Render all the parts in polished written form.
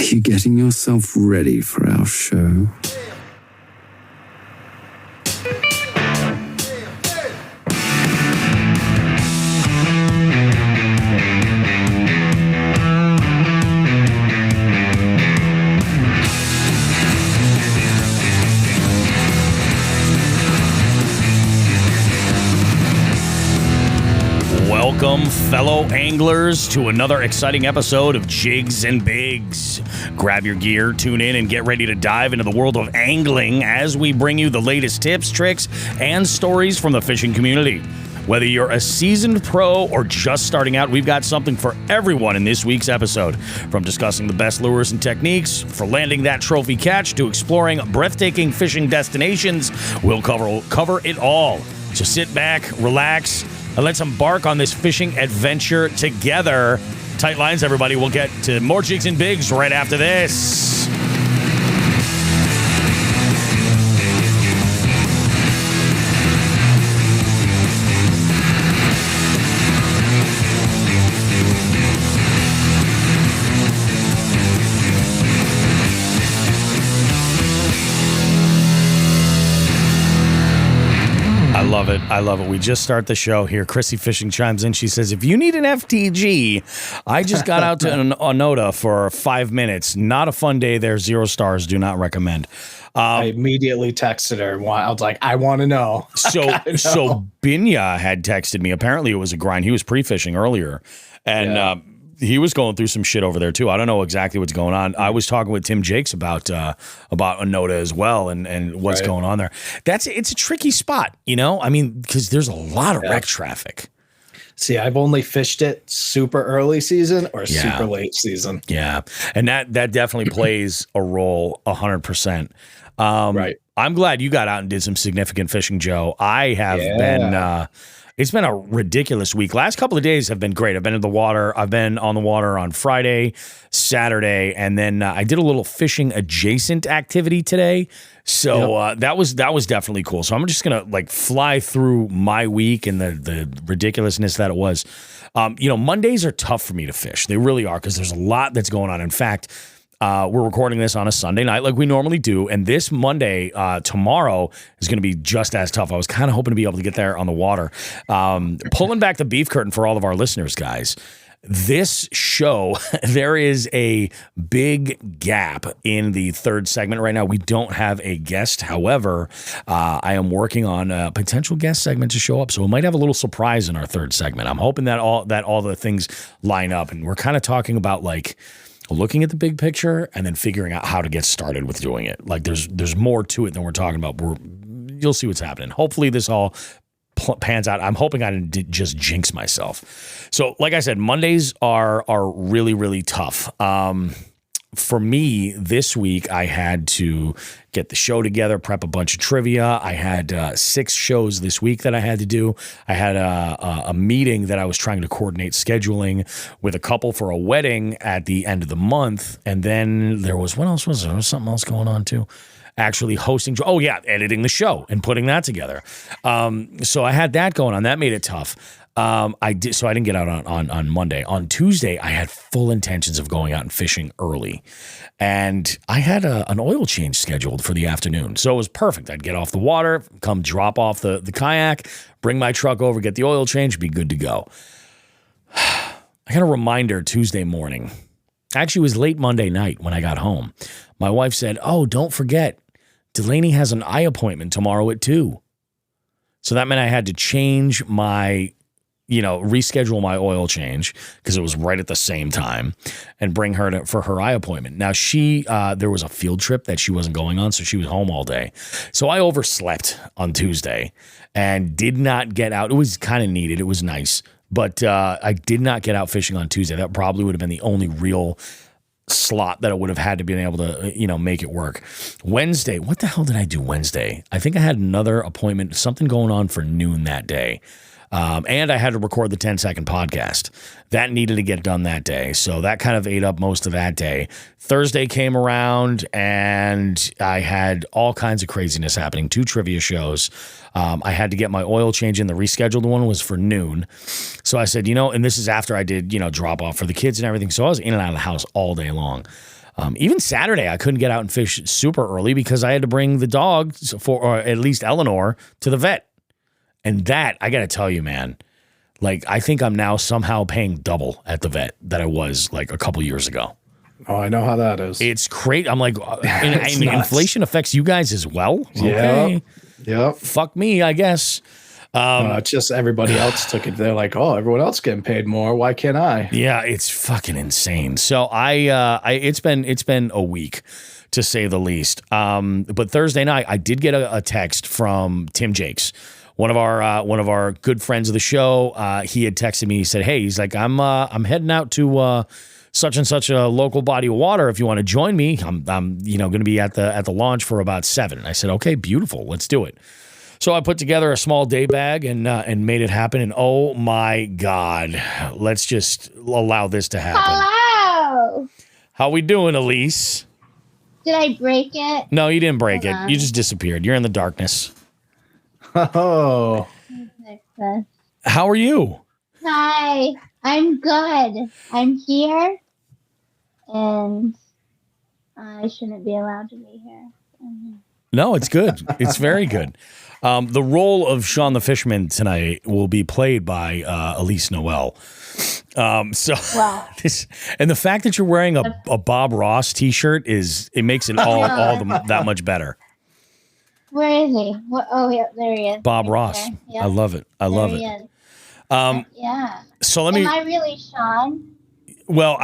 Are you getting yourself ready for our show? Welcome, fellow anglers, to another exciting episode of Jigs and Bigs. Grab your gear, tune in, and get ready to dive into the world of angling as we bring you the latest tips, tricks, and stories from the fishing community. Whether you're a seasoned pro or just starting out, we've got something for everyone in this week's episode. From discussing the best lures and techniques, for landing that trophy catch, to exploring breathtaking fishing destinations, we'll cover it all. So sit back, relax, and let's embark on this fishing adventure together. Tight lines, everybody. We'll get to more Jigs and Bigs right after this. I love it. We just start the show here. Chrissy Fishing chimes in. She says, if you need an FTG, I just got out to Onoda for 5 minutes. Not a fun day there. 0 stars. Do not recommend. I immediately texted her. I was like, I want to know. So Binya had texted me. Apparently it was a grind. He was pre-fishing earlier. And he was going through some shit over there too. I don't know exactly what's going on. I was talking with Tim Jakes about Onoda as well and what's going on there. It's a tricky spot, you know? I mean, because there's a lot of wreck traffic. See, I've only fished it super early season or super late season. Yeah. And that definitely plays a role 100%. Right. I'm glad you got out and did some significant fishing, Joe. I have been it's been a ridiculous week. Last couple of days have been great. I've been in the water. I've been on the water on Friday, Saturday, and then I did a little fishing adjacent activity today. So that was definitely cool. So I'm just gonna fly through my week and the ridiculousness that it was. Mondays are tough for me to fish. They really are, because there's a lot that's going on. In fact, we're recording this on a Sunday night like we normally do, and this Monday, tomorrow, is going to be just as tough. I was kind of hoping to be able to get there on the water. Pulling back the beef curtain for all of our listeners, guys. This show, there is a big gap in the third segment right now. We don't have a guest. However, I am working on a potential guest segment to show up, so we might have a little surprise in our third segment. I'm hoping that all the things line up, and we're kind of talking about looking at the big picture and then figuring out how to get started with doing it. There's more to it than we're talking about. You'll see what's happening. Hopefully this all pans out. I'm hoping I didn't just jinx myself. So like I said, Mondays are really, really tough. For me, this week, I had to get the show together, prep a bunch of trivia. I had 6 shows this week that I had to do. I had a meeting that I was trying to coordinate scheduling with a couple for a wedding at the end of the month. And then there was, what else was there? There was something else going on too. Actually hosting, editing the show and putting that together. So I had that going on. That made it tough. I didn't get out on Monday. On Tuesday, I had full intentions of going out and fishing early, and I had an oil change scheduled for the afternoon. So it was perfect. I'd get off the water, come drop off the kayak, bring my truck over, get the oil change, be good to go. I got a reminder Tuesday morning. Actually, it was late Monday night when I got home. My wife said, "Oh, don't forget, Delaney has an eye appointment tomorrow at 2. So that meant I had to change my reschedule my oil change because it was right at the same time and bring her for her eye appointment. Now there was a field trip that she wasn't going on, so she was home all day. So I overslept on Tuesday and did not get out. It was kind of needed. It was nice, but I did not get out fishing on Tuesday. That probably would have been the only real slot that I would have had to be able to, make it work. Wednesday, what the hell did I do Wednesday? I think I had another appointment, something going on for noon that day. And I had to record the 10-second podcast. That needed to get done that day. So that kind of ate up most of that day. Thursday came around and I had all kinds of craziness happening. 2 trivia shows. I had to get my oil change in. The rescheduled one was for noon. So I said, and this is after I did, drop off for the kids and everything. So I was in and out of the house all day long. Even Saturday, I couldn't get out and fish super early because I had to bring the dog, or at least Eleanor, to the vet. And that, I got to tell you, man, like, I think I'm now somehow paying double at the vet that I was like a couple years ago. Oh, I know how that is. It's great. I'm like, inflation affects you guys as well? Okay. Yep. Fuck me, I guess. It's just everybody else took it. They're like, oh, everyone else getting paid more. Why can't I? Yeah, it's fucking insane. So it's been a week, to say the least. But Thursday night, I did get a text from Tim Jakes, one of our good friends of the show. He had texted me. He said, "Hey, he's like, I'm heading out to such and such a local body of water. If you want to join me, I'm going to be at the launch for about 7." I said, "Okay, beautiful, let's do it." So I put together a small day bag and made it happen. And oh my God, let's just allow this to happen. Hello. How we doing, Elyse? Did I break it? No, you didn't break it. You just disappeared. You're in the darkness. Oh. How are you? Hi. I'm good. I'm here. And I shouldn't be allowed to be here. No, it's good. It's very good. The role of Shawn the Fisherman tonight will be played by Elyse Noelle. Wow. And the fact that you're wearing a Bob Ross t-shirt makes it all that much better. Where is he? Oh, yeah, there he is. Bob Ross. Yep. I love it. I love it. Yeah. So let me. Am I really Shawn? Well,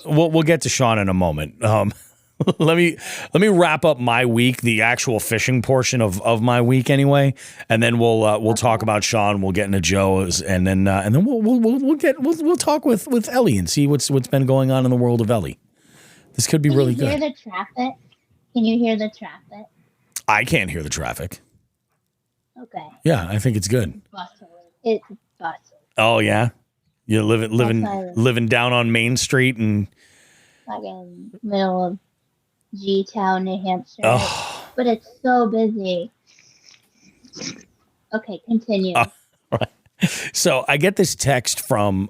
we'll get to Shawn in a moment. Let me wrap up my week, the actual fishing portion of my week anyway, and then we'll talk about Shawn. We'll get into Joe's, and then we'll talk with Ellie and see what's been going on in the world of Ellie. This could be really good. Can you hear the traffic? Can you hear the traffic? I can't hear the traffic. Okay. Yeah, I think it's good. It's bustling. Oh yeah, you're living down on Main Street and fucking middle of G-Town, New Hampshire. Oh. But it's so busy. Okay, continue. Right. So I get this text from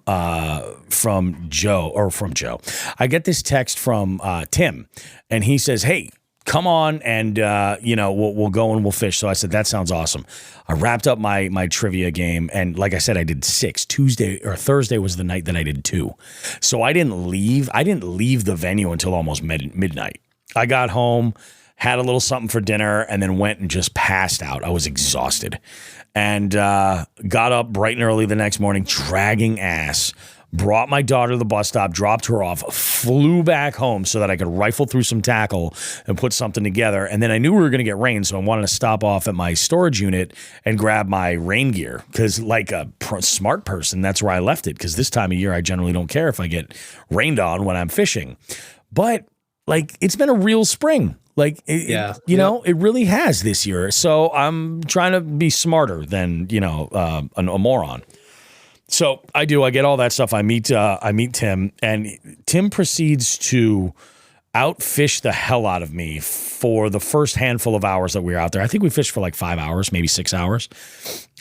Joe. I get this text from Tim, and he says, "Hey, come on, and we'll go and we'll fish." So I said, "That sounds awesome." I wrapped up my trivia game, and like I said, I did 6. Thursday was the night that I did 2. So I didn't leave the venue until almost midnight. I got home, had a little something for dinner, and then went and just passed out. I was exhausted, and got up bright and early the next morning, dragging ass. Brought my daughter to the bus stop, dropped her off, flew back home so that I could rifle through some tackle and put something together. And then I knew we were going to get rain, so I wanted to stop off at my storage unit and grab my rain gear. Because like a smart person, that's where I left it. Because this time of year, I generally don't care if I get rained on when I'm fishing. But like, it's been a real spring. Like, it really has this year. So I'm trying to be smarter than, a moron. So I get all that stuff. I meet Tim, and Tim proceeds to outfish the hell out of me for the first handful of hours that we were out there. I think we fished for like 5 hours, maybe 6 hours.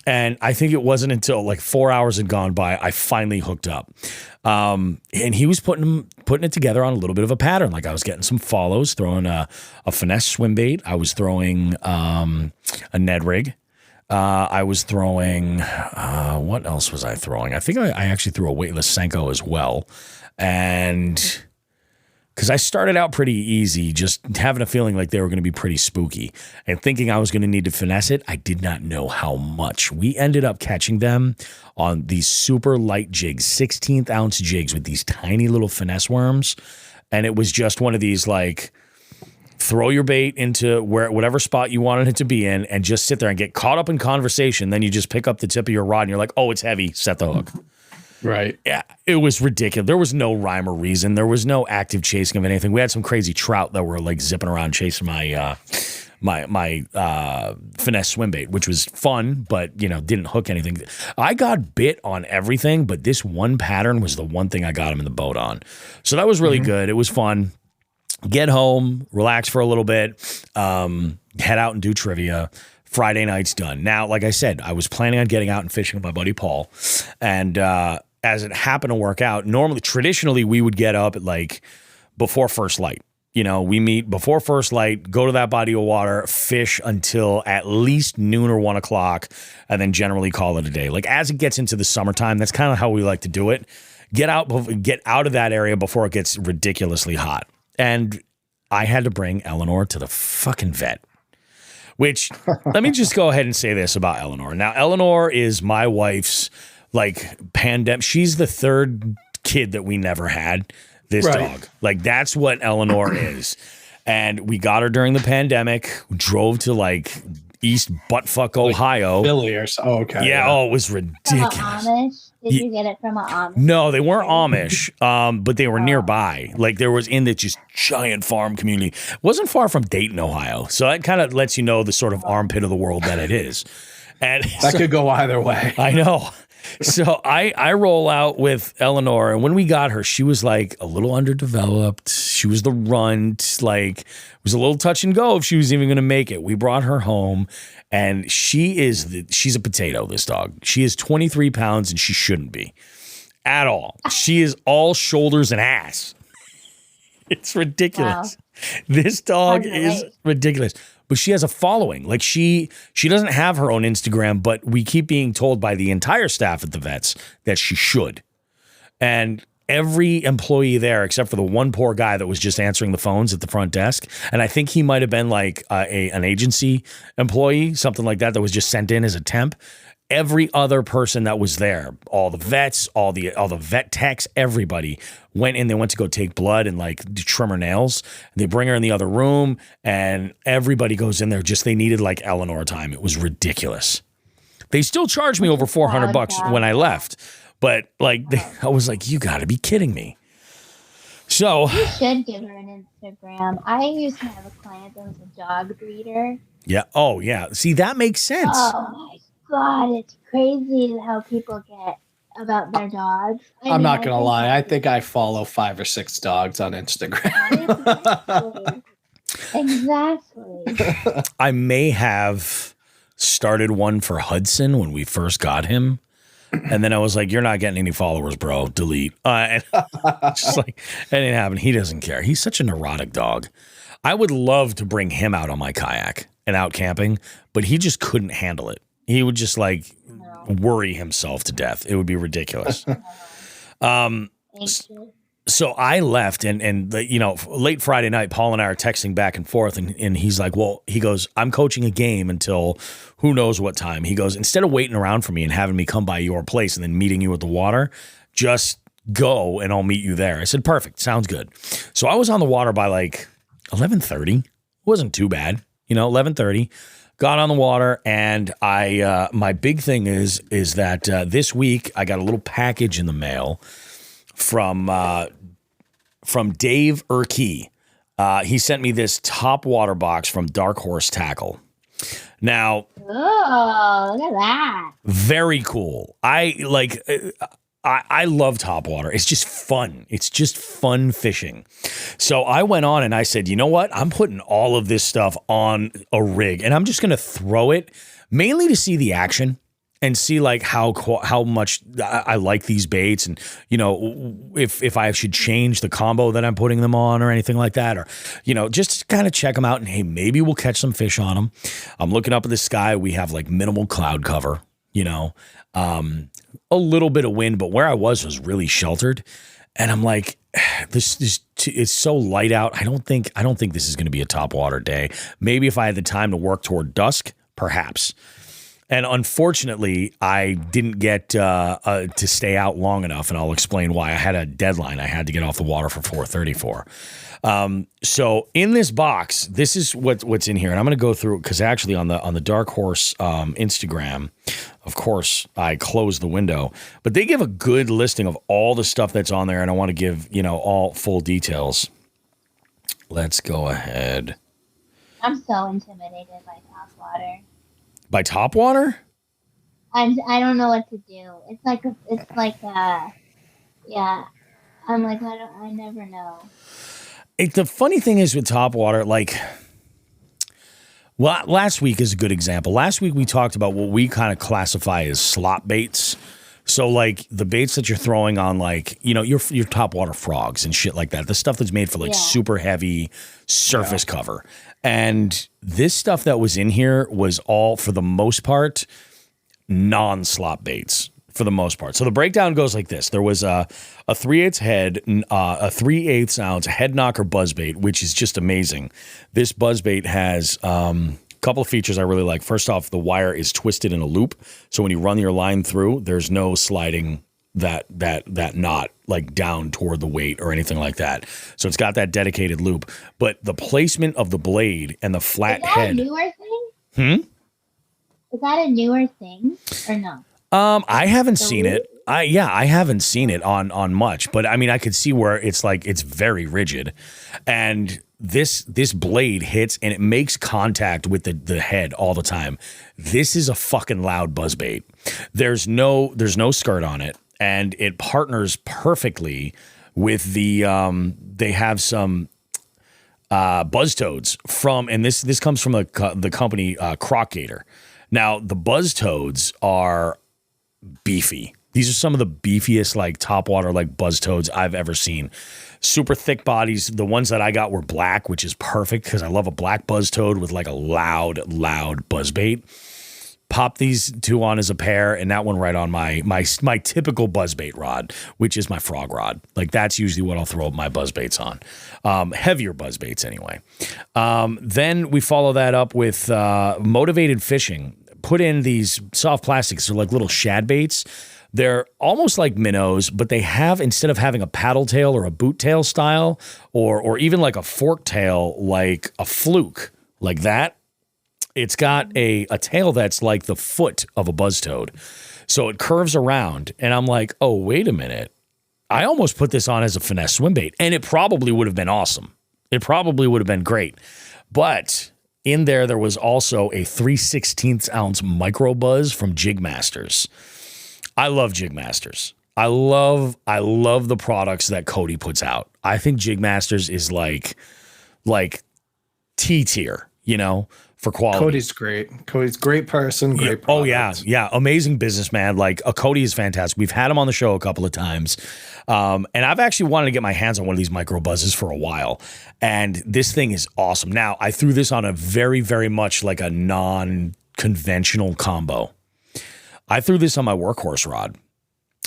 And I think it wasn't until like 4 hours had gone by, I finally hooked up. And he was putting it together on a little bit of a pattern. Like I was getting some follows, throwing a finesse swim bait. I was throwing a Ned rig. I was throwing, what else was I throwing? I think I actually threw a weightless Senko as well. And because I started out pretty easy, just having a feeling like they were going to be pretty spooky and thinking I was going to need to finesse it. I did not know how much. We ended up catching them on these super light jigs, 16th ounce jigs with these tiny little finesse worms. And it was just one of these like, throw your bait into whatever spot you wanted it to be in and just sit there and get caught up in conversation. Then you just pick up the tip of your rod and you're like, oh, it's heavy. Set the hook. Right. Yeah, it was ridiculous. There was no rhyme or reason. There was no active chasing of anything. We had some crazy trout that were like zipping around chasing my finesse swim bait, which was fun, but didn't hook anything. I got bit on everything, but this one pattern was the one thing I got him in the boat on. So that was really good. It was fun. Get home, relax for a little bit, head out and do trivia. Friday night's done. Now, like I said, I was planning on getting out and fishing with my buddy Paul. And as it happened to work out, traditionally, we would get up at like before first light. We meet before first light, go to that body of water, fish until at least noon or 1 o'clock, and then generally call it a day. Like as it gets into the summertime, that's kind of how we like to do it. Get out of that area before it gets ridiculously hot. And I had to bring Eleanor to the fucking vet. Which, let me just go ahead and say this about Eleanor. Now, Eleanor is my wife's pandemic. She's the third kid that we never had. This dog. Like, that's what Eleanor is. And we got her during the pandemic, drove to East Buttfuck, Ohio. Philly or so. Oh, okay. Yeah, it was ridiculous. From Amish? Did you get it from an Amish? No, they weren't Amish, but they were nearby. Like, there was in the just giant farm community. It wasn't far from Dayton, Ohio. So that kind of lets you know the sort of armpit of the world that it is. And that could go either way. I know. So I roll out with Eleanor, and when we got her, she was a little underdeveloped. She was the runt, it was a little touch and go if she was even going to make it. We brought her home, and she's a potato, this dog. She is 23 pounds, and she shouldn't be at all. She is all shoulders and ass. It's ridiculous. Wow. This dog is ridiculous. But she has a following. She doesn't have her own Instagram, but we keep being told by the entire staff at the vets that she should. And every employee there, except for the one poor guy that was just answering the phones at the front desk, and I think he might have been an agency employee, something like that was just sent in as a temp. Every other person that was there, all the vets, all the vet techs, everybody went in. They went to go take blood and trim her nails. They bring her in the other room, and everybody goes in there. They needed Eleanor time. It was ridiculous. They still charged me over $400 when I left, but I was like, you got to be kidding me. So you should give her an Instagram. I used to have a client that was a dog breeder. Yeah. Oh yeah. See, that makes sense. Oh my God, it's crazy how people get about their dogs. I'm not going to lie. I think I follow 5 or 6 dogs on Instagram. Exactly. I may have started one for Hudson when we first got him. And then I was like, you're not getting any followers, bro. Delete. And just it didn't happen. He doesn't care. He's such a neurotic dog. I would love to bring him out on my kayak and out camping, but he just couldn't handle it. He would just worry himself to death. It would be ridiculous. So I left and late Friday night, Paul and I are texting back and forth and he's like, he goes, I'm coaching a game until who knows what time. He goes, instead of waiting around for me and having me come by your place and then meeting you at the water, just go and I'll meet you there. I said, perfect. Sounds good. So I was on the water by 11:30. It wasn't too bad. 11:30. Got on the water, and I my big thing is that this week I got a little package in the mail from Dave Urkey. He sent me this Topwater box from Dark Horse Tackle. Now, oh, look at that! Very cool. I love Topwater. It's just fun. It's just fun fishing. So I went on and I said, you know what? I'm putting all of this stuff on a rig and I'm just going to throw it mainly to see the action and see how much I like these baits and, if I should change the combo that I'm putting them on or anything like that, or, just kind of check them out and, hey, maybe we'll catch some fish on them. I'm looking up at the sky. We have minimal cloud cover, a little bit of wind, but where I was really sheltered. And I'm like, this it's so light out. I don't think this is going to be a topwater day. Maybe if I had the time to work toward dusk, perhaps. And unfortunately, I didn't get to stay out long enough, and I'll explain why. I had a deadline I had to get off the water for 4:30 for. So in this box, this is what's in here, and I'm going to go through it because actually on the Dark Horse Instagram, of course, I closed the window, but they give a good listing of all the stuff that's on there, and I want to give all full details. Let's go ahead. I'm so intimidated by Topwater. By Topwater? I don't know what to do. Yeah. I'm I never know. The funny thing is with Topwater, last week is a good example. Last week we talked about what we kind of classify as slop baits So like the baits that you're throwing on, like, you know, your topwater frogs and shit like that, the stuff that's made for like super heavy surface cover. And this stuff that was in here was all, for the most part, non-slop baits for the most part. So the breakdown goes like this. There was a 3/8 head, a 3/8 ounce head knocker buzzbait, which is just amazing. This buzzbait has couple of features I really like. First off, the wire is twisted in a loop, so when you run your line through, there's no sliding that knot like down toward the weight or anything like that. So it's got that dedicated loop. But the placement of the blade and the flat head. Is that a newer thing? Is that a newer thing or no? I haven't seen it. I haven't seen it on much, but I mean, I could see where it's like it's very rigid, and this blade hits and it makes contact with the head all the time. This is a fucking loud buzzbait. There's no skirt on it, and it partners perfectly with the they have some buzz toads from, and this comes from the company Croc Gator. Now the buzz toads are beefy. These are some of the beefiest like topwater like buzz toads I've ever seen. Super thick bodies. The ones that I got were black, which is perfect because I love a black buzz toad with like a loud buzz bait. Pop these two on as a pair, and that one right on my typical buzz bait rod, which is my frog rod. Like that's usually what I'll throw my buzz baits on. Heavier buzz baits anyway. Then we follow that up with motivated fishing. Put in these soft plastics. They're like little shad baits. They're almost like minnows, but they have, instead of having a paddle tail or a boot tail style, or even like a fork tail, like a fluke, like that, it's got a tail that's like the foot of a buzz toad. So it curves around, and I'm like, oh, wait a minute. I almost put this on as a finesse swim bait, and it probably would have been awesome. It probably would have been great. But in there was also a 3/16 ounce micro buzz from Jig Masters. I love Jig Masters. I love the products that Cody puts out. I think Jig Masters is like T tier, you know, for quality. Cody's great. Cody's a great person. Great products. Oh yeah. Amazing businessman. Like Cody is fantastic. We've had him on the show a couple of times. And I've actually wanted to get my hands on one of these micro buzzes for a while. And this thing is awesome. Now, I threw this on a very, very much like a non-conventional combo. I threw this on my workhorse rod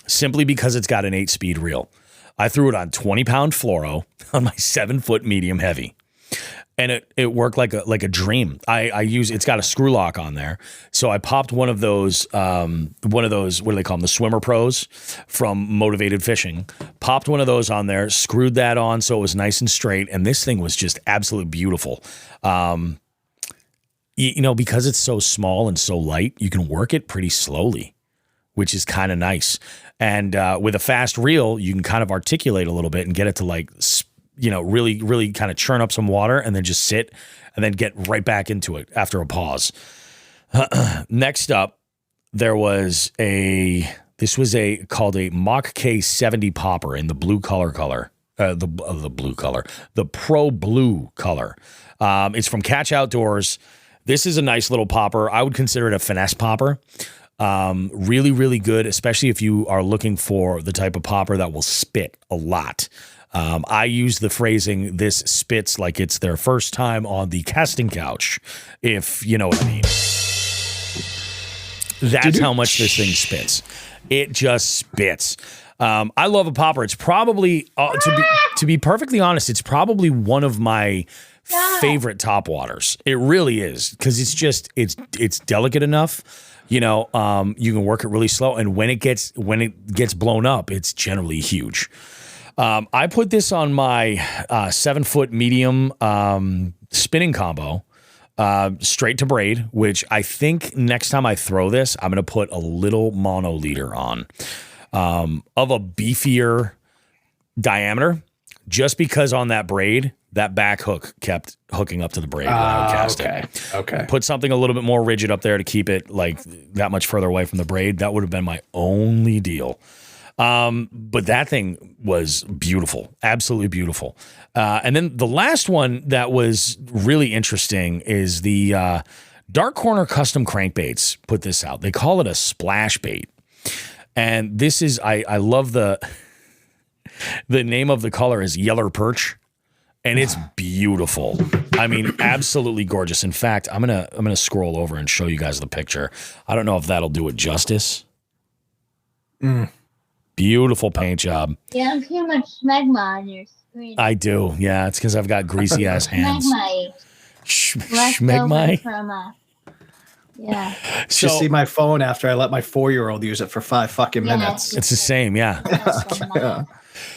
simply because it's got an 8-speed reel. I threw it on 20-pound fluoro on my 7-foot medium heavy. And it worked like a dream. It's got a screw lock on there. So I popped one of those, what do they call them? The Swimmer Pros from Motivated Fishing. Popped one of those on there, screwed that on so it was nice and straight. And this thing was just absolutely beautiful. You know, because it's so small and so light, you can work it pretty slowly, which is kind of nice. And with a fast reel, you can kind of articulate a little bit and get it to like, you know, really, really kind of churn up some water and then just sit and then get right back into it after a pause. Next up, there was called a Mach K70 popper in the blue color, the Pro Blue color. It's from Catch Outdoors. This is a nice little popper. I would consider it a finesse popper. Really, really good, especially if you are looking for the type of popper that will spit a lot. I use the phrasing, this spits like it's their first time on the casting couch, if you know what I mean. That's how much this thing spits. It just spits. I love a popper. It's probably, to be perfectly honest, it's probably one of my favorite topwaters. It really is, because it's delicate enough. You know, you can work it really slow, and when it gets blown up, it's generally huge. I put this on my 7-foot medium spinning combo, straight to braid, which I think next time I throw this, I'm going to put a little mono leader on of a beefier diameter, just because on that braid, that back hook kept hooking up to the braid when I would cast it. Okay. Put something a little bit more rigid up there to keep it like that much further away from the braid. That would have been my only deal. But that thing was beautiful, absolutely beautiful. And then the last one that was really interesting is the Dark Corner Custom Crankbaits put this out. They call it a splash bait. And this is, I love the name of the color is Yeller Perch. And it's beautiful. I mean, absolutely gorgeous. In fact, I'm gonna scroll over and show you guys the picture. I don't know if that'll do it justice. Beautiful paint job. You have too much smegma on your screen. I do. Yeah, it's because I've got greasy ass hands. Smegma. From yeah. So, see my phone after I let my 4-year-old use it for 5 fucking minutes. It's the same. Yeah. Yeah.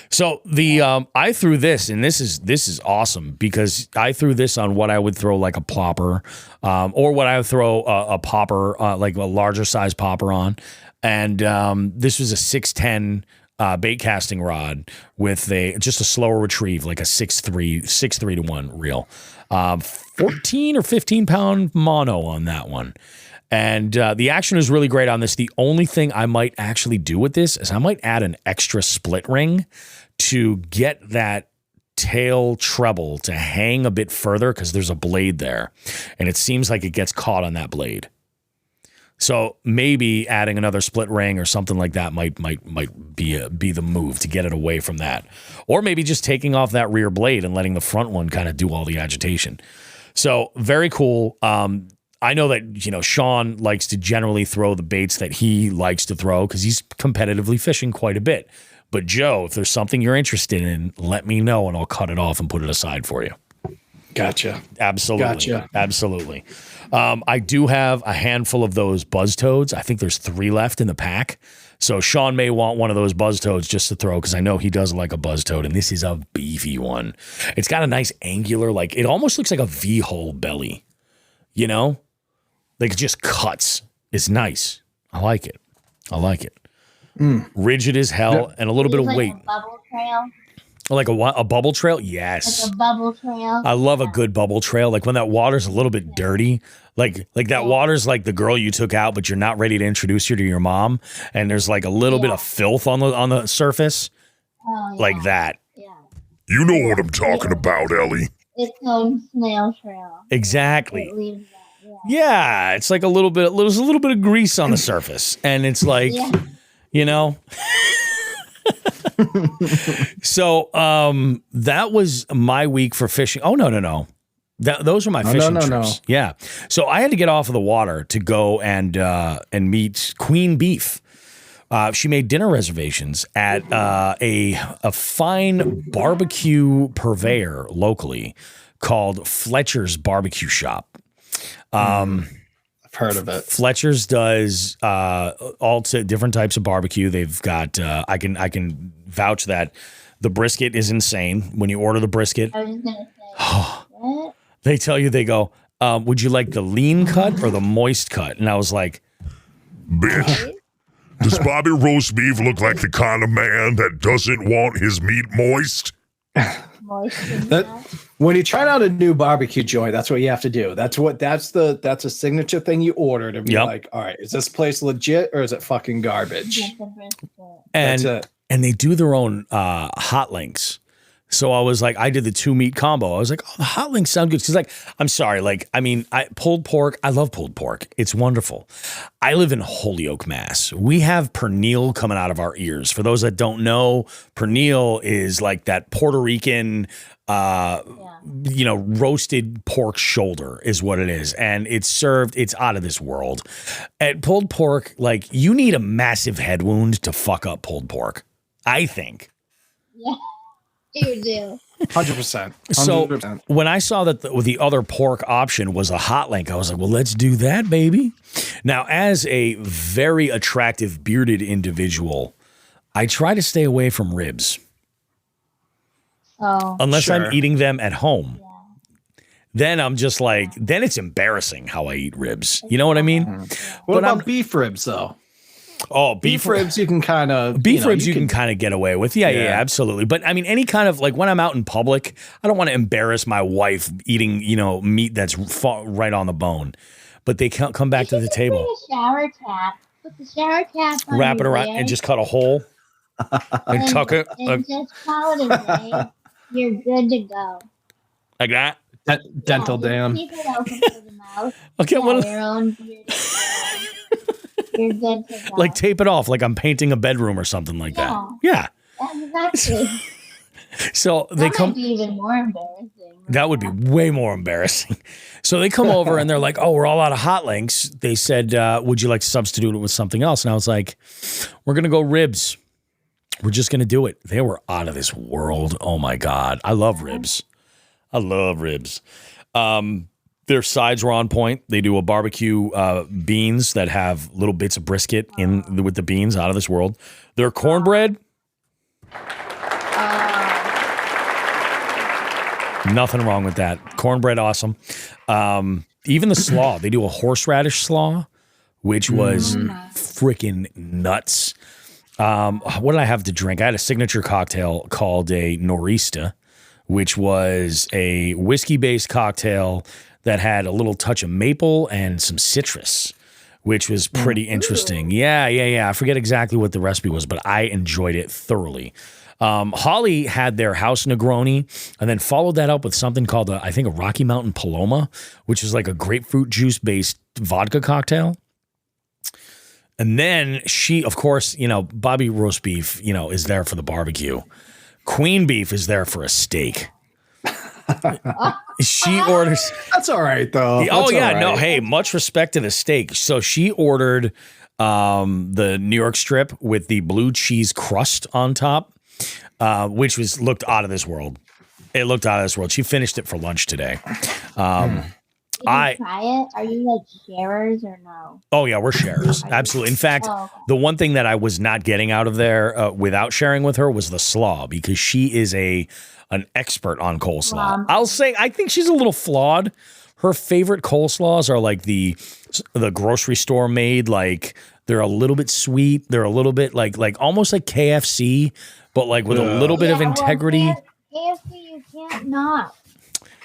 So the I threw this, and this is awesome because I threw this on what I would throw like a plopper, or what I would throw a popper, like a larger size popper on, and this was a 610 bait casting rod with just a slower retrieve, like a 6.3 to 1 reel, 14 or 15 pound mono on that one. And the action is really great on this. The only thing I might actually do with this is I might add an extra split ring to get that tail treble to hang a bit further because there's a blade there. And it seems like it gets caught on that blade. So maybe adding another split ring or something like that might be the move to get it away from that. Or maybe just taking off that rear blade and letting the front one kind of do all the agitation. So very cool. I know that, Shawn likes to generally throw the baits that he likes to throw because he's competitively fishing quite a bit. But Joe, if there's something you're interested in, let me know and I'll cut it off and put it aside for you. Gotcha. Absolutely. Gotcha. Absolutely. I do have a handful of those buzz toads. I think there's 3 left in the pack. So Shawn may want one of those buzz toads just to throw because I know he does like a buzz toad, and this is a beefy one. It's got a nice angular, like it almost looks like a V-hole belly, Like it just cuts. It's nice. I like it. Rigid as hell and a little bit of weight. A bubble trail. Like a bubble trail? Yes. Like a bubble trail. I love a good bubble trail. Like when that water's a little bit dirty. Like that water's like the girl you took out, but you're not ready to introduce her to your mom. And there's like a little bit of filth on the surface. Oh, yeah. Like that. Yeah. You know what I'm talking about, Ellie. Its own snail trail. Exactly. It leaves that. Yeah, it's like there's a little bit of grease on the surface, and it's like, So, that was my week for fishing. Oh no, those are my fishing trips. No. Yeah, so I had to get off of the water to go and meet Queen Beef. She made dinner reservations at a fine barbecue purveyor locally called Fletcher's Barbecue Shop. I've heard of it. Fletcher's does all different types of barbecue. They've got I can vouch that the brisket is insane. When you order the brisket, I was gonna say, what? They tell you, they go, would you like the lean cut or the moist cut? And I was like, bitch, does Bobby roast beef look like the kind of man that doesn't want his meat moist? When you try out a new barbecue joint, that's what you have to do. That's a signature thing you order to be like, all right, is this place legit or is it fucking garbage? And that's it. And they do their own hot links. So I was like, I did the 2 meat combo. I was like, oh, the hot links sound good. Cause like, I'm sorry. Like, I mean, pulled pork. I love pulled pork. It's wonderful. I live in Holyoke, Mass. We have pernil coming out of our ears. For those that don't know, pernil is like that Puerto Rican, roasted pork shoulder is what it is. And it's served, it's out of this world. At pulled pork, like you need a massive head wound to fuck up pulled pork, I think. Yeah. You do. 100%. So when I saw that the other pork option was a hot link, I was like, well, let's do that, baby. Now, as a very attractive bearded individual, I try to stay away from ribs. Oh, unless sure. I'm eating them at home. Yeah. Then I'm just like, then it's embarrassing how I eat ribs. You know what I mean? What about beef ribs, though? Oh, beef ribs you can kind of you can kind of get away with. Yeah, absolutely. But I mean, any kind of like when I'm out in public, I don't want to embarrass my wife eating, meat that's right on the bone. But they can't come back to the table. Put a shower cap. Put the shower cap on. Wrap it around and just cut a hole and tuck it. And just call it a day. You're good to go. Like that. Dental dam. Keep it open for the mouth. Okay, Your own You're good to go. Like tape it off like I'm painting a bedroom or something like that. Yeah. Exactly. So they That come. might be even more embarrassing. That would be way more embarrassing. So they come over and they're like, "Oh, we're all out of hot links." They said, "Would you like to substitute it with something else?" And I was like, "We're gonna go ribs. We're just gonna do it." They were out of this world. Oh my god, I love ribs. I love ribs. Their sides were on point. They do a barbecue beans that have little bits of brisket in with the beans, out of this world. Their cornbread. Nothing wrong with that. Cornbread, awesome. Even the slaw. They do a horseradish slaw, which was freaking nuts. What did I have to drink? I had a signature cocktail called a Norista, which was a whiskey-based cocktail that had a little touch of maple and some citrus, which was pretty interesting. Yeah. I forget exactly what the recipe was, but I enjoyed it thoroughly. Holly had their house Negroni and then followed that up with something called, I think, a Rocky Mountain Paloma, which is like a grapefruit juice-based vodka cocktail. And then she, of course, Bobby roast beef, is there for the barbecue. Queen beef is there for a steak. She orders. That's all right, though. Oh, yeah. No, hey, much respect to the steak. So she ordered the New York strip with the blue cheese crust on top, which looked out of this world. It looked out of this world. She finished it for lunch today. Did you try it? Are you like sharers or no? Oh, yeah, we're sharers. Absolutely. In fact, the one thing that I was not getting out of there without sharing with her was the slaw, because she is an expert on coleslaw. I'll say I think she's a little flawed. Her favorite coleslaws are like the grocery store made, like they're a little bit sweet. They're a little bit like almost like KFC, but like with a little bit of integrity. Well, KFC, you can't knock.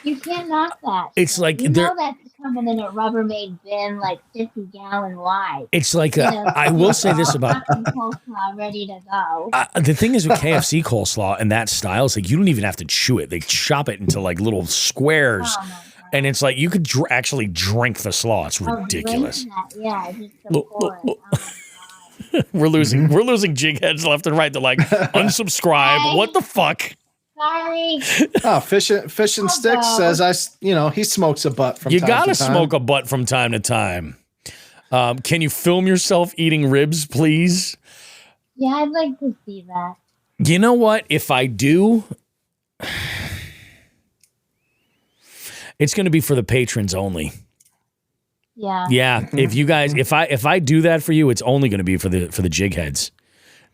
You can't knock that. It's like that's coming in a Rubbermaid bin, like 50-gallon wide. It's like I will say this about coleslaw ready to go. The thing is with KFC coleslaw and that style, it's like you don't even have to chew it. They chop it into like little squares, and it's like you could actually drink the slaw. It's ridiculous. Yeah, just pour it. We're losing jig heads left and right. They're like, unsubscribe. What the fuck? Sorry. Oh, Fish and Sticks says he smokes a butt from time to time. You gotta smoke a butt from time to time. Can you film yourself eating ribs, please? Yeah, I'd like to see that. You know what? If I do, it's going to be for the patrons only. Yeah. Yeah. If you guys, if I do that for you, it's only going to be for the jig heads.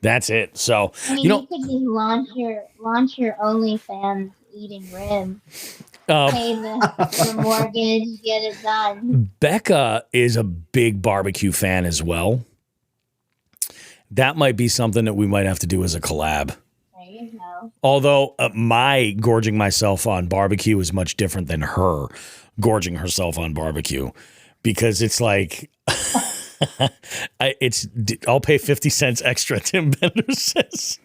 That's it. So you could just launch your OnlyFans eating ribs. Pay the mortgage, get it done. Becca is a big barbecue fan as well. That might be something that we might have to do as a collab. There you go. Although my gorging myself on barbecue is much different than her gorging herself on barbecue, because it's like I'll pay 50 cents extra, Tim Bender says.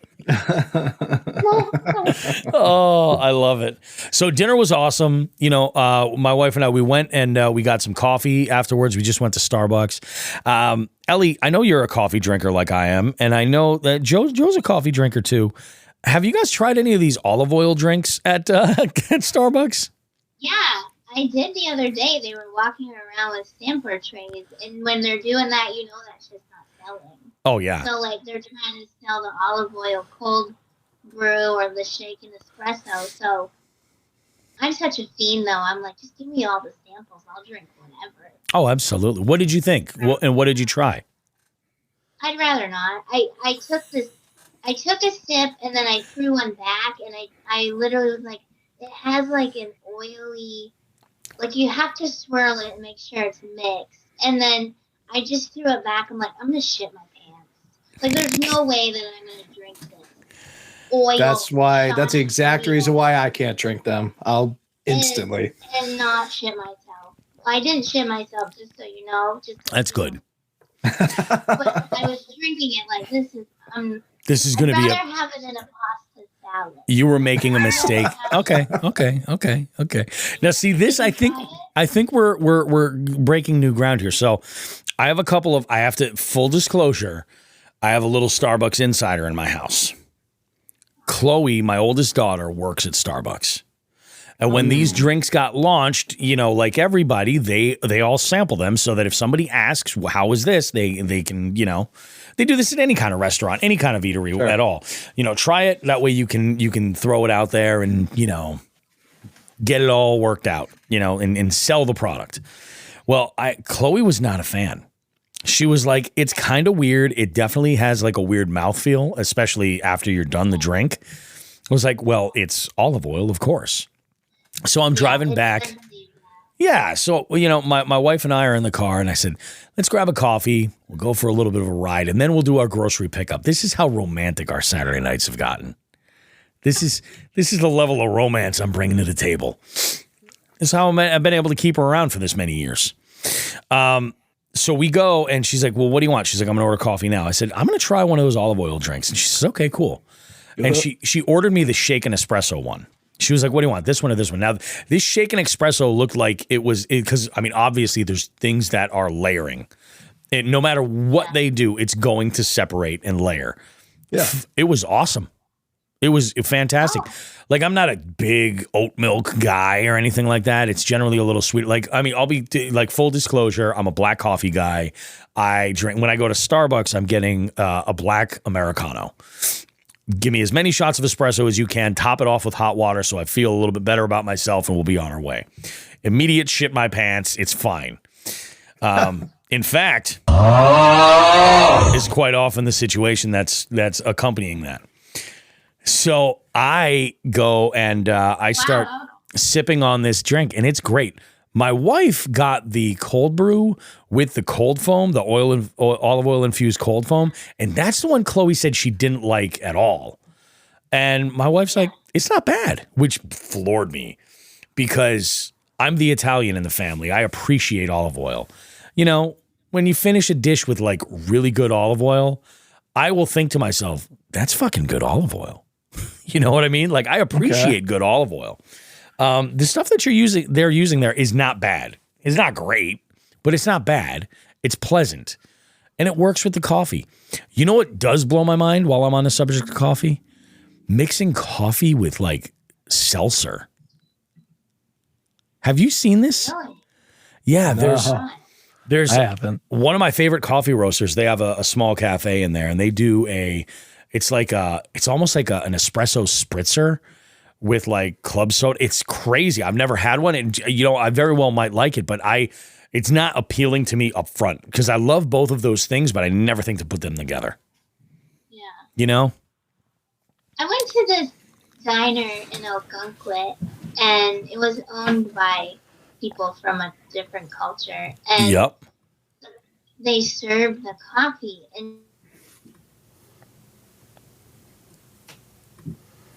Oh, I love it. So dinner was awesome. My wife and I, we went and we got some coffee afterwards. We just went to Starbucks. Ellie, I know you're a coffee drinker like I am, and I know that Joe's a coffee drinker too. Have you guys tried any of these olive oil drinks at Starbucks? Yeah, I did the other day. They were walking around with stamper trays, and when they're doing that, that's just not selling. Oh, yeah. So, they're trying to sell the olive oil cold brew or the shaken espresso. So, I'm such a fiend, though. I'm like, just give me all the samples. I'll drink whatever. Oh, absolutely. What did you think? And what did you try? I'd rather not. I took a sip, and then I threw one back, and I literally was like, it has, an oily, you have to swirl it and make sure it's mixed. And then I just threw it back. I'm like, I'm going to shit my pants. There's no way that I'm going to drink this oil. That's the exact reason why I can't drink them. I'll instantly. And not shit myself. I didn't shit myself, just so you know. That's good. But I was drinking it this is going to be I'd rather have it in a pasta salad. You were making a mistake. Okay. Now, see this. I think we're breaking new ground here. So, I have full disclosure. I have a little Starbucks insider in my house. Chloe, my oldest daughter, works at Starbucks. And when these drinks got launched, like everybody, they all sample them so that if somebody asks, well, how is this? They can, they do this at any kind of restaurant, any kind of eatery at all. Try it. That way you can throw it out there and, get it all worked out, and sell the product. Well, Chloe was not a fan. She was like, it's kind of weird. It definitely has like a weird mouthfeel, especially after you're done the drink. I was like, well, it's olive oil, of course. So I'm driving back. Yeah. So, my wife and I are in the car and I said, let's grab a coffee. We'll go for a little bit of a ride and then we'll do our grocery pickup. This is how romantic our Saturday nights have gotten. This is the level of romance I'm bringing to the table. This is how I've been able to keep her around for this many years. So we go and she's like, well, what do you want? She's like, I'm going to order coffee now. I said, I'm going to try one of those olive oil drinks. And she says, okay, cool. And she ordered me the shaken espresso one. She was like, what do you want, this one or this one? Now, this shaken espresso looked like it was, because, obviously there's things that are layering. No matter what they do, it's going to separate and layer. Yeah. It was awesome. It was fantastic. Oh. Like, I'm not a big oat milk guy or anything like that. It's generally a little sweet. Like, I'll be, like, full disclosure, I'm a black coffee guy. When I go to Starbucks, I'm getting a black Americano. Give me as many shots of espresso as you can. Top it off with hot water so I feel a little bit better about myself and we'll be on our way. Immediate shit my pants. It's fine. In fact, is quite often the situation that's accompanying that. So I go and I start sipping on this drink and it's great. My wife got the cold brew with the cold foam, the olive oil infused cold foam. And that's the one Chloe said she didn't like at all. And my wife's like, it's not bad, which floored me because I'm the Italian in the family. I appreciate olive oil. When you finish a dish with like really good olive oil, I will think to myself, that's fucking good olive oil. You know what I mean? Like I appreciate good olive oil. The stuff that they're using there is not bad. It's not great, but it's not bad. It's pleasant. And it works with the coffee. You know what does blow my mind while I'm on the subject of coffee? Mixing coffee with like seltzer. Have you seen this? Really? Yeah, there's I haven't. One of my favorite coffee roasters. They have a small cafe in there and they do it's almost like an espresso spritzer with like club soda. It's crazy. I've never had one. And, I very well might like it, but it's not appealing to me up front because I love both of those things, but I never think to put them together. Yeah. I went to this diner in Algonquin and it was owned by people from a different culture. And they served the coffee and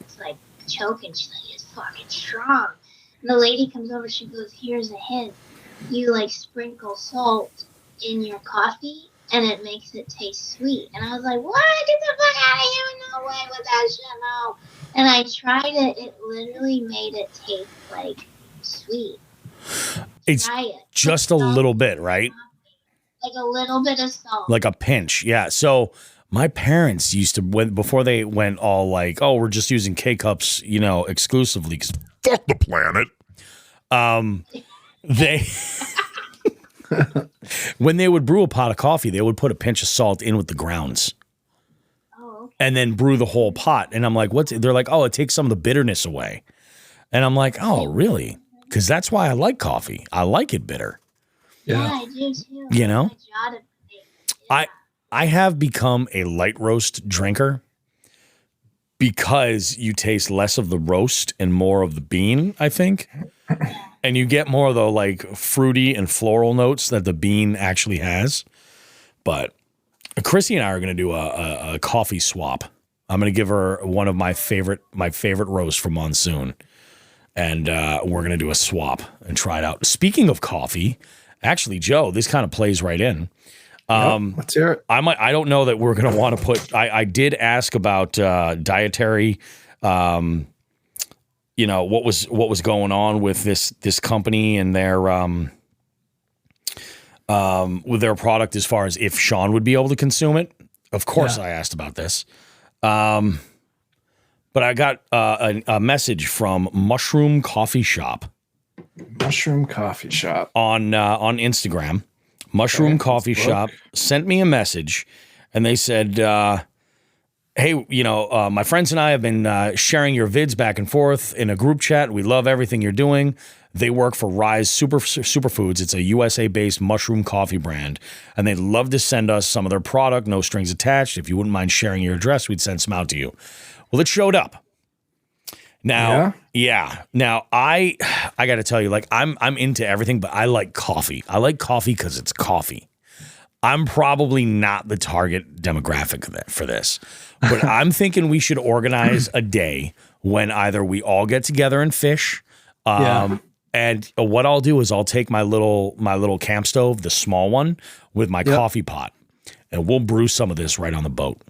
it's like choking. She's like, it's fucking strong. And the lady comes over, she goes, here's a hint. You like sprinkle salt in your coffee and it makes it taste sweet. And I was like, what? Get the fuck out of here. No way with that shit, no. And I tried it. It literally made it taste like sweet. It's just a little bit, right? Like a little bit of salt. Like a pinch, yeah. So my parents used to, before they went all like, oh, we're just using K-Cups, exclusively. 'Cause fuck the planet. They, when they would brew a pot of coffee, they would put a pinch of salt in with the grounds. Oh, okay. And then brew the whole pot. And I'm like, they're like, oh, it takes some of the bitterness away. And I'm like, oh, really? Because that's why I like coffee. I like it bitter. Yeah, I do too. I have become a light roast drinker because you taste less of the roast and more of the bean, I think. And you get more of the like fruity and floral notes that the bean actually has. But Chrissy and I are going to do a coffee swap. I'm going to give her one of my favorite roast from Monsoon. And we're going to do a swap and try it out. Speaking of coffee, actually, Joe, this kind of plays right in. Let's hear it. I don't know that we're going to want to put. I did ask about dietary you know, what was going on with this company and their with their product as far as if Shawn would be able to consume it. Of course, I asked about this. But I got a message from Mushroom Coffee Shop. Mushroom Coffee Shop on Instagram. Mushroom Coffee Shop sent me a message, and they said, "Hey, you know, my friends and I have been sharing your vids back and forth in a group chat. We love everything you're doing. They work for Rise Superfoods. It's a USA-based mushroom coffee brand, and they'd love to send us some of their product, no strings attached. If you wouldn't mind sharing your address, we'd send some out to you." Well, it showed up. Now, Now, I got to tell you, like, I'm into everything, but I like coffee. I like coffee because it's coffee. I'm probably not the target demographic for this, but I'm thinking we should organize a day when either we all get together and fish, and what I'll do is I'll take my little camp stove, the small one, with my coffee pot, and we'll brew some of this right on the boat.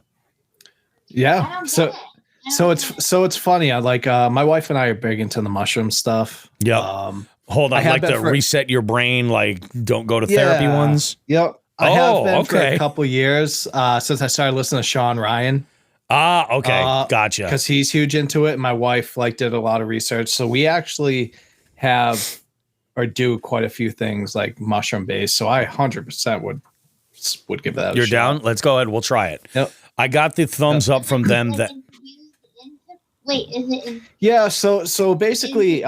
Yeah. So it's funny. I like my wife and I are big into the mushroom stuff. Yeah. Hold on, like the reset your brain, like don't go to therapy ones. Yep. I have been for a couple years since I started listening to Shawn Ryan. Okay, gotcha. Because he's huge into it. And my wife did a lot of research, so we actually have or do quite a few things like mushroom based. So I 100% would give that. You're down? Let's go ahead. We'll try it. Yep. I got the thumbs up from them that. Wait, is it? Yeah. So basically,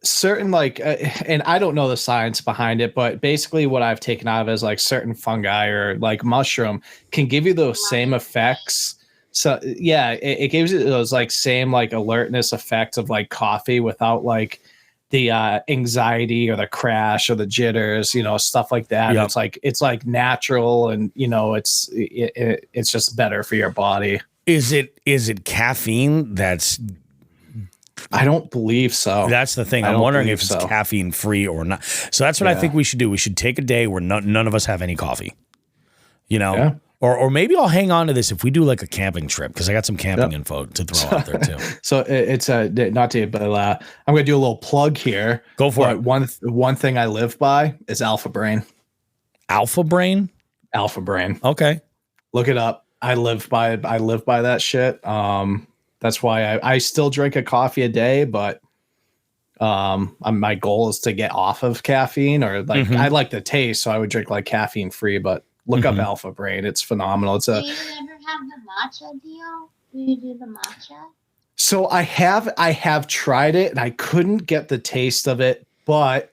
certain and I don't know the science behind it, but basically what I've taken out of it is like certain fungi or like mushroom can give you those same effects. So yeah, it gives you those like same like alertness effects of like coffee without like the anxiety or the crash or the jitters, you know, stuff like that. Yep. It's like natural, and you know, it's just better for your body. Is it caffeine that's? I don't believe so. That's the thing. I'm wondering if it's caffeine free or not. So that's what I think we should do. We should take a day where none of us have any coffee, you know, or maybe I'll hang on to this if we do like a camping trip, because I got some camping info to throw out there too. So it's not to, but I'm going to do a little plug here. Go for it. One thing I live by is Alpha Brain. Alpha Brain? Alpha Brain. Okay. Look it up. I live by that shit. That's why I still drink a coffee a day, but my goal is to get off of caffeine, or like I like the taste, so I would drink like caffeine free. But look up Alpha Brain; it's phenomenal. Do you ever have the matcha deal? Do you do the matcha? So I have tried it, and I couldn't get the taste of it, but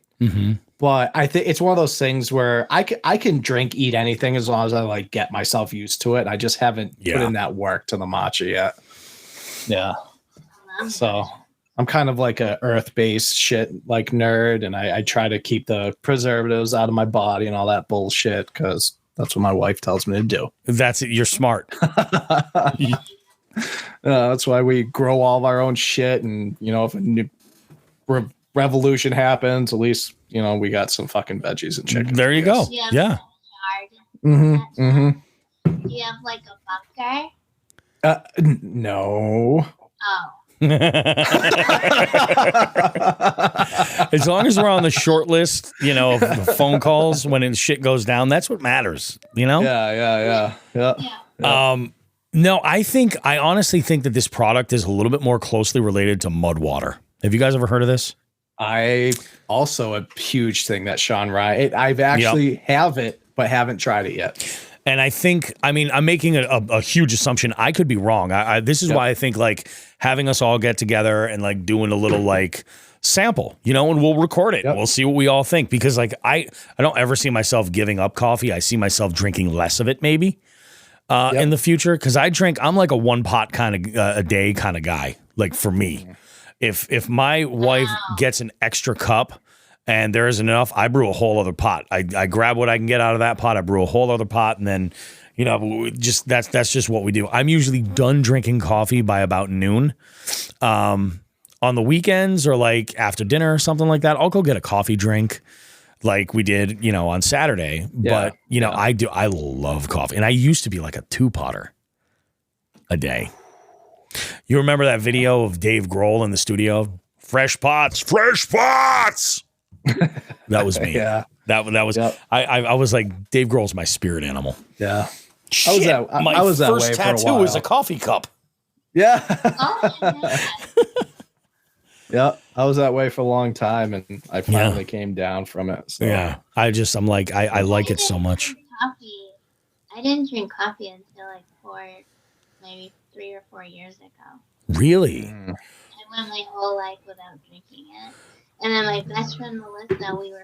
I think it's one of those things where I can eat anything as long as I like get myself used to it. I just haven't put in that work to the matcha yet. Yeah. So I'm kind of like a earth-based shit like nerd, and I try to keep the preservatives out of my body and all that bullshit, because that's what my wife tells me to do. That's it. You're smart. That's why we grow all of our own shit, and you know, if a new revolution happens, at least you know we got some fucking veggies and chicken. There you go. Yeah. Do you have like a bunker? No. Oh. As long as we're on the short list, you know, of phone calls when shit goes down, that's what matters, you know? Yeah. No, I honestly think that this product is a little bit more closely related to mud water. Have you guys ever heard of this? I also a huge thing that Shawn Ryan. I've actually have it, but haven't tried it yet. And I think, I mean, I'm making a huge assumption. I could be wrong. This is why I think like having us all get together and like doing a little like sample, you know, and we'll record it. We'll see what we all think, because like I don't ever see myself giving up coffee. I see myself drinking less of it maybe in the future, because I'm like a one pot kind of a day kind of guy. Like for me, if my wife gets an extra cup and there isn't enough, I brew a whole other pot. I grab what I can get out of that pot. I brew a whole other pot, and then, you know, just that's just what we do. I'm usually done drinking coffee by about noon. On the weekends or like after dinner or something like that, I'll go get a coffee drink, like we did, you know, on Saturday. But you know, I love coffee, and I used to be like a 2-potter a day. You remember that video of Dave Grohl in the studio? Fresh pots. That was me. Yeah. That was. Yep. I was like, Dave Grohl's my spirit animal. Yeah. Shit, I was that first way for a tattoo was a while. coffee cup. Yeah. Oh my God. Yeah. I was that way for a long time, and I finally came down from it. So. Yeah. I'm like, I like it so much. I didn't drink coffee until like maybe 3 or 4 years ago. Really? I went my whole life without drinking it. And then my best friend Melissa, we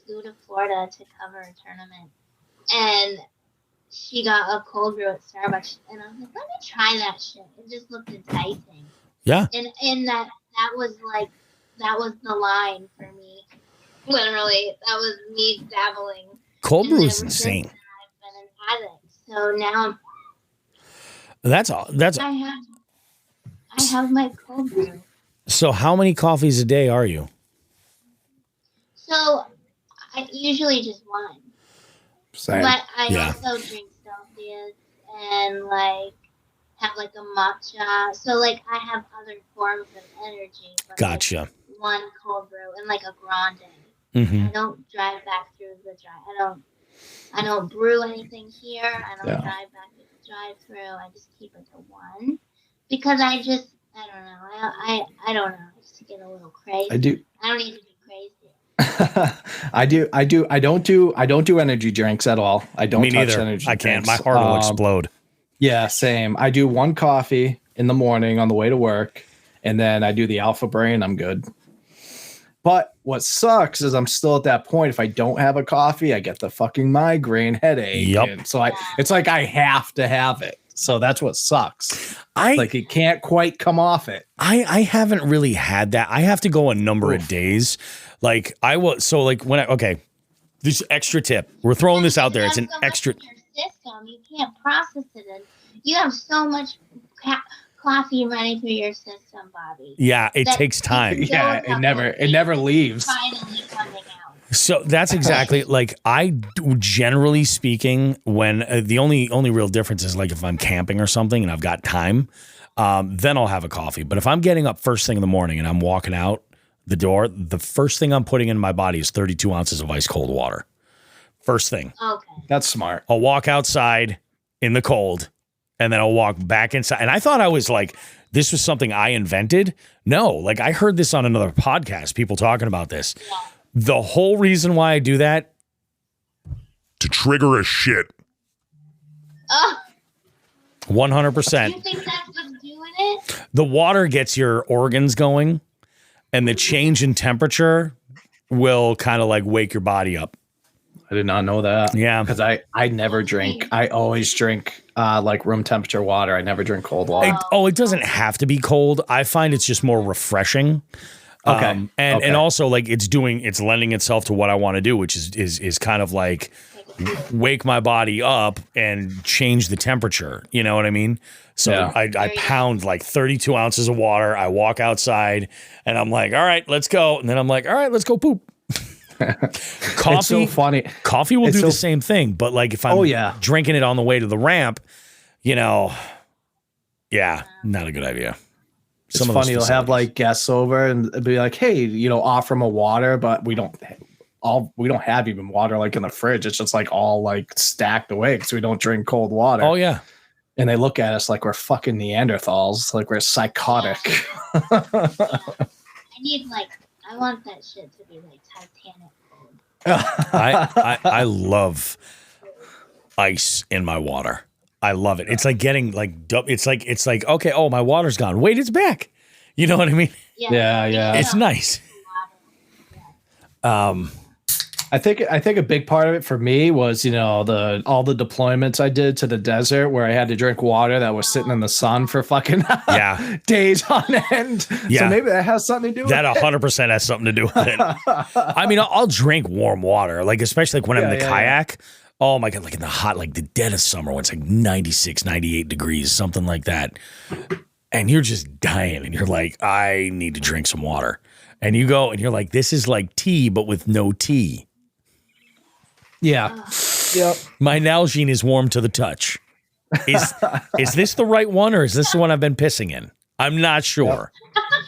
flew to Florida to cover a tournament, and she got a cold brew at Starbucks, and I was like, let me try that shit. It just looked enticing. Yeah. And that was the line for me. Literally, that was me dabbling. Cold brew And is ever since insane. then, I've been an addict. So now That's all. I have my cold brew. So how many coffees a day are you? So I usually just one. Same. But I Yeah. also drink Celsius and like have like a matcha. So like I have other forms of energy. But Gotcha. Like one cold brew and like a grande. Mm-hmm. I don't drive back through the I don't brew anything here. I don't drive back to the drive through. I just keep it to one because I don't know. I don't know. I just get a little crazy. I do. I don't need to be crazy. I don't do energy drinks at all. I don't Me touch neither. energy I can't. drinks. My heart will explode. Yeah, same. I do one coffee in the morning on the way to work, and then I do the Alpha Brain. I'm good. But what sucks is I'm still at that point. If I don't have a coffee, I get the fucking migraine headache. Yep. And so it's like I have to have it. So that's what sucks. Like it can't quite come off it. I haven't really had that. I have to go a number of days. Like I will. So like this extra tip. We're throwing this out there. It's an extra. In your system, you can't process it, and you have so much coffee running through your system, Bobby. Yeah, it takes time. Yeah, it never leaves. Finally coming out. So that's exactly like I do, generally speaking, when the only real difference is like if I'm camping or something and I've got time, then I'll have a coffee. But if I'm getting up first thing in the morning and I'm walking out the door, the first thing I'm putting in my body is 32 ounces of ice cold water. First thing. Okay. That's smart. I'll walk outside in the cold and then I'll walk back inside. And I thought I was like, this was something I invented. No, like I heard this on another podcast, people talking about this. Yeah. The whole reason why I do that. To trigger a shit. 100%. You think that's what's doing it? The water gets your organs going and the change in temperature will kind of like wake your body up. I did not know that. Yeah. Because I never drink. I always drink like room temperature water. I never drink cold water. It doesn't have to be cold. I find it's just more refreshing. Okay. And also like it's lending itself to what I want to do, which is kind of like wake my body up and change the temperature. You know what I mean? So Yeah. I pound like 32 ounces of water. I walk outside and I'm like, all right, let's go. And then I'm like, all right, let's go poop. Coffee, It's so funny. Coffee will do the same thing, but like if I'm drinking it on the way to the ramp, not a good idea. It's funny. You'll have like guests over and be like, "Hey, offer them a water," but we don't have even water like in the fridge. It's just like all like stacked away because we don't drink cold water. Oh yeah. And they look at us like we're fucking Neanderthals, like we're psychotic. I want that shit to be like Titanic cold. I love ice in my water. I love it. It's like getting like it's like okay, oh, my water's gone. Wait, it's back. You know what I mean? Yeah. It's nice. I think a big part of it for me was, all the deployments I did to the desert where I had to drink water that was sitting in the sun for fucking days on end. Yeah. So maybe that has something to do with it. That 100% has something to do with it. I mean, I'll drink warm water, like especially like when I'm in the kayak. Oh my God, like in the hot, like the dead of summer when it's like 96, 98 degrees, something like that. And you're just dying and you're like, I need to drink some water. And you go and you're like, this is like tea, but with no tea. Yeah. Yep. My Nalgene is warm to the touch. Is this the right one or is this the one I've been pissing in? I'm not sure.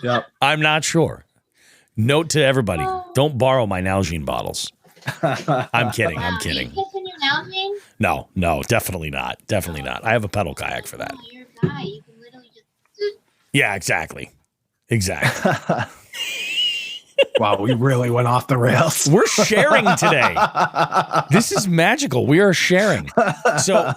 Yep. I'm not sure. Note to everybody, don't borrow my Nalgene bottles. I'm kidding. I'm kidding. Are you kissing your Nalgene? No, definitely not. Definitely not. I have a pedal kayak for that. Oh, you're a guy. You can literally just. Yeah, exactly. Wow, we really went off the rails. We're sharing today. This is magical. We are sharing. So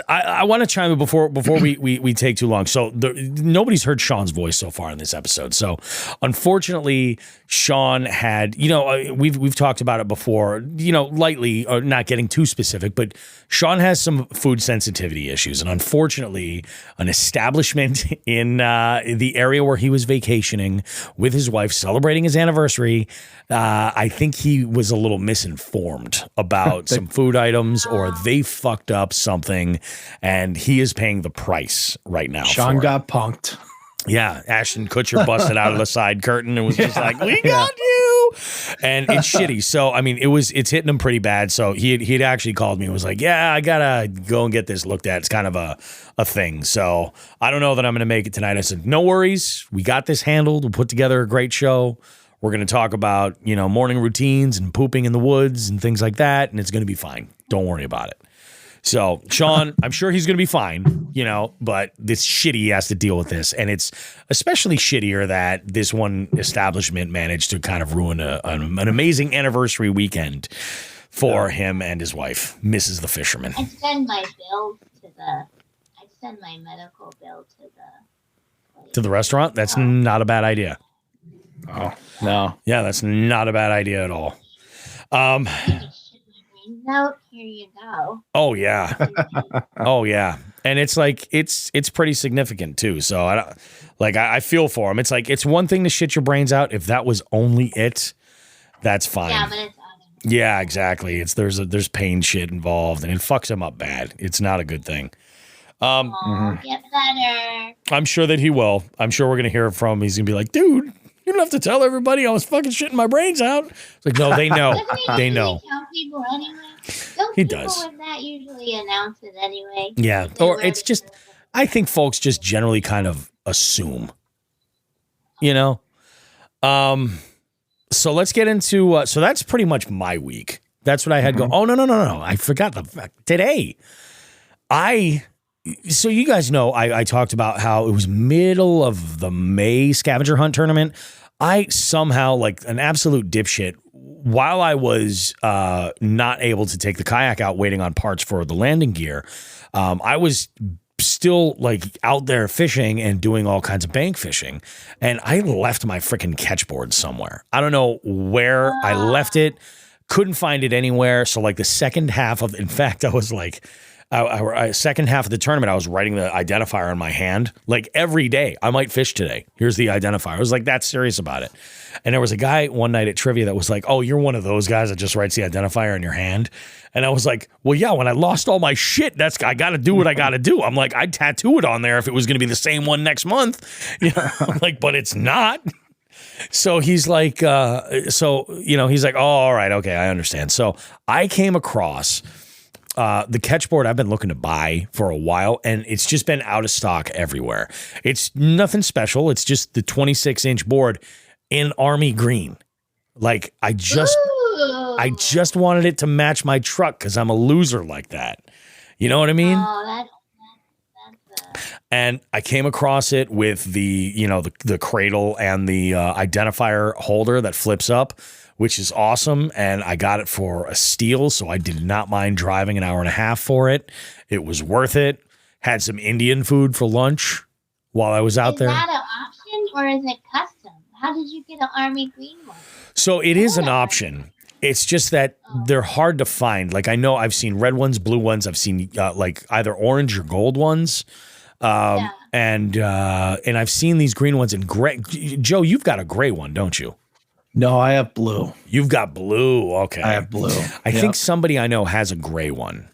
I want to chime in before we take too long. So nobody's heard Shawn's voice so far in this episode. So unfortunately, Shawn had, we've talked about it before, lightly, or not getting too specific, but Shawn has some food sensitivity issues. And unfortunately, an establishment in the area where he was vacationing with his wife, celebrating his anniversary, I think he was a little misinformed about some food items, or they fucked up something, and he is paying the price right now. Shawn got punked. Yeah, Ashton Kutcher busted out of the side curtain and was just like, "We got you," and it's shitty. So I mean, it's hitting him pretty bad. So he'd actually called me and was like, "Yeah, I gotta go and get this looked at. It's kind of a thing. So I don't know that I'm gonna make it tonight." I said, "No worries, we got this handled. We'll put together a great show. We're gonna talk about morning routines and pooping in the woods and things like that, and it's gonna be fine. Don't worry about it." So, Shawn, I'm sure he's going to be fine, but this shitty, he has to deal with this. And it's especially shittier that this one establishment managed to kind of ruin an amazing anniversary weekend for him and his wife, Mrs. the Fisherman. I'd send my medical bill to the place. To the restaurant? That's not a bad idea. Oh, no. Yeah, that's not a bad idea at all. Note, here you go. Oh yeah. Oh yeah. And it's like it's pretty significant too. So I feel for him. It's like it's one thing to shit your brains out. If that was only it, that's fine. Yeah, but it's other. Yeah, exactly. There's pain shit involved and it fucks him up bad. It's not a good thing. Get better. I'm sure that he will. I'm sure we're gonna hear from him. He's gonna be like, dude, you don't have to tell everybody I was fucking shitting my brains out. It's like, no, they know. They know. Tell people anyway. Don't He people does. with that usually announce it anyway? Yeah. Or it's just, I think folks just generally kind of assume, So let's get into, so that's pretty much my week. That's what I had go. Oh, no. I forgot today. So you guys know, I talked about how it was middle of the May scavenger hunt tournament. I somehow, like an absolute dipshit, while I was not able to take the kayak out waiting on parts for the landing gear, I was still like out there fishing and doing all kinds of bank fishing. And I left my freaking catchboard somewhere. I don't know where I left it. Couldn't find it anywhere. So like the second half of, in fact, I was like, second half of the tournament, I was writing the identifier on my hand. Like every day, I might fish today. Here's the identifier. I was like that serious about it. And there was a guy one night at trivia that was like, "Oh, you're one of those guys that just writes the identifier in your hand." And I was like, "Well, yeah, when I lost all my shit, I got to do what I got to do." I'm like, I'd tattoo it on there if it was going to be the same one next month. I'm like, but it's not. So he's like, he's like, "Oh, all right. Okay. I understand." So I came across the catchboard I've been looking to buy for a while, and it's just been out of stock everywhere. It's nothing special. It's just the 26-inch board in army green. Like I just wanted it to match my truck because I'm a loser like that. You know what I mean? Oh, And I came across it with the cradle and the identifier holder that flips up, which is awesome. And I got it for a steal, so I did not mind driving an hour and a half for it. It was worth it. Had some Indian food for lunch while I was out there. Is that an option or is it custom? How did you get an army green one? So it is an option. It's just that they're hard to find. Like I know I've seen red ones, blue ones. I've seen like either orange or gold ones. And I've seen these green ones in gray. Joe, you've got a gray one, don't you? No, I have blue. You've got blue. Okay. I have blue. I think somebody I know has a gray one.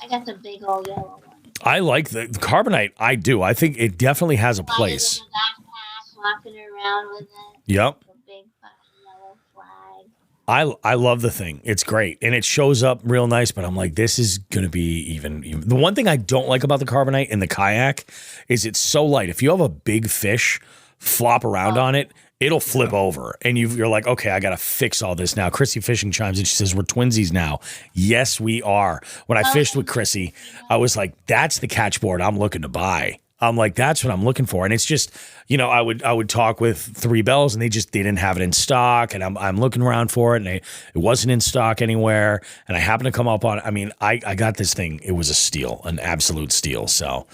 I got the big old yellow one. I like the carbonite. I do. I think it definitely has a place. In the backpack, walking around with it. Yep. The big fucking yellow flag. I love the thing. It's great. And it shows up real nice, but I'm like, this is going to be even. The one thing I don't like about the carbonite in the kayak is it's so light. If you have a big fish flop around on it, it'll flip over. And you're like, okay, I got to fix all this now. Chrissy Fishing chimes in. She says, we're twinsies now. Yes, we are. When I fished with Chrissy, I was like, that's the catchboard I'm looking to buy. I'm like, that's what I'm looking for. And it's just, I would talk with Three Bells and they didn't have it in stock. And I'm looking around for it and it wasn't in stock anywhere. And I happened to come up on, I got this thing. It was a steal, an absolute steal. So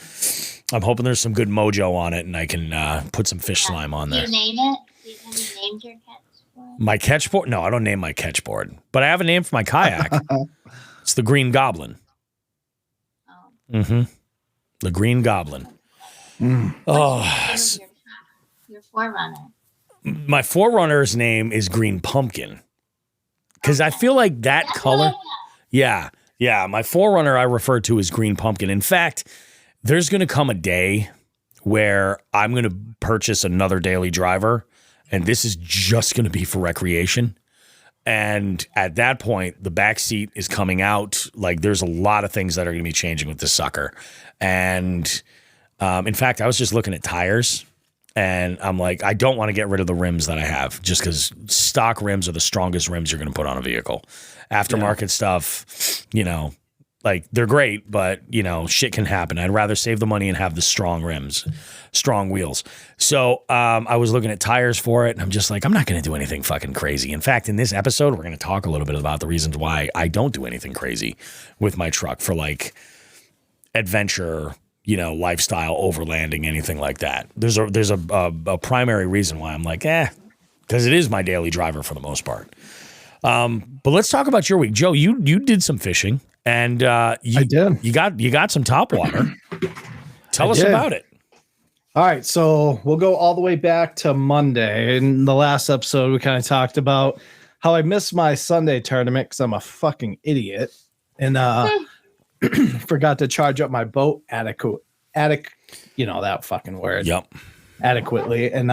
I'm hoping there's some good mojo on it and I can put some fish slime on there. Do you name it? Have you named your catchboard? My catchboard? No, I don't name my catchboard, but I have a name for my kayak. It's the Green Goblin. Oh. Mm-hmm. The Green Goblin. Oh, your forerunner. My forerunner's name is Green Pumpkin because I feel like that color. Yeah. My forerunner I refer to as Green Pumpkin. In fact, there's going to come a day where I'm going to purchase another daily driver, and this is just going to be for recreation. And at that point, the back seat is coming out. Like, there's a lot of things that are going to be changing with this sucker, and. In fact, I was just looking at tires and I'm like, I don't want to get rid of the rims that I have just because stock rims are the strongest rims you're going to put on a vehicle. Aftermarket stuff, like they're great, but shit can happen. I'd rather save the money and have the strong rims, strong wheels. So I was looking at tires for it and I'm just like, I'm not going to do anything fucking crazy. In fact, in this episode, we're going to talk a little bit about the reasons why I don't do anything crazy with my truck for like adventure, lifestyle, overlanding, anything like that. There's a primary reason why I'm like, because it is my daily driver for the most part. But let's talk about your week, Joe. You did some fishing, and I did. You got some topwater. Tell us about it. All right, so we'll go all the way back to Monday. In the last episode, we kind of talked about how I missed my Sunday tournament because I'm a fucking idiot, and forgot to charge up my boat that fucking word. Yep. Adequately. And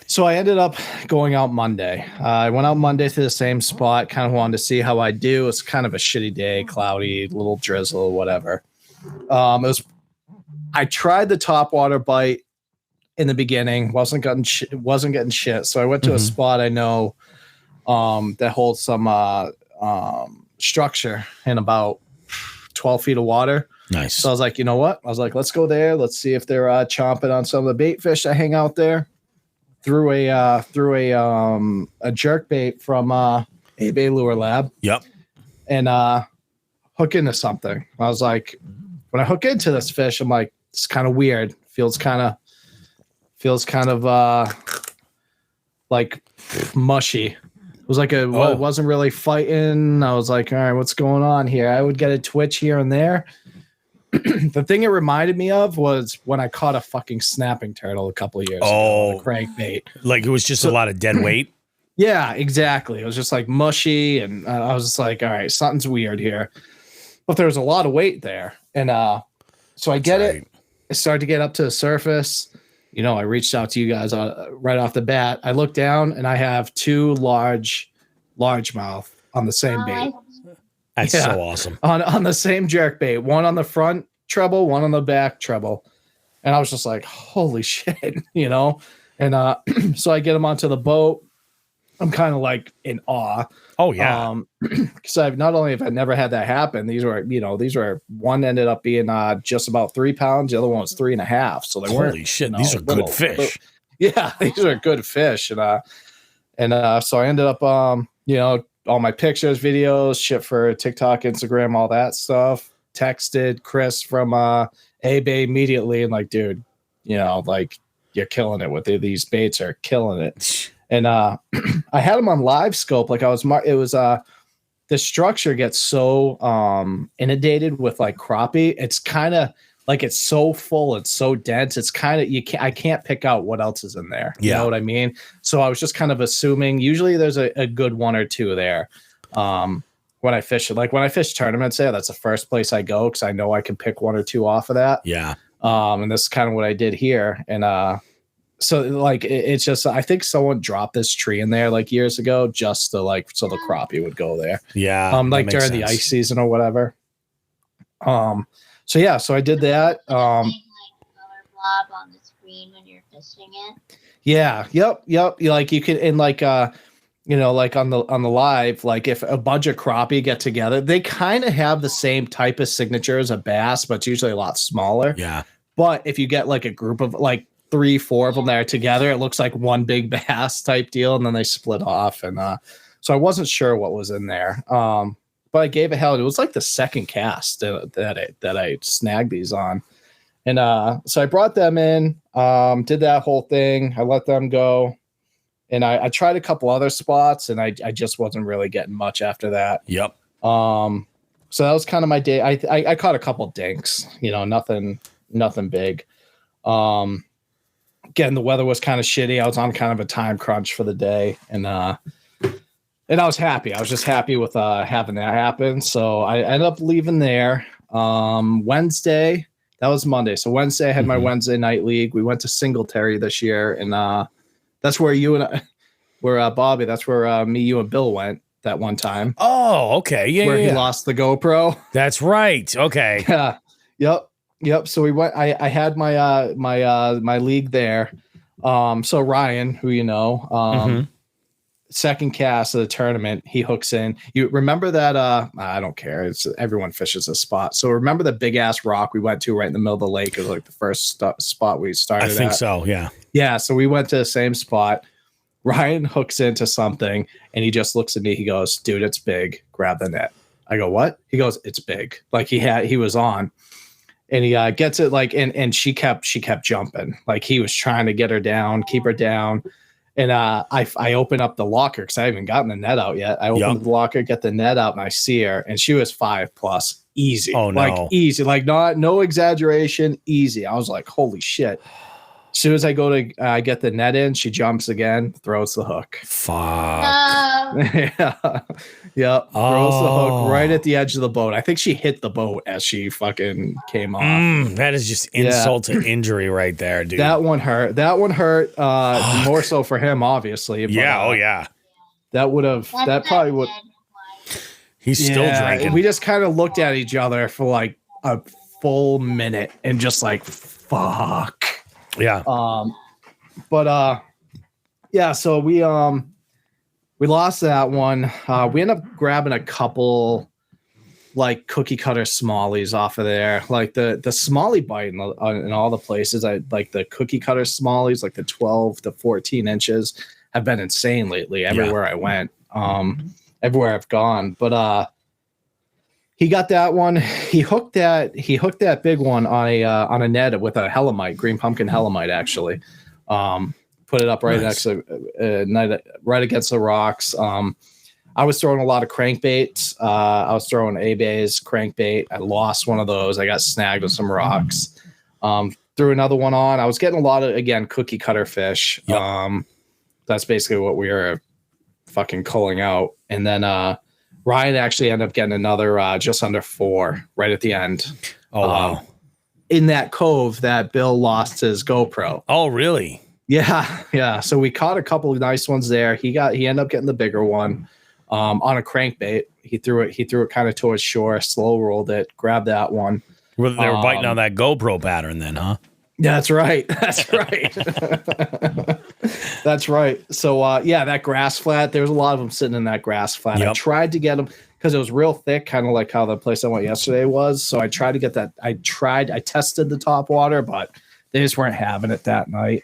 so I ended up going out Monday. I went out Monday to the same spot, kind of wanted to see how I do. It's kind of a shitty day, cloudy, little drizzle, whatever. I tried the topwater bite in the beginning, wasn't getting shit. So I went to a spot I know that holds some structure in about 12 feet of water. Nice. So I was like, you know what? I was like, let's go there. Let's see if they're chomping on some of the bait fish that hang out there. Threw a jerk bait from A-Bay Lure Lab. Yep. And hook into something. I was like, when I hook into this fish, I'm like, it's kind of weird. Feels kind of like mushy. It was like it wasn't really fighting. I was like, all right, what's going on here? I would get a twitch here and there. The thing it reminded me of was when I caught a fucking snapping turtle a couple of years ago. A crankbait. Like it was just a lot of dead weight. Yeah, exactly. It was just like mushy, and I was just like, all right, something's weird here. But there was a lot of weight there, and so I get it. I started to get up to the surface. I reached out to you guys right off the bat. I look down and I have two largemouth on the same bait. That's so awesome. On the same jerk bait, one on the front treble, one on the back treble. And I was just like, holy shit, And so I get them onto the boat. I'm kind of like in awe. Oh yeah. Because I've not only have I never had that happen, these were one ended up being just about 3 pounds, the other one was 3.5. So they weren't. Holy shit, these are good fish. Yeah, these are good fish. And so I ended up all my pictures, videos, shit for TikTok, Instagram, all that stuff. Texted Chris from A-Bay immediately and like, dude, like you're killing it with it. These baits are killing it. And I had them on live scope. Like the structure gets so inundated with like crappie. It's kind of like it's so full, it's so dense. It's kind of I can't pick out what else is in there. You know what I mean? So I was just kind of assuming. Usually there's a good one or two there. When I fish it, like when I fish tournaments, that's the first place I go because I know I can pick one or two off of that. Yeah. And this is kind of what I did here. And so like it's just I think someone dropped this tree in there like years ago just to like so the crappie would go there. Yeah. Like during the ice season or whatever. So yeah, so I did that. Like color blob on the screen when you're fishing it. Yeah, yep. Like you could in like you know, like on the live, like if a bunch of crappie get together, they kind of have the same type of signature as a bass, but it's usually a lot smaller. Yeah. But if you get like a group of like 3-4 of them that are together, it looks like one big bass type deal, and then they split off. And so I wasn't sure what was in there. But I gave a hell. It was like the second cast that I snagged these on. And so I brought them in, did that whole thing. I let them go. And I tried a couple other spots, and I just wasn't really getting much after that. Yep. So that was kind of my day. I caught a couple dinks, you know, nothing big. Again, the weather was kind of shitty. I was on kind of a time crunch for the day, and I was happy. I was just happy with having that happen. So I ended up leaving there. Wednesday, that was Monday. So Wednesday, I had my Wednesday night league. We went to Singletary this year, and that's where you and I, Bobby, that's where me, you, and Bill went that one time. Oh, okay. Yeah. Where yeah, he lost the GoPro. That's right. Okay. Yeah. Yep. So we went, I had my my league there. So Ryan, who you know, second cast of the tournament, he hooks in. You remember that I don't care. It's everyone fishes a spot. So remember the big ass rock we went to right in the middle of the lake? It was like the first spot we started. I think so. Yeah. Yeah. So we went to the same spot. Ryan hooks into something and he just looks at me. He goes, "Dude, it's big. Grab the net." I go, "What?" He goes, "It's big." Like he was on. And he gets it like, and she kept jumping. Like he was trying to get her down, keep her down. And I open up the locker because I haven't gotten the net out yet. I open up the locker, get the net out, and I see her, and she was 5+, easy. Oh no, like easy, like no exaggeration, easy. I was like, holy shit. As soon as I go to get the net in, she jumps again, throws the hook. Fuck. Yeah. Throws the hook right at the edge of the boat. I think she hit the boat as she fucking came off. That is just insult to injury right there, dude. That one hurt. More so for him, obviously. But, yeah. That probably would. He's still drinking. We just kind of looked at each other for like a full minute and just like, fuck. Yeah. So we lost that one. We ended up grabbing a couple like cookie cutter smallies off of there. Like the smallie bite in all the places. I like the cookie cutter smallies, like the 12 to 14 inches have been insane lately everywhere I went. Everywhere I've gone. But he got that one. He hooked that big one on a net with a helamite, green pumpkin helamite, actually. Put it up right next to right against the rocks. I was throwing a lot of crankbaits. I was throwing A-bays, crankbait. I lost one of those. I got snagged with some rocks. Threw another one on. I was getting a lot of, again, cookie cutter fish. Yep. That's basically what we were fucking culling out. And then Ryan actually ended up getting another just under 4 right at the end. Oh, wow. In that cove that Bill lost his GoPro. Oh, really? Yeah. So we caught a couple of nice ones there. He ended up getting the bigger one on a crankbait. He threw it kind of towards shore, slow rolled it, grabbed that one. They were biting on that GoPro pattern then, huh? That's right. That's right. That's right. So that grass flat, there's a lot of them sitting in that grass flat. Yep. I tried to get them because it was real thick, kind of like how the place I went yesterday was. So I tried to get that. I tested the Topwater, but they just weren't having it that night.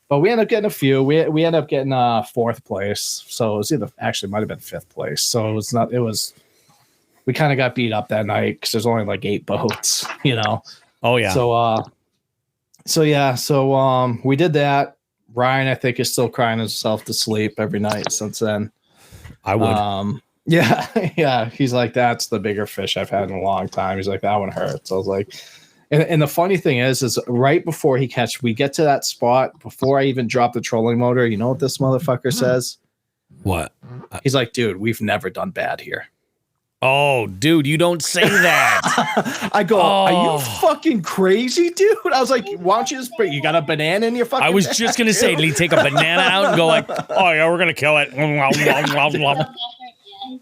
But we ended up getting a few. We ended up getting 4th place. So it was might have been 5th place. So we kind of got beat up that night because there's only like 8 boats, you know? Oh yeah. So we did that. Ryan, I think, is still crying himself to sleep every night since then. I would. Yeah. He's like, that's the bigger fish I've had in a long time. He's like, that one hurts. I was like, and the funny thing is right before we get to that spot, before I even drop the trolling motor, you know what this motherfucker says? What? He's like, dude, we've never done bad here. Oh, dude, you don't say that. I go, are you fucking crazy, dude? I was like, why don't you just you got a banana in your fucking I was just going to say, did he take a banana out and go like, oh, yeah, we're going to kill it. He's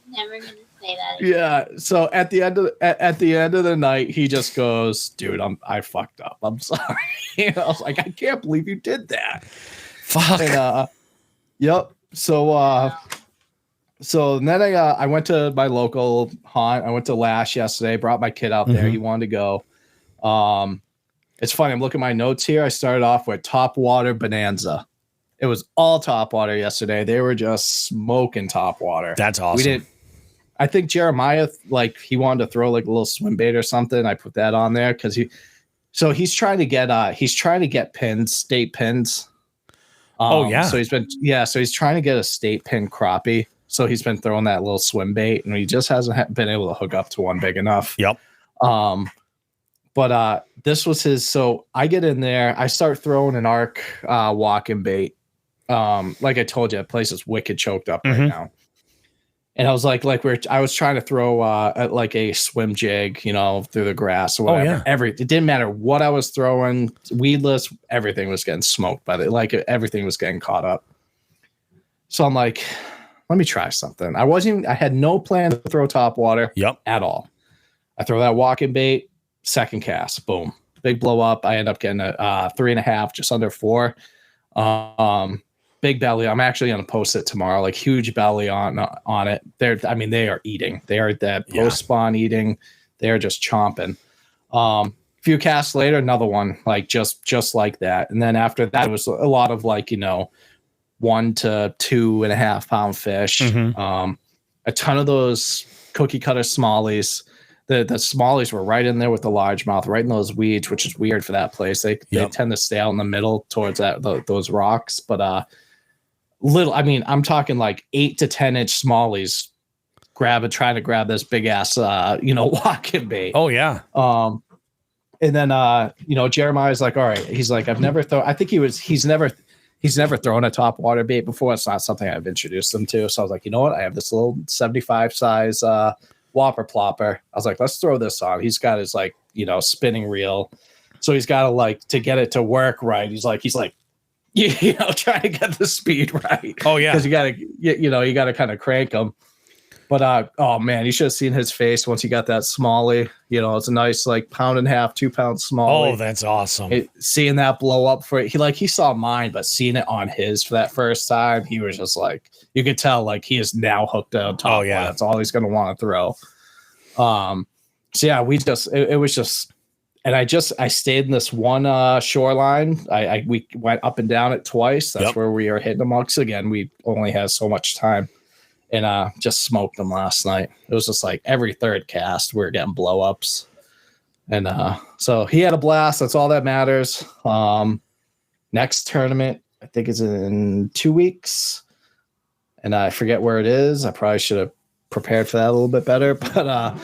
never gonna say that again. Yeah. So at the end of the night, he just goes, dude, I fucked up. I'm sorry. I was like, I can't believe you did that. Fuck. And, yep. So then I went to my local haunt. I went to Lash yesterday, brought my kid out there. He wanted to go. It's funny. I'm looking at my notes here. I started off with Topwater Bonanza. It was all Topwater yesterday. They were just smoking Topwater. That's awesome. I think Jeremiah, like, he wanted to throw like a little swim bait or something. I put that on there because he's trying to get pins, state pins. So he's trying to get a state pin crappie. So he's been throwing that little swim bait, and he just hasn't been able to hook up to one big enough. Yep. But this was his. So I get in there, I start throwing an arc walking bait. Like I told you, that place is wicked choked up right now. And I was like I was trying to throw like a swim jig, through the grass or whatever. It didn't matter what I was throwing, weedless, everything was getting smoked by everything was getting caught up. So I'm like, let me try something. I had no plan to throw Topwater at all. I throw that walking bait, second cast, boom, big blow up. I end up getting a 3.5, just under 4. Big belly. I'm actually going to post it tomorrow. Like huge belly on it. They are eating. They are that post spawn eating. They are just chomping. Few casts later, another one like just like that. And then after that, it was a lot of 1 to 2.5 pound fish. A ton of those cookie cutter smallies. The smallies were right in there with the largemouth, right in those weeds, which is weird for that place. They tend to stay out in the middle towards those rocks. But I'm talking like 8 to 10 inch smallies trying to grab this big ass walking bait. Oh yeah. And then Jeremiah's like, all right. He's like, he's never thrown a Topwater bait before. It's not something I've introduced them to. So I was like, you know what? I have this little 75 size whopper plopper. I was like, let's throw this on. He's got his spinning reel. So he's got to get it to work right. He's like, trying to get the speed right. Oh yeah. Because you got to kind of crank him. But oh man, you should have seen his face once he got that smallie. It's a nice 1.5 pound, 2 pound smallie. Oh, that's awesome. Seeing that blow up for it, he saw mine, but seeing it on his for that first time, he was just like, you could tell he is now hooked on top. Oh yeah, that's all he's gonna want to throw. So yeah, it was just, and I stayed in this one shoreline. We went up and down it twice. That's where we are hitting them. Because again, we only had so much time. And just smoked them last night. It was just every third cast we were getting blow ups, and so he had a blast. That's all that matters. Next tournament I think is in 2 weeks, and I forget where it is. I probably should have prepared for that a little bit better, but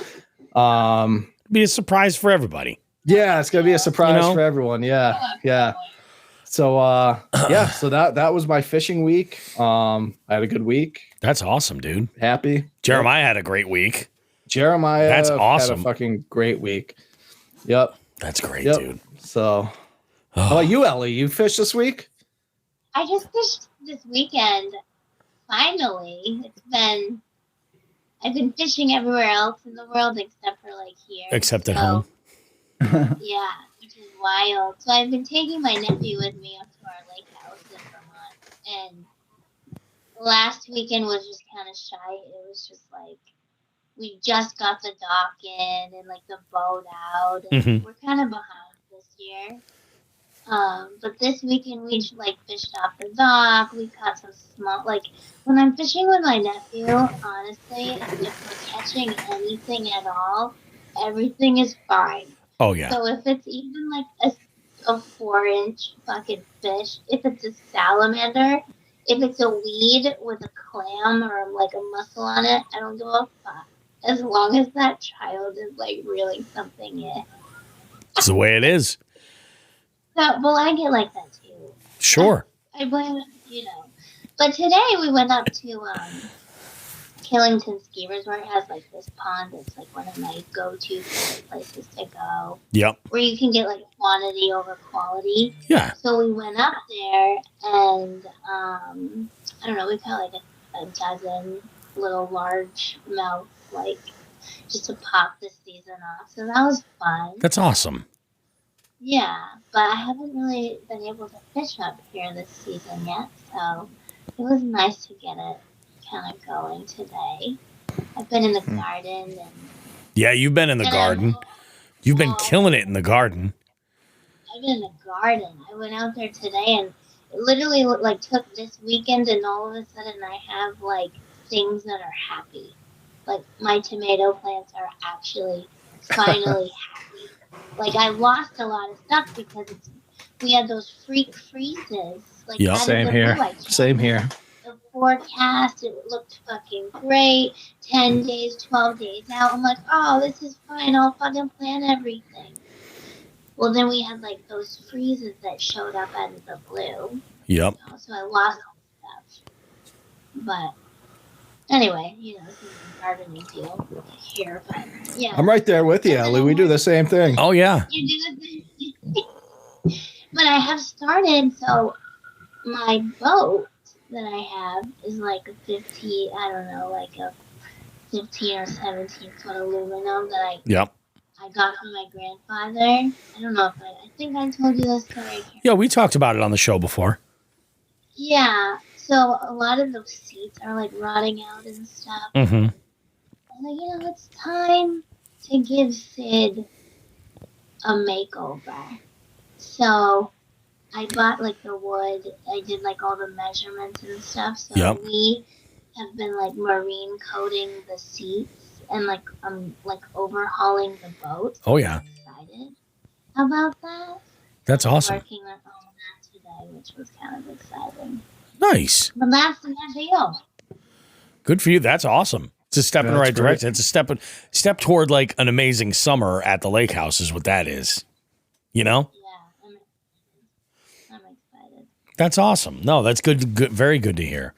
be a surprise for everybody. Yeah, it's gonna be a surprise for everyone. Yeah. So so that was my fishing week. I had a good week. That's awesome, dude. Happy. Jeremiah had a great week. Jeremiah That's awesome. Had a fucking great week. Yep. That's great, dude. So how about you, Ellie? You fished this week? I just fished this weekend. Finally. I've been fishing everywhere else in the world except for here. Except at home. Yeah, which is wild. So I've been taking my nephew with me up to our lake house in Vermont, and last weekend was just kind of shy. It was just we just got the dock in and the boat out, and we're kind of behind this year. But this weekend we fished off the dock. We caught some small, when I'm fishing with my nephew, honestly, if we're catching anything at all, everything is fine. Oh yeah. So if it's even a 4-inch fucking fish, if it's a salamander, if it's a weed with a clam or a mussel on it, I don't give a fuck. As long as that child is reeling something in. It's the way it is. So, well, I get like that too. Sure. I blame it, But today we went up to Killington Ski Resort has like this pond that's like one of my go-to favorite places to go. Yep. Where you can get like quantity over quality. Yeah. So we went up there and I don't know, we caught like a dozen little large mouth, like just to pop the season off. So that was fun. That's awesome. Yeah, but I haven't really been able to fish up here this season yet, so it was nice to get it kind of going today. I've been in the garden. And yeah, you've been in the garden. You've been killing it in the garden. I've been in the garden. I went out there today and it literally like took this weekend and all of a sudden I have like things that are happy. Like my tomato plants are actually finally happy. Like I lost a lot of stuff because we had those freak freezes. Like yeah, same here. Same here. The forecast, it looked fucking great. 10 days, 12 days out. I'm like, oh, this is fine. I'll fucking plan everything. Well, then we had like those freezes that showed up out of the blue. Yep. So I lost all the stuff. But anyway, this is a gardening deal here. But yeah. I'm right there with you, Ellie. We do the same thing. Oh, yeah. You do the same thing. But I have started, so my boat that I have is like a 15 or 17 foot aluminum that I got from my grandfather. I don't know if I think I told you this story. Yeah, we talked about it on the show before. Yeah, so a lot of those seats are like rotting out and stuff. Mm-hmm. I'm like, it's time to give Sid a makeover. So I bought like the wood. I did like all the measurements and stuff. So we have been like marine coating the seats and like overhauling the boat. Oh yeah. I'm excited about that. That's awesome. Working on that today, which was kind of exciting. Nice. But that's the deal. Good for you. That's awesome. It's a step in the right great. direction. It's a step toward like an amazing summer at the lake house is what that is. Yeah, I'm excited. That's awesome. No, that's good. Very good to hear.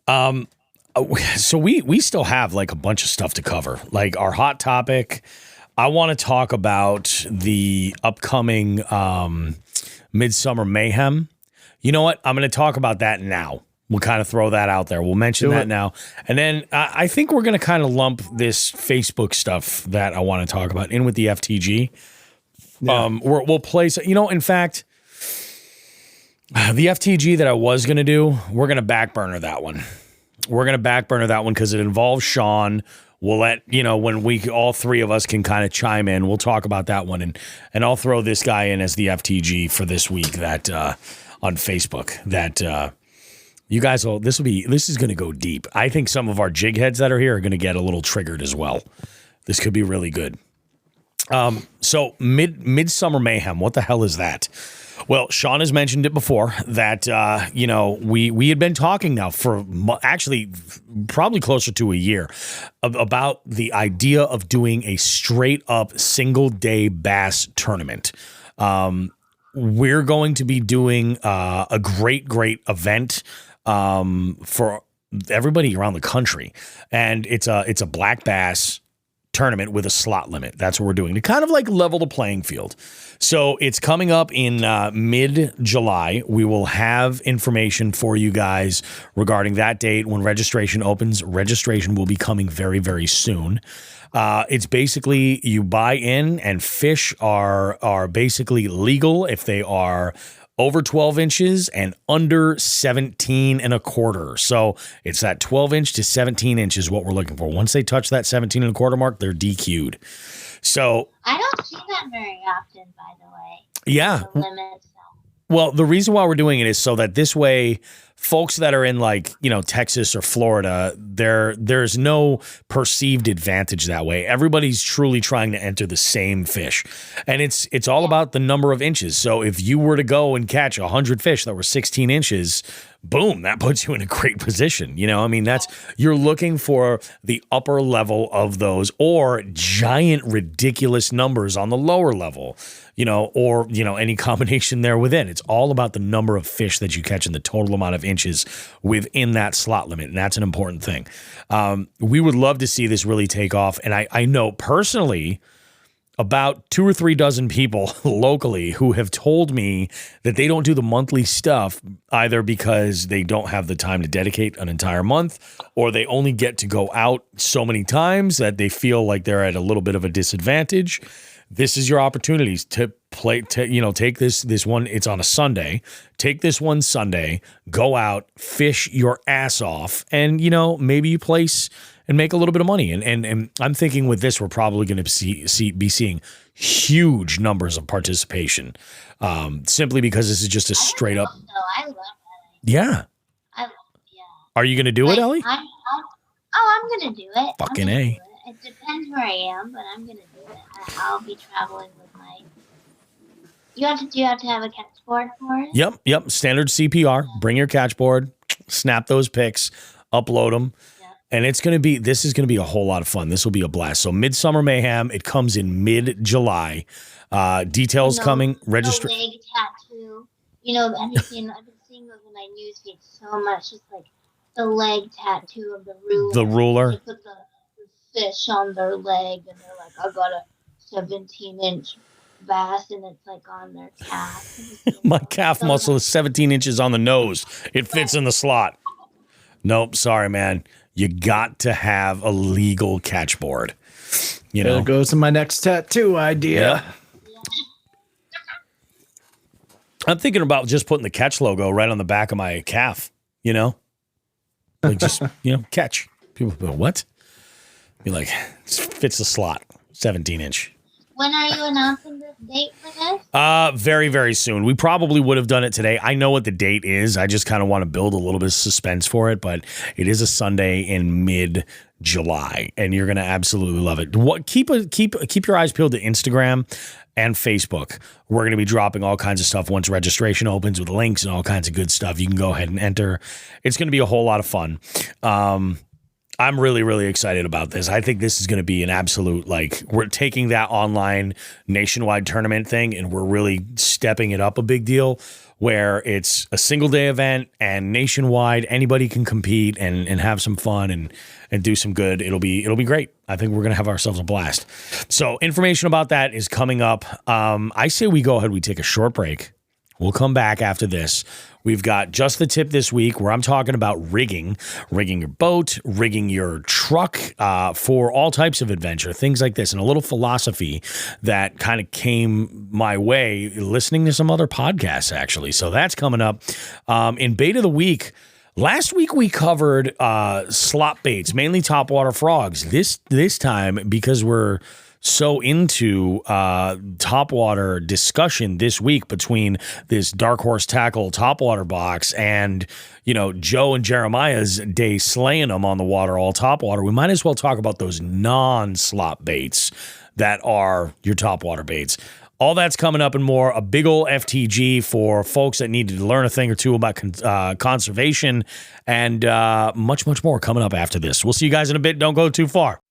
So we still have like a bunch of stuff to cover. Like our hot topic, I want to talk about the upcoming Mid-Summer Mayhem. You know what? I'm going to talk about that now. We'll kind of throw that out there. We'll mention that now. And then I think we're going to kind of lump this Facebook stuff that I want to talk about in with the FTG. Yeah. We'll place, in fact, the FTG that I was going to do, we're going to back burner that one. We're going to back burner that one because it involves Shawn. We'll let, when all three of us can kind of chime in, we'll talk about that one. And I'll throw this guy in as the FTG for this week that on Facebook that you guys this is going to go deep. I think some of our jig heads that are here are going to get a little triggered as well. This could be really good. So Mid-Summer Mayhem, what the hell is that? Well, Shawn has mentioned it before that, we had been talking now for actually probably closer to a year about the idea of doing a straight up single day bass tournament. We're going to be doing a great event for everybody around the country. And it's a black bass tournament with a slot limit. That's what we're doing to kind of like level the playing field. So it's coming up in mid-July. We will have information for you guys regarding that date when registration opens. Registration will be coming very, very soon. It's basically you buy in and fish are basically legal if they are over 12 inches and under 17 and a quarter. So it's that 12 inch to 17 inches what we're looking for. Once they touch that 17 and a quarter mark, they're DQ'd. So I don't see that very often, by the way. Yeah. The limit, so. Well, the reason why we're doing it is so that this way folks that are in like, Texas or Florida, there's no perceived advantage that way. Everybody's truly trying to enter the same fish. And it's all about the number of inches. So if you were to go and catch 100 fish that were 16 inches, boom, that puts you in a great position. You're looking for the upper level of those or giant, ridiculous numbers on the lower level, or any combination there within. It's all about the number of fish that you catch and the total amount of inches within that slot limit. And that's an important thing. We would love to see this really take off. And I know personally about 2 or 3 dozen people locally who have told me that they don't do the monthly stuff either because they don't have the time to dedicate an entire month, or they only get to go out so many times that they feel like they're at a little bit of a disadvantage. This is your opportunities to play, take this one. It's on a Sunday. Take this one Sunday, go out, fish your ass off, and, maybe you place and make a little bit of money. And I'm thinking with this, we're probably going to be seeing huge numbers of participation, simply because this is just a straight up. I love that. Yeah. Are you going to do it, Ellie? I'm going to do it. Fucking A. It depends where I am, but I'm going to do it. I'll be traveling with my... Do you have to have a catch board for it? Yep. Standard CPR. Bring your catch board, snap those pics, upload them. And this is going to be a whole lot of fun. This will be a blast. So Mid-Summer Mayhem, it comes in mid-July. Details coming. Register. Leg tattoo. I've been seeing those in my newsfeed so much. Just like the leg tattoo of the ruler. The ruler. They put the fish on their leg, and they're like, I got a 17-inch bass, and it's like on their calf. My calf muscle is 17 inches on the nose. It fits in the slot. Nope, sorry, man. You got to have a legal catch board. There goes to my next tattoo idea. Yeah. I'm thinking about just putting the catch logo right on the back of my calf, Like just, catch. People go, what? Be like, fits the slot, 17-inch. When are you announcing this date for this? Very, very soon. We probably would have done it today. I know what the date is. I just kind of want to build a little bit of suspense for it, but it is a Sunday in mid-July, and you're going to absolutely love it. Keep your eyes peeled to Instagram and Facebook. We're going to be dropping all kinds of stuff once registration opens with links and all kinds of good stuff. You can go ahead and enter. It's going to be a whole lot of fun. I'm really, really excited about this. I think this is going to be an absolute, we're taking that online nationwide tournament thing and we're really stepping it up a big deal where it's a single day event and nationwide, anybody can compete and have some fun and do some good. It'll be great. I think we're going to have ourselves a blast. So information about that is coming up. I say we go ahead, we take a short break. We'll come back after this. We've got Just the Tip this week where I'm talking about rigging your boat, rigging your truck for all types of adventure, things like this, and a little philosophy that kind of came my way listening to some other podcasts, actually. So that's coming up. In Bait of the Week, last week we covered slop baits, mainly topwater frogs. This time, because we're so into topwater discussion this week between this Dark Horse Tackle topwater box and, Joe and Jeremiah's day slaying them on the water all topwater, we might as well talk about those non-slop baits that are your topwater baits. All that's coming up and more. A big old FTG for folks that needed to learn a thing or two about conservation and much, much more coming up after this. We'll see you guys in a bit. Don't go too far.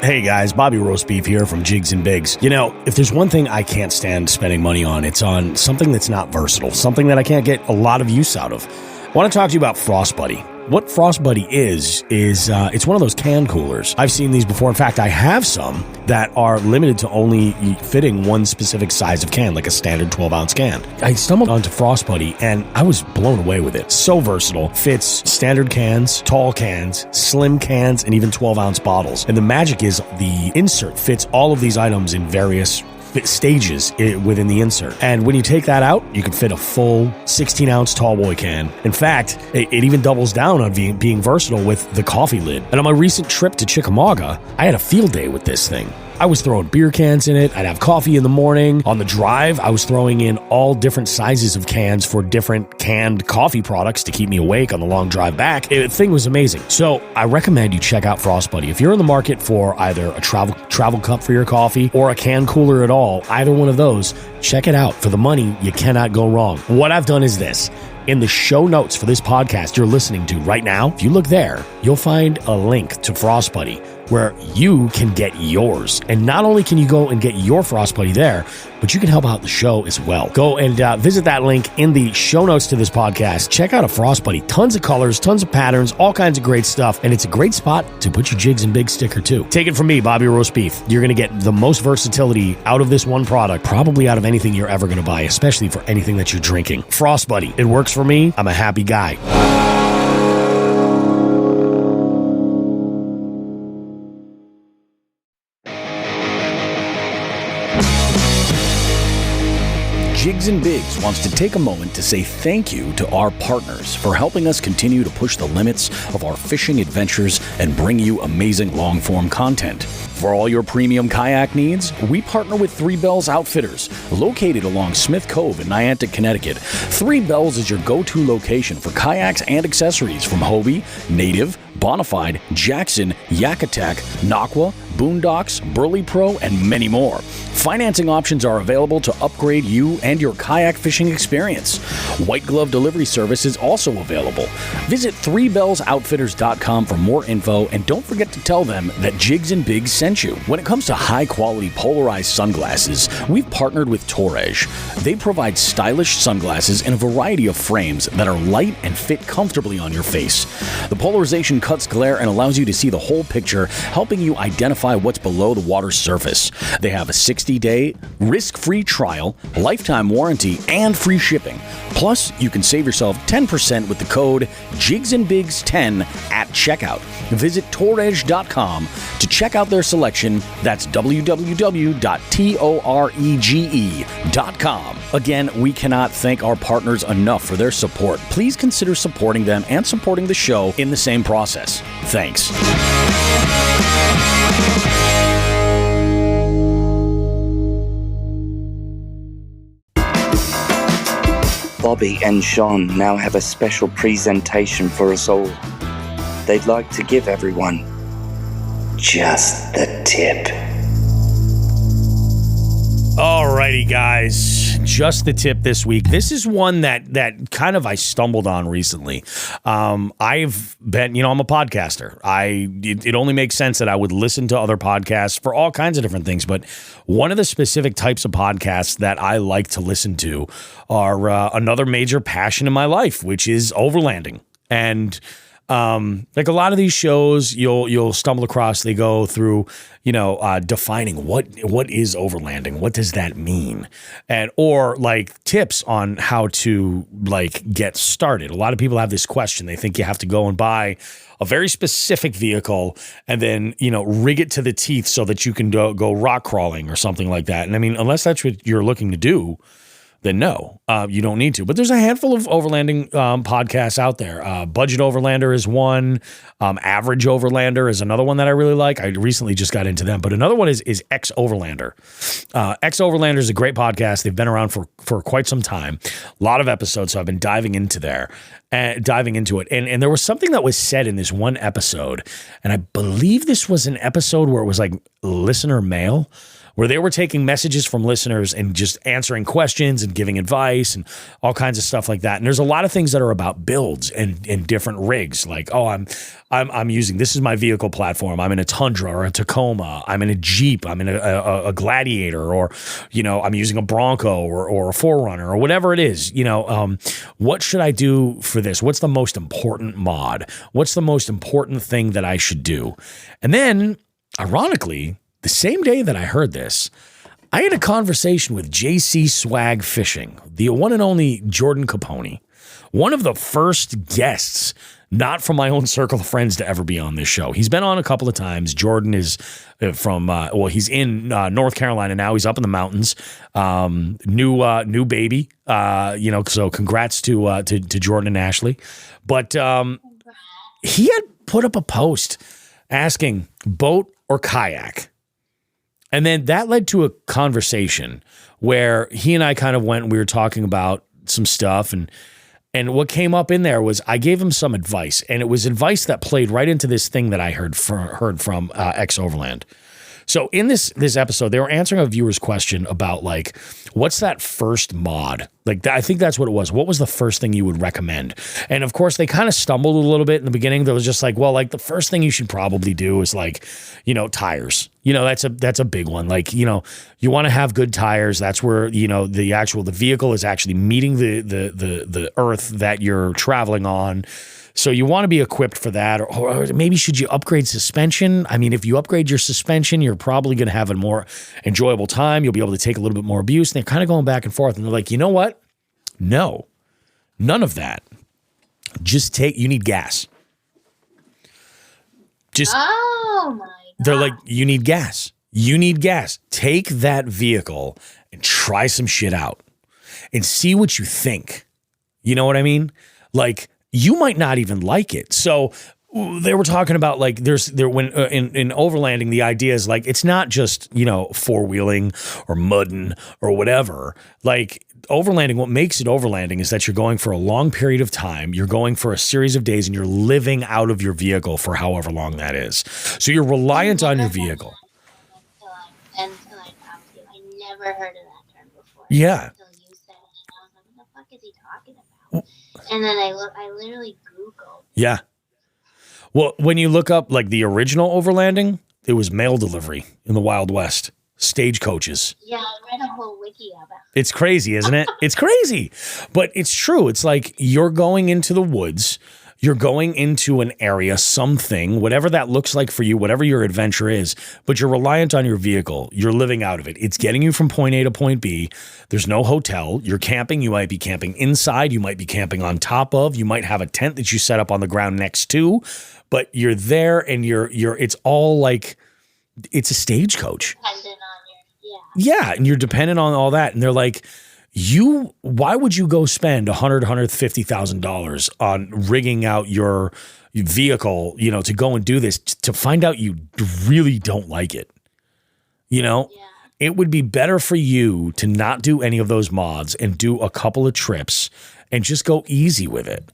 Hey guys, Bobby Roast Beef here from Jigs and Bigs. If there's one thing I can't stand spending money on, it's on something that's not versatile, something that I can't get a lot of use out of. I want to talk to you about Frost Buddy. What Frost Buddy is it's one of those can coolers. I've seen these before. In fact, I have some that are limited to only fitting one specific size of can, like a standard 12-ounce can. I stumbled onto Frost Buddy, and I was blown away with it. So versatile. Fits standard cans, tall cans, slim cans, and even 12-ounce bottles. And the magic is the insert fits all of these items in various stages within the insert. And when you take that out, you can fit a full 16-ounce tall boy can. In fact, it even doubles down on being versatile with the coffee lid. And on my recent trip to Chickamauga, I had a field day with this thing. I was throwing beer cans in it. I'd have coffee in the morning. On the drive, I was throwing in all different sizes of cans for different canned coffee products to keep me awake on the long drive back. The thing was amazing. So I recommend you check out Frost Buddy. If you're in the market for either a travel cup for your coffee or a can cooler at all, either one of those, check it out. For the money, you cannot go wrong. What I've done is this. In the show notes for this podcast you're listening to right now, if you look there, you'll find a link to Frost Buddy. where you can get yours. And not only can you go and get your Frost Buddy there, but you can help out the show as well. Go and visit that link in the show notes to this podcast. Check out a Frost Buddy. Tons of colors, tons of patterns, all kinds of great stuff. And it's a great spot to put your Jigs and Bigs sticker too. Take it from me, Bobby Roast Beef. You're going to get the most versatility out of this one product, probably out of anything you're ever going to buy, especially for anything that you're drinking. Frost Buddy. It works for me. I'm a happy guy. Jigs and Bigs wants to take a moment to say thank you to our partners for helping us continue to push the limits of our fishing adventures and bring you amazing long-form content. For all your premium kayak needs, we partner with Three Bells Outfitters, located along Smith Cove in Niantic, Connecticut. Three Bells is your go-to location for kayaks and accessories from Hobie, Native, Bonafide, Jackson, Yak Attack, Naqua, Boondocks, Burley Pro, and many more. Financing options are available to upgrade you and your kayak fishing experience. White glove delivery service is also available. Visit threebellsoutfitters.com for more info, and don't forget to tell them that Jigs and Bigs sent you. When it comes to high-quality polarized sunglasses, we've partnered with Torej. They provide stylish sunglasses in a variety of frames that are light and fit comfortably on your face. The polarization cuts glare and allows you to see the whole picture, helping you identify what's below the water's surface. They have a 60-day risk-free trial, lifetime warranty, and free shipping. Plus, you can save yourself 10% with the code JIGSandBigs10 at checkout. Visit Torej.com to check out their selection. That's www.torege.com. Again, we cannot thank our partners enough for their support. Please consider supporting them and supporting the show in the same process. Thanks. Bobby and Shawn now have a special presentation for us all. They'd like to give everyone just the tip. Alrighty, guys. Just the tip this week. This is one that kind of I stumbled on recently. I've been, I'm a podcaster. It only makes sense that I would listen to other podcasts for all kinds of different things. But one of the specific types of podcasts that I like to listen to are another major passion in my life, which is overlanding. And like a lot of these shows you'll stumble across, they go through, defining what is overlanding, what does that mean, or like tips on how to like get started. A lot of people have this question. They think you have to go and buy a very specific vehicle and then, rig it to the teeth so that you can go rock crawling or something like that. And I mean, unless that's what you're looking to do, then no, you don't need to. But there's a handful of overlanding podcasts out there. Budget Overlander is one. Average Overlander is another one that I really like. I recently just got into them. But another one is X Overlander. X Overlander is a great podcast. They've been around for quite some time. A lot of episodes, so I've been diving into it. And there was something that was said in this one episode, and I believe this was an episode where it was like listener mail, where they were taking messages from listeners and just answering questions and giving advice and all kinds of stuff like that. And there's a lot of things that are about builds and different rigs. Like, I'm using, this is my vehicle platform. I'm in a Tundra or a Tacoma. I'm in a Jeep. I'm in a Gladiator, or, I'm using a Bronco or a 4Runner or whatever it is. What should I do for this? What's the most important mod? What's the most important thing that I should do? And then, ironically, the same day that I heard this, I had a conversation with JC Swag Fishing, the one and only Jordan Capone, one of the first guests, not from my own circle of friends, to ever be on this show. He's been on a couple of times. Jordan is from, he's in North Carolina now. He's up in the mountains. New baby. So congrats to Jordan and Ashley. But he had put up a post asking boat or kayak. And then that led to a conversation where he and I kind of went and we were talking about some stuff. And what came up in there was I gave him some advice. And it was advice that played right into this thing that I heard from X Overland. So in this episode, they were answering a viewer's question about like, what's that first mod? Like, I think that's what it was. What was the first thing you would recommend? And of course, they kind of stumbled a little bit in the beginning. There was just like, well, like the first thing you should probably do is like, tires. That's a big one. Like, you want to have good tires. That's where, the vehicle is actually meeting the earth that you're traveling on. So you want to be equipped for that, or maybe should you upgrade suspension? I mean, if you upgrade your suspension, you're probably going to have a more enjoyable time. You'll be able to take a little bit more abuse. And they're kind of going back and forth. And they're like, you know what? No, none of that. You need gas. Oh my God. They're like, you need gas. You need gas. Take that vehicle and try some shit out and see what you think. You know what I mean? Like, you might not even like it. So they were talking about like in overlanding, the idea is like, it's not just, four-wheeling or mudding or whatever. Like overlanding, what makes it overlanding is that you're going for a long period of time. You're going for a series of days and you're living out of your vehicle for however long that is. So you're reliant on your vehicle. Until I talked to you. I never heard of that term before. Yeah. Until you said it. And I was like, what the fuck is he talking about? And then I literally Googled. Yeah. Well, when you look up like the original overlanding, it was mail delivery in the Wild West, stagecoaches. Yeah, I read a whole wiki of it. It's crazy, isn't it? It's crazy, but it's true. It's like you're going into the woods, you're going into an area, something, whatever that looks like for you, whatever your adventure is, but you're reliant on your vehicle. You're living out of it. It's getting you from point A to point B. There's no hotel. You're camping. You might be camping inside. You might be camping on top of. You might have a tent that you set up on the ground next to, but you're there and it's all like, it's a stagecoach. Dependent on Yeah, and you're dependent on all that. And they're like, why would you go spend $150,000 on rigging out your vehicle, to go and do this to find out you really don't like it? Yeah. It would be better for you to not do any of those mods and do a couple of trips and just go easy with it,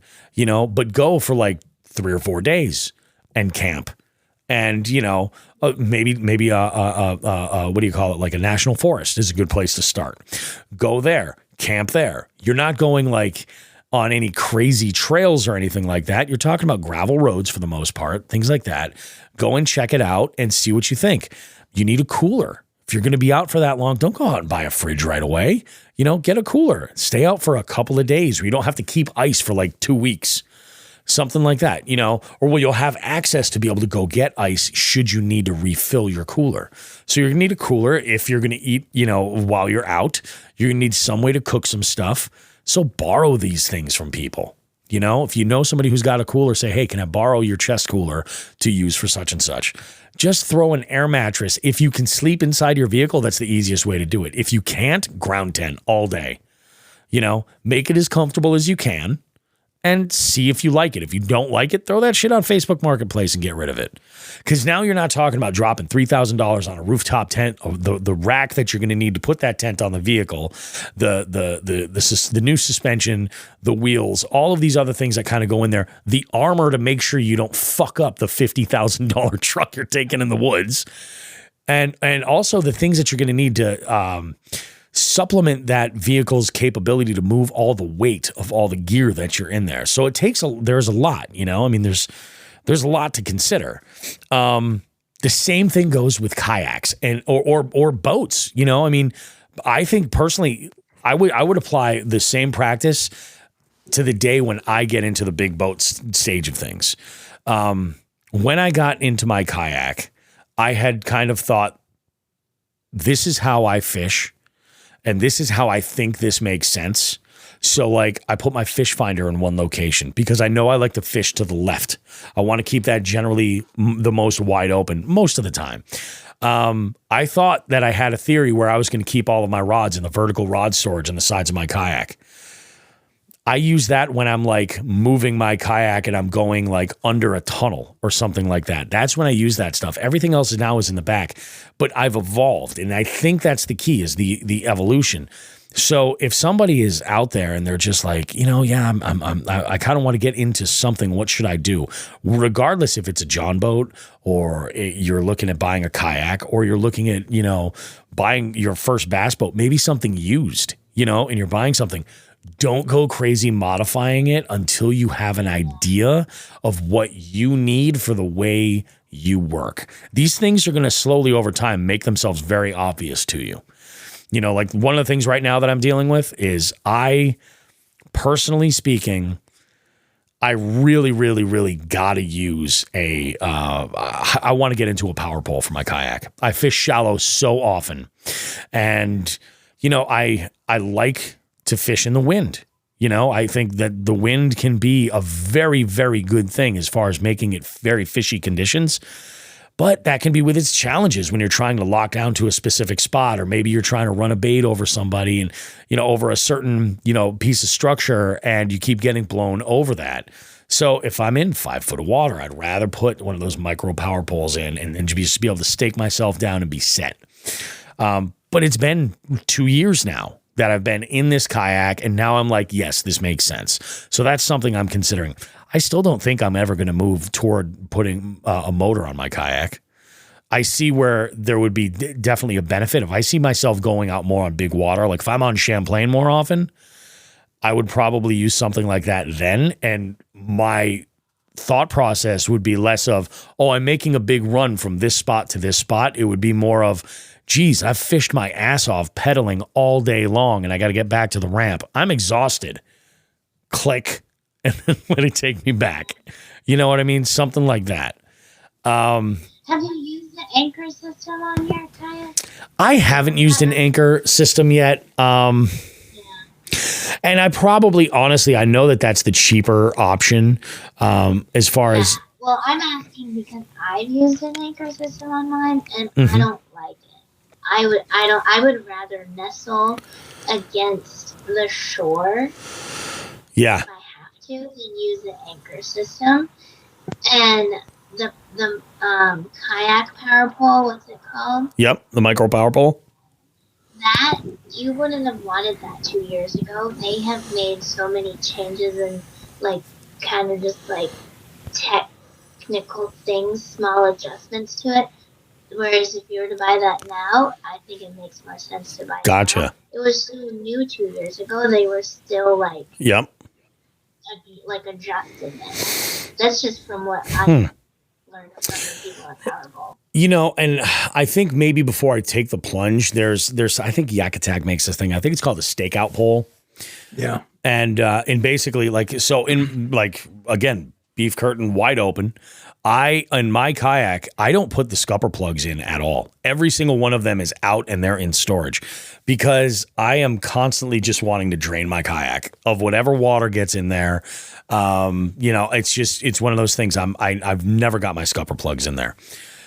but go for like 3 or 4 days and camp. And, maybe what do you call it? Like a national forest is a good place to start. Go there, camp there. You're not going like on any crazy trails or anything like that. You're talking about gravel roads for the most part, things like that. Go and check it out and see what you think. You need a cooler. If you're going to be out for that long, don't go out and buy a fridge right away. Get a cooler. Stay out for a couple of days where you don't have to keep ice for like 2 weeks. Something like that, or where you'll have access to be able to go get ice should you need to refill your cooler. So you're going to need a cooler if you're going to eat, while you're out. You're going to need some way to cook some stuff. So borrow these things from people. If you know somebody who's got a cooler, say, hey, can I borrow your chest cooler to use for such and such? Just throw an air mattress. If you can sleep inside your vehicle, that's the easiest way to do it. If you can't, ground tent all day. Make it as comfortable as you can. And see if you like it. If you don't like it, throw that shit on Facebook Marketplace and get rid of it. Because now you're not talking about dropping $3,000 on a rooftop tent, or the rack that you're going to need to put that tent on the vehicle, the new suspension, the wheels, all of these other things that kind of go in there, the armor to make sure you don't fuck up the $50,000 truck you're taking in the woods, and also the things that you're going to need to supplement that vehicle's capability to move all the weight of all the gear that you're in there. So there's a lot, there's a lot to consider. The same thing goes with kayaks or boats, I think personally, I would apply the same practice to the day when I get into the big boat stage of things. When I got into my kayak, I had kind of thought, this is how I fish. And this is how I think this makes sense. So like I put my fish finder in one location because I know I like to fish to the left. I want to keep that generally the most wide open most of the time. I thought that I had a theory where I was going to keep all of my rods in the vertical rod storage on the sides of my kayak. I use that when I'm like moving my kayak and I'm going like under a tunnel or something like that. That's when I use that stuff. Everything else now is in the back, but I've evolved. And I think that's the key is the evolution. So if somebody is out there and they're just like, I kind of want to get into something. What should I do? Regardless if it's a John boat or you're looking at buying a kayak or you're looking at, buying your first bass boat, maybe something used, and you're buying something. Don't go crazy modifying it until you have an idea of what you need for the way you work. These things are going to slowly over time make themselves very obvious to you. Like one of the things right now that I'm dealing with is personally speaking, I really, really, really got to use I want to get into a power pole for my kayak. I fish shallow so often. And, I like to fish in the wind. I think that the wind can be a very, very good thing as far as making it very fishy conditions. But that can be with its challenges when you're trying to lock down to a specific spot, or maybe you're trying to run a bait over somebody and, over a certain, piece of structure, and you keep getting blown over that. So if I'm in 5 foot of water, I'd rather put one of those micro power poles in and just be able to stake myself down and be set. But it's been 2 years now that I've been in this kayak, and now I'm like, yes, this makes sense. So that's something I'm considering. I still don't think I'm ever going to move toward putting a motor on my kayak. I see where there would be definitely a benefit. If I see myself going out more on big water, like if I'm on Champlain more often, I would probably use something like that then. And my thought process would be less of, I'm making a big run from this spot to this spot. It would be more of, geez, I've fished my ass off pedaling all day long and I got to get back to the ramp. I'm exhausted. Click. And then let it take me back. You know what I mean? Something like that. Have you used the anchor system on your kayak? I haven't used an anchor system yet. And I probably, honestly, I know that that's the cheaper option as far as. Well, I'm asking because I've used an anchor system on mine and I don't like it. I would rather nestle against the shore. Yeah. To use the anchor system, and the kayak power pole, what's it called? Yep, the micro power pole. That you wouldn't have wanted that 2 years ago. They have made so many changes and kind of just technical things, small adjustments to it. Whereas if you were to buy that now, I think it makes more sense to buy. Gotcha. Now. It was so new 2 years ago. They were still Yep. Adjusted it. That's just from what I learned from the people at Powerball. And I think maybe before I take the plunge, there's I think Yak Attack makes this thing. I think it's called a stakeout pole. Yeah. And basically again, beef curtain wide open. In my kayak, I don't put the scupper plugs in at all. Every single one of them is out and they're in storage because I am constantly just wanting to drain my kayak of whatever water gets in there. It's one of those things. I've never got my scupper plugs in there.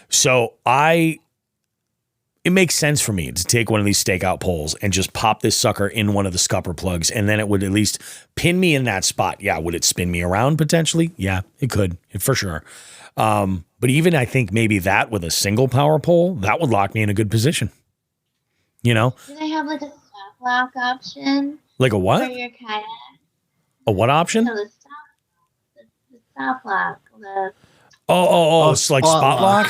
So it makes sense for me to take one of these stakeout poles and just pop this sucker in one of the scupper plugs, and then it would at least pin me in that spot. Yeah. Would it spin me around potentially? Yeah, it could, for sure. But even I think maybe that with a single power pole, that would lock me in a good position. Do they have a stop lock option? Like a what? For your kayak? A what option? No, the stop lock. It's like spot lock?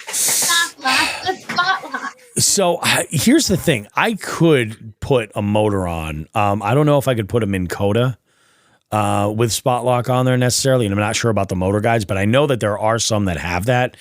Stop lock. The spot lock. So here's the thing. I could put a motor on. I don't know if I could put them in Coda with spot lock on there necessarily, and I'm not sure about the motor guides, but I know that there are some that have that.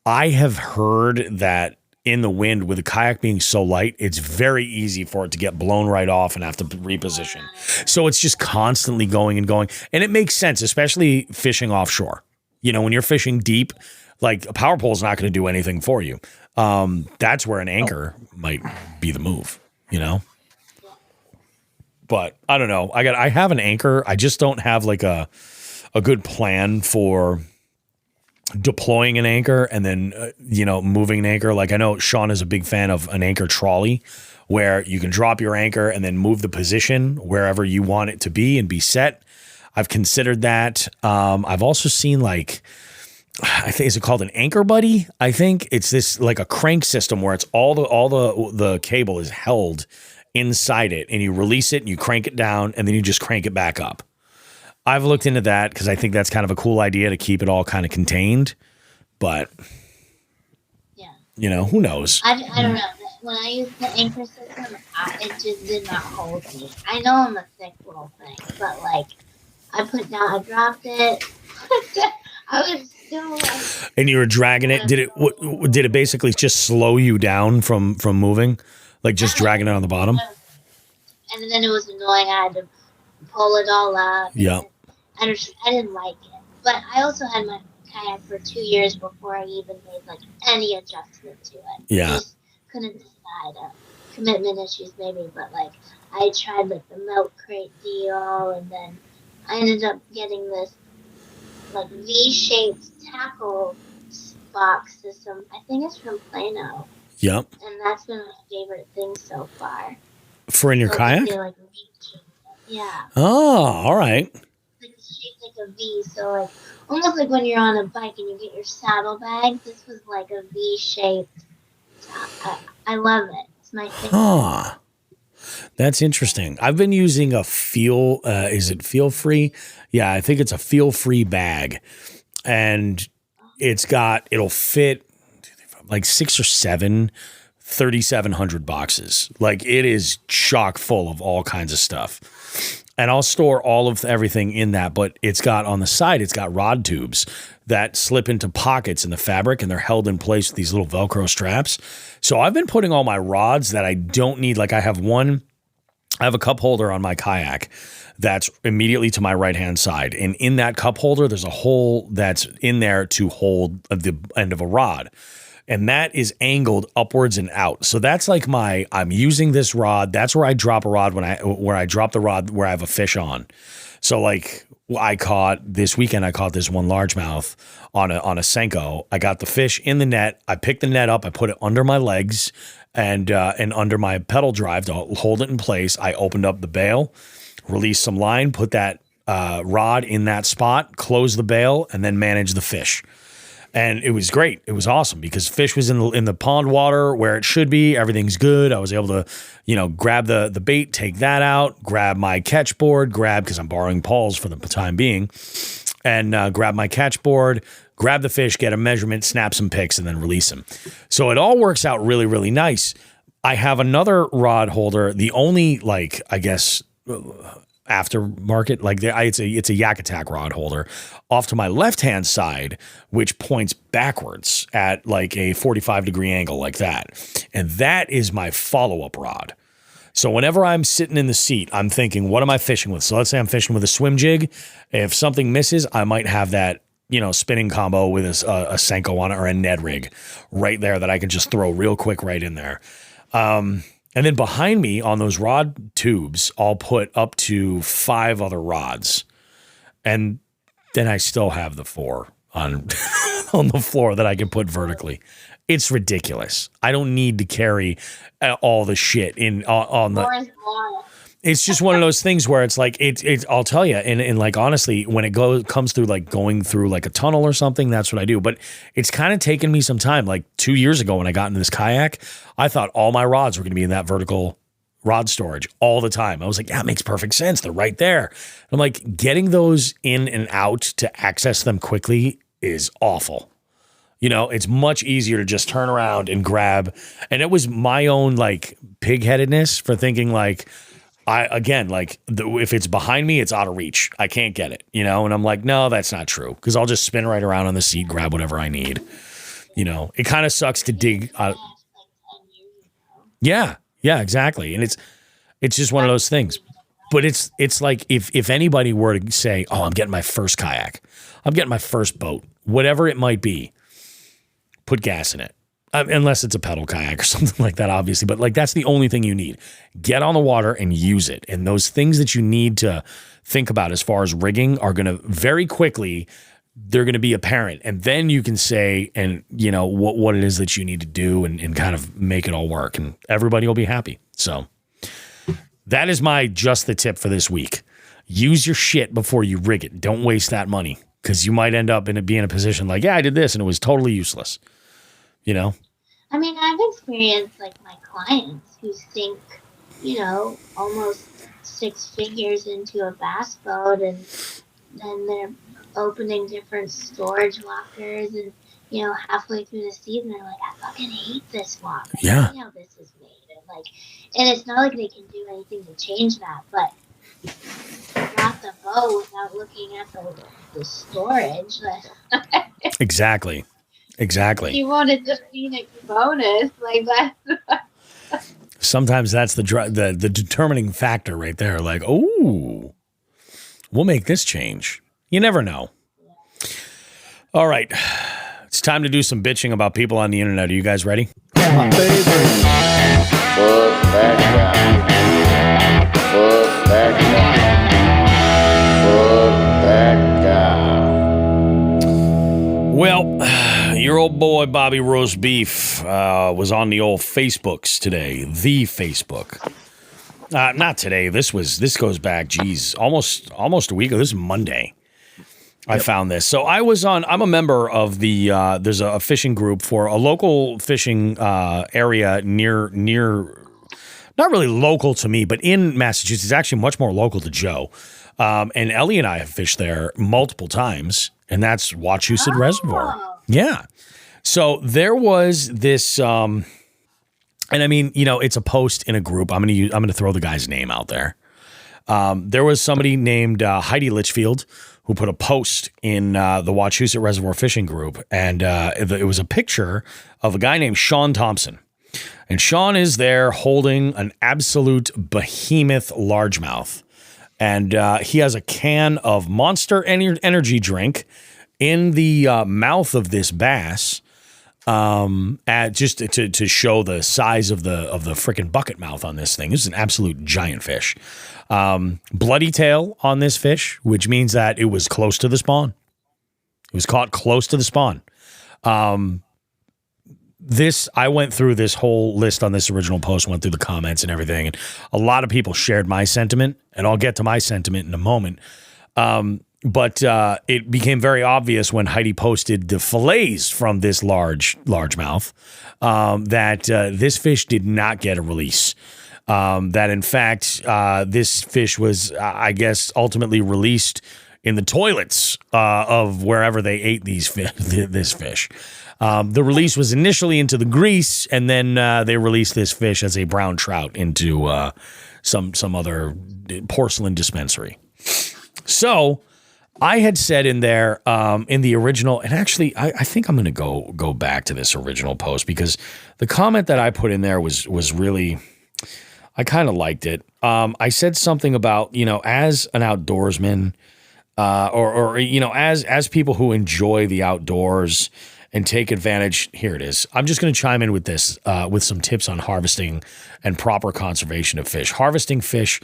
I have heard that in the wind, with the kayak being so light, it's very easy for it to get blown right off and have to reposition. So it's just constantly going and going. And it makes sense, especially fishing offshore. When you're fishing deep, like a power pole is not going to do anything for you. That's where an anchor might be the move, But I don't know. I have an anchor. I just don't have a good plan for deploying an anchor and then, moving an anchor. Like I know Shawn is a big fan of an anchor trolley where you can drop your anchor and then move the position wherever you want it to be and be set. I've considered that. I've also seen I think, is it called an anchor buddy? I think it's this like a crank system where it's all the cable is held inside it, and you release it and you crank it down, and then you just crank it back up. I've looked into that because I think that's kind of a cool idea to keep it all kind of contained. But, who knows? I don't know. When I used the anchor system, it just did not hold me. I know I'm a thick little thing, but like, I dropped it. I was still like. And you were dragging it. Did it basically just slow you down from moving, like just dragging it on the bottom? And then it was annoying. I had to pull it all up. Yeah. I didn't like it, but I also had my kayak for 2 years before I even made like any adjustment to it. Yeah. I just couldn't decide. Commitment issues maybe, but like I tried like the milk crate deal, and then I ended up getting this like V-shaped tackle box system. I think it's from Plano. Yep. And that's been my favorite thing so far. For in your kayak? Like yeah. Oh, all right. Like shaped like a V, so like almost like when you're on a bike and you get your saddlebag. This was like a V-shaped. I love it. It's my favorite. Oh, that's interesting. I've been using a is it Feel Free? Yeah, I think it's a Feel Free bag. And it'll fit like 6 or 7 3,700 boxes. Like it is chock full of all kinds of stuff. And I'll store all of everything in that, but it's got on the side, it's got rod tubes that slip into pockets in the fabric, and they're held in place with these little Velcro straps. So I've been putting all my rods that I don't need. Like I have a cup holder on my kayak that's immediately to my right-hand side. And in that cup holder, there's a hole that's in there to hold the end of a rod. And that is angled upwards and out. So that's like I'm using this rod. That's where I drop a rod where I drop the rod where I have a fish on. So like this weekend, I caught this one largemouth on a Senko. I got the fish in the net. I picked the net up. I put it under my legs and under my pedal drive to hold it in place. I opened up the bail, released some line, put that rod in that spot, closed the bail, and then managed the fish. And it was great. It was awesome because fish was in the pond water where it should be. Everything's good. I was able to, grab the bait, take that out, grab my catch board, because I'm borrowing Paul's for the time being, and grab my catch board, grab the fish, get a measurement, snap some pics, and then release them. So it all works out really, really nice. I have another rod holder. The only, aftermarket, it's a Yak Attack rod holder off to my left-hand side, which points backwards at like a 45-degree angle like that. And that is my follow-up rod. So whenever I'm sitting in the seat, I'm thinking, what am I fishing with? So let's say I'm fishing with a swim jig. If something misses, I might have that, spinning combo with a Senko on it or a Ned rig right there that I can just throw real quick right in there. And then behind me on those rod tubes, I'll put up to 5 other rods. And then I still have the 4 on on the floor that I can put vertically. It's ridiculous. I don't need to carry all the shit on the. It's just one of those things where it's like it's. I'll tell you, and like honestly, when it comes through like going through like a tunnel or something, that's what I do. But it's kind of taken me some time. Like 2 years ago when I got into this kayak, I thought all my rods were going to be in that vertical rod storage all the time. I was like, yeah, it makes perfect sense. They're right there. I'm like, getting those in and out to access them quickly is awful. It's much easier to just turn around and grab. And it was my own like pig-headedness for thinking like, if it's behind me, it's out of reach. I can't get it, and I'm like, no, that's not true. Cause I'll just spin right around on the seat, grab whatever I need. It kind of sucks to dig out. Yeah, exactly. And it's just one of those things, but it's like, if anybody were to say, oh, I'm getting my first kayak, I'm getting my first boat, whatever it might be, put gas in it. Unless it's a pedal kayak or something like that, obviously. But like that's the only thing you need. Get on the water and use it. And those things that you need to think about as far as rigging are going to very quickly, they're going to be apparent. And then you can say, and what it is that you need to do and kind of make it all work. And everybody will be happy. So that is my just the tip for this week. Use your shit before you rig it. Don't waste that money because you might end up being in a position like, yeah, I did this and it was totally useless. I mean, I've experienced like my clients who sink almost 6 figures into a bass boat, and then they're opening different storage lockers, and halfway through the season they're like, I fucking hate this lock. I hate how this is made, and it's not like they can do anything to change that, but not the boat without looking at the storage. Exactly. You wanted the Phoenix bonus, like that. Sometimes that's the determining factor right there. Like, oh, we'll make this change. You never know. All right. It's time to do some bitching about people on the internet. Are you guys ready? My favorite. Fuck that guy. Fuck that guy. Fuck that guy. Well, your old boy Bobby Roast Beef was on the old Facebooks today. The Facebook. Not today. This goes back, geez, almost a week ago. This is Monday. I found this. So I'm a member of there's a fishing group for a local fishing area near, not really local to me, but in Massachusetts. It's actually much more local to Joe. And Ellie and I have fished there multiple times, and that's Wachusett Reservoir. Yeah. So there was this, and I mean, it's a post in a group. I'm going to throw the guy's name out there. There was somebody named Heidi Litchfield who put a post in the Wachusett Reservoir Fishing Group, and it was a picture of a guy named Shawn Thompson. And Shawn is there holding an absolute behemoth largemouth. And he has a can of Monster energy drink in the mouth of this bass, just to show the size of the freaking bucket mouth on this thing. This is an absolute giant fish. Bloody tail on this fish, which means that it was close to the spawn. It was caught close to the spawn. I went through this whole list on this original post, went through the comments and everything, and a lot of people shared my sentiment, and I'll get to my sentiment in a moment. But it became very obvious when Heidi posted the fillets from this largemouth that this fish did not get a release. That in fact, this fish was, I guess, ultimately released in the toilets of wherever they ate this fish. The release was initially into the grease, and then they released this fish as a brown trout into some other porcelain dispensary. So I had said in there in the original, and actually I think I'm going to go back to this original post, because the comment that I put in there was really, I kind of liked it. I said something about, as an outdoorsman, or as people who enjoy the outdoors and take advantage. Here it is. I'm just going to chime in with this, with some tips on harvesting and proper conservation of fish. Harvesting fish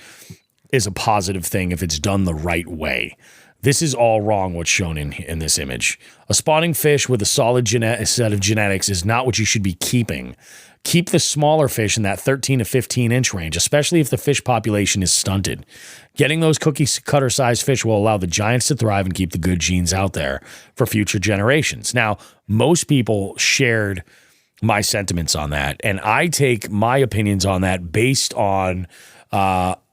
is a positive thing if it's done the right way. This is all wrong, what's shown in this image. A spawning fish with a solid set of genetics is not what you should be keeping. Keep the smaller fish in that 13 to 15 inch range, especially if the fish population is stunted. Getting those cookie cutter size fish will allow the giants to thrive and keep the good genes out there for future generations. Now, most people shared my sentiments on that, and I take my opinions on that based on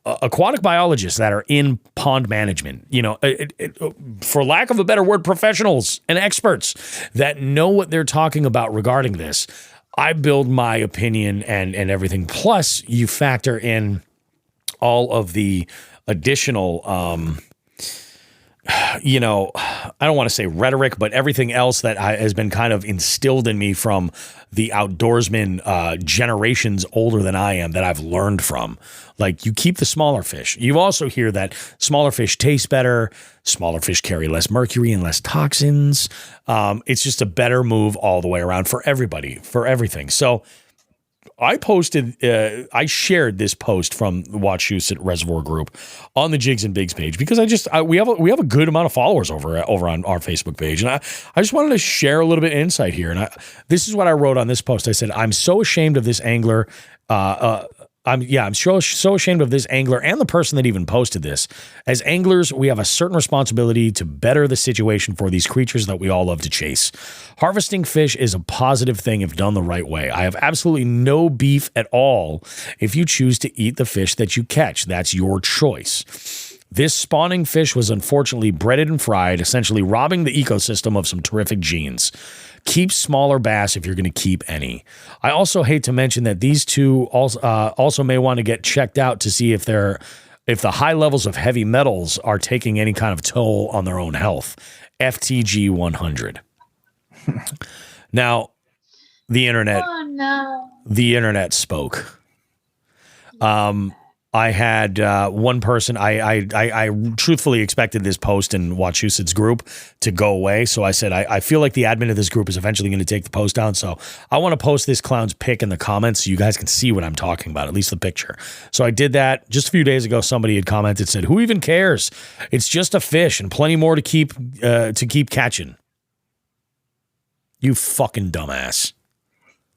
aquatic biologists that are in pond management, for lack of a better word, professionals and experts that know what they're talking about regarding this. I build my opinion and everything. Plus, you factor in all of the additional, I don't want to say rhetoric, but everything else that has been kind of instilled in me from the outdoorsmen generations older than I am that I've learned from. Like, you keep the smaller fish. You also hear that smaller fish taste better, smaller fish carry less mercury and less toxins. It's just a better move all the way around for everybody, for everything. So I shared this post from the Wachusett Reservoir Group on the Jigs and Bigs page, because we have a good amount of followers over on our Facebook page, and I just wanted to share a little bit of insight here. And this is what I wrote on this post. I said, I'm so ashamed of this angler, I'm so ashamed of this angler and the person that even posted this. As anglers, we have a certain responsibility to better the situation for these creatures that we all love to chase. Harvesting fish is a positive thing if done the right way. I have absolutely no beef at all if you choose to eat the fish that you catch. That's your choice. This spawning fish was unfortunately breaded and fried, essentially robbing the ecosystem of some terrific genes. Keep smaller bass if you're going to keep any. I also hate to mention that these two also may want to get checked out to see if the high levels of heavy metals are taking any kind of toll on their own health. FTG 100. Now, the internet. Oh no. The internet spoke. I had one person, I truthfully expected this post in Wachusett's group to go away. So I said, I feel like the admin of this group is eventually going to take the post down. So I want to post this clown's pic in the comments so you guys can see what I'm talking about, at least the picture. So I did that. Just a few days ago, somebody had commented, said, who even cares? It's just a fish and plenty more to keep catching. You fucking dumbass.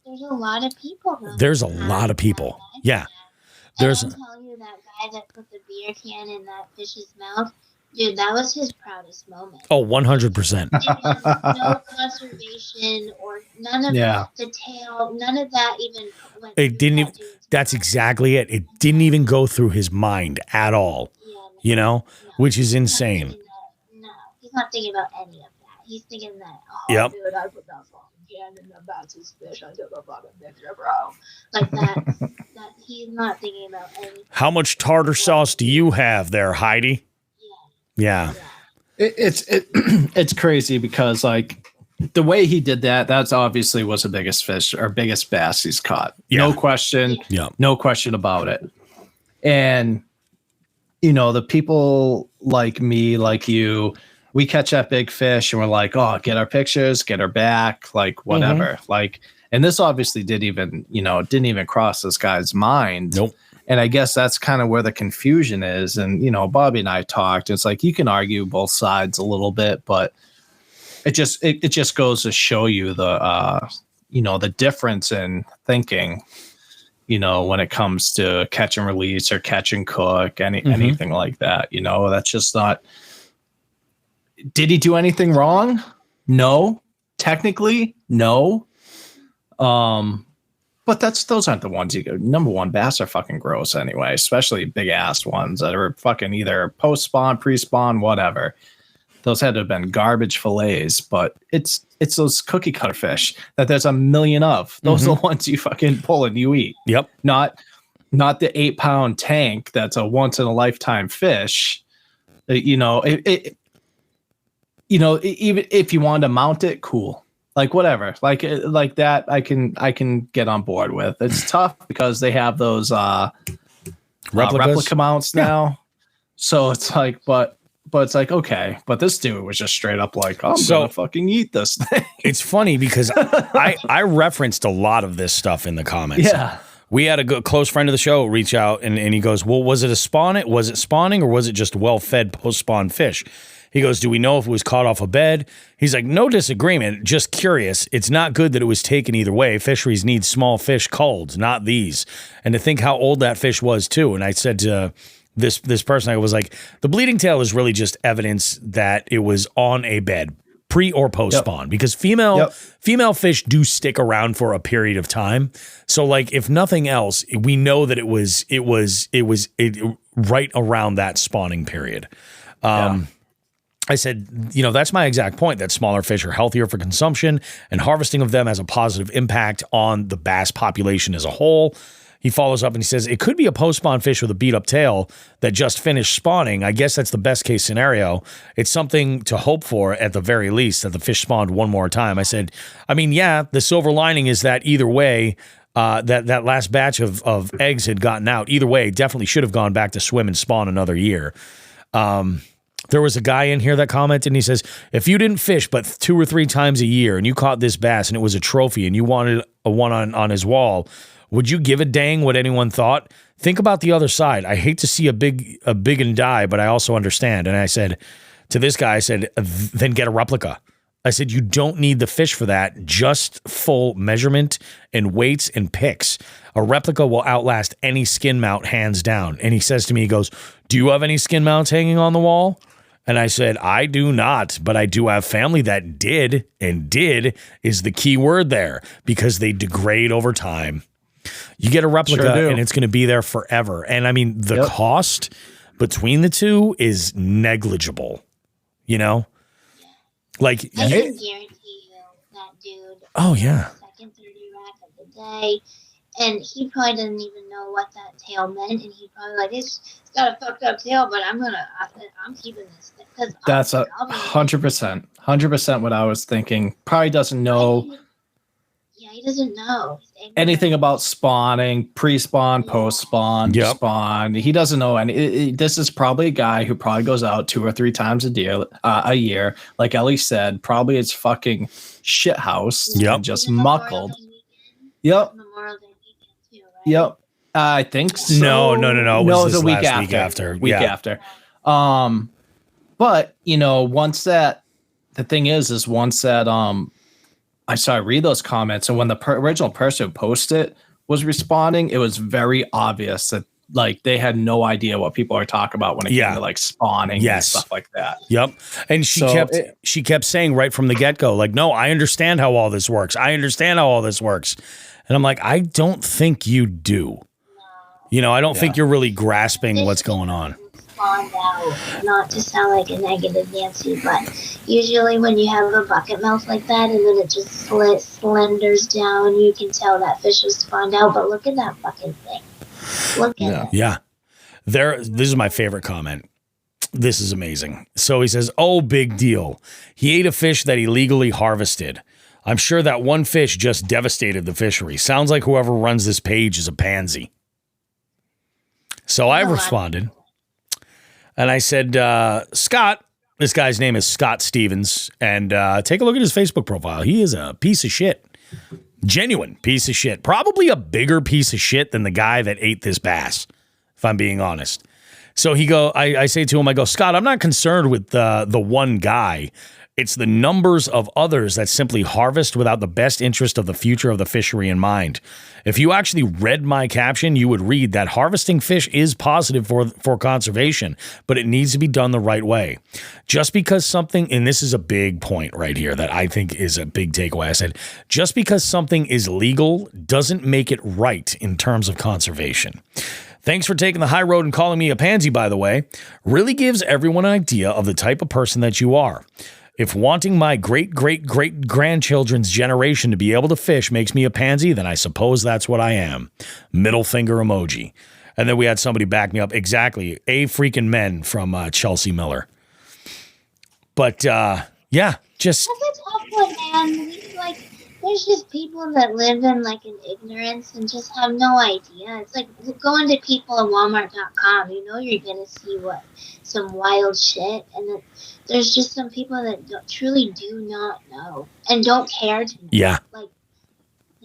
There's a lot of people. There's a lot of people. Yeah. There's. I tell you, that guy that put the beer can in that fish's mouth, dude, that was his proudest moment. Oh, 100%. No conservation or none of the tail, none of that even went. It didn't even. That's exactly it. It didn't even go through his mind at all. Yeah, no, which is insane. No, he's not thinking about any of that. He's thinking that. Oh, yep. Dude, I put that fucking can in the Betsy's fish. I took a fucking picture, bro. Like that. That he's not thinking about anything. How much tartar sauce do you have there, Heidi? Yeah. It's crazy because like the way he did that's obviously was the biggest fish or biggest bass he's caught. Yeah. No question. Yeah. No question about it. And the people like me, like you, we catch that big fish and we're like, oh, get our pictures, get her back, like whatever. Mm-hmm. Like, and this obviously didn't even cross this guy's mind. Nope. And I guess that's kind of where the confusion is. And, Bobby and I talked, it's like, you can argue both sides a little bit, but it just goes to show you the difference in thinking, when it comes to catch and release or catch and cook, anything like that, that's just not. Did he do anything wrong? No. Technically, no. But those aren't the ones you go. Number one, bass are fucking gross anyway, especially big ass ones that are fucking either post spawn, pre spawn, whatever. Those had to have been garbage fillets, but it's those cookie cutter fish that there's a million of. Those are the ones you fucking pull and you eat. Yep. Not the 8-pound tank that's a once in a lifetime fish. Even if you wanted to mount it, cool. Like whatever, like that, I can get on board with. It's tough because they have those replica mounts now, so it's like, but it's like okay, but this dude was just straight up like, I'm gonna fucking eat this thing. It's funny because I referenced a lot of this stuff in the comments. Yeah, we had a close friend of the show reach out and he goes, well, was it spawning, or was it just well fed post spawn fish? He goes, do we know if it was caught off a bed? He's like, no disagreement, just curious. It's not good that it was taken either way. Fisheries need small fish culled, not these. And to think how old that fish was too. And I said to this person, I was like, the bleeding tail is really just evidence that it was on a bed, pre or post spawn, because female fish do stick around for a period of time. So like, if nothing else, we know that it was right around that spawning period. I said, that's my exact point, that smaller fish are healthier for consumption and harvesting of them has a positive impact on the bass population as a whole. He follows up and he says, it could be a post-spawn fish with a beat-up tail that just finished spawning. I guess that's the best-case scenario. It's something to hope for at the very least, that the fish spawned one more time. I said, the silver lining is that either way, that last batch of eggs had gotten out. Either way, definitely should have gone back to swim and spawn another year. There was a guy in here that commented and he says, if you didn't fish but 2 or 3 times a year and you caught this bass and it was a trophy and you wanted a one on his wall, would you give a dang what anyone thought? Think about the other side. I hate to see a big and die, but I also understand. And I said to this guy, then get a replica. I said, you don't need the fish for that. Just full measurement and weights and picks. A replica will outlast any skin mount hands down. And he says to me, he goes, do you have any skin mounts hanging on the wall? And I said, I do not, but I do have family that did, and did is the key word there, because they degrade over time. You get a replica and it's going to be there forever. And I mean, the cost between the two is negligible, you know? Like, I can guarantee you that dude. Oh, yeah. Second 30 rack of the day. And he probably doesn't even know what that tail meant. And he probably like, it's got a fucked up tail, but I'm keeping this. That's 100% what I was thinking. Probably doesn't know. Yeah, he doesn't know anything about spawning, pre-spawn, post-spawn, spawn. He doesn't know any. This is probably a guy who probably goes out 2 or 3 times a year. Like Ely said, probably it's fucking shit house. Yep. And just muckled. Yep. Memorial Day weekend too, right? Yep. I think so. No. It was the week after. Week after. But you know, once that I saw read those comments, and when the original person who posted it was responding, it was very obvious that like they had no idea what people are talking about when it came to like spawning and stuff like that. Yep. And she kept saying right from the get-go, like, no, I understand how all this works. And I'm like, I don't think you do. You know, I don't think you're really grasping what's going on. Spawned out, not to sound like a negative Nancy, but usually when you have a bucket mouth like that and then it just slenders down, you can tell that fish was spawned out. But look at that fucking thing. Look at it. Yeah. This is my favorite comment. This is amazing. So he says, oh, big deal. He ate a fish that he legally harvested. I'm sure that one fish just devastated the fishery. Sounds like whoever runs this page is a pansy. So I responded. And I said, Scott, this guy's name is Scott Stevens, and take a look at his Facebook profile. He is a piece of shit. Genuine piece of shit. Probably a bigger piece of shit than the guy that ate this bass, if I'm being honest. So I say to him, I go, Scott, I'm not concerned with the one guy. It's the numbers of others that simply harvest without the best interest of the future of the fishery in mind. If you actually read my caption, you would read that harvesting fish is positive for conservation, but it needs to be done the right way. Just because something, and this is a big point right here that I think is a big takeaway. I said, just because something is legal doesn't make it right in terms of conservation. Thanks for taking the high road and calling me a pansy, by the way. Really gives everyone an idea of the type of person that you are. If wanting my great-great-great-grandchildren's generation to be able to fish makes me a pansy, then I suppose that's what I am. Middle finger emoji. And then we had somebody back me up. Exactly. A freaking men from Chelsea Miller. But, yeah, just... That's a tough one, man. There's just people that live in, like, an ignorance and just have no idea. It's like going to people at Walmart.com. You know you're going to see some wild shit. And then there's just some people that truly do not know and don't care to know. Yeah.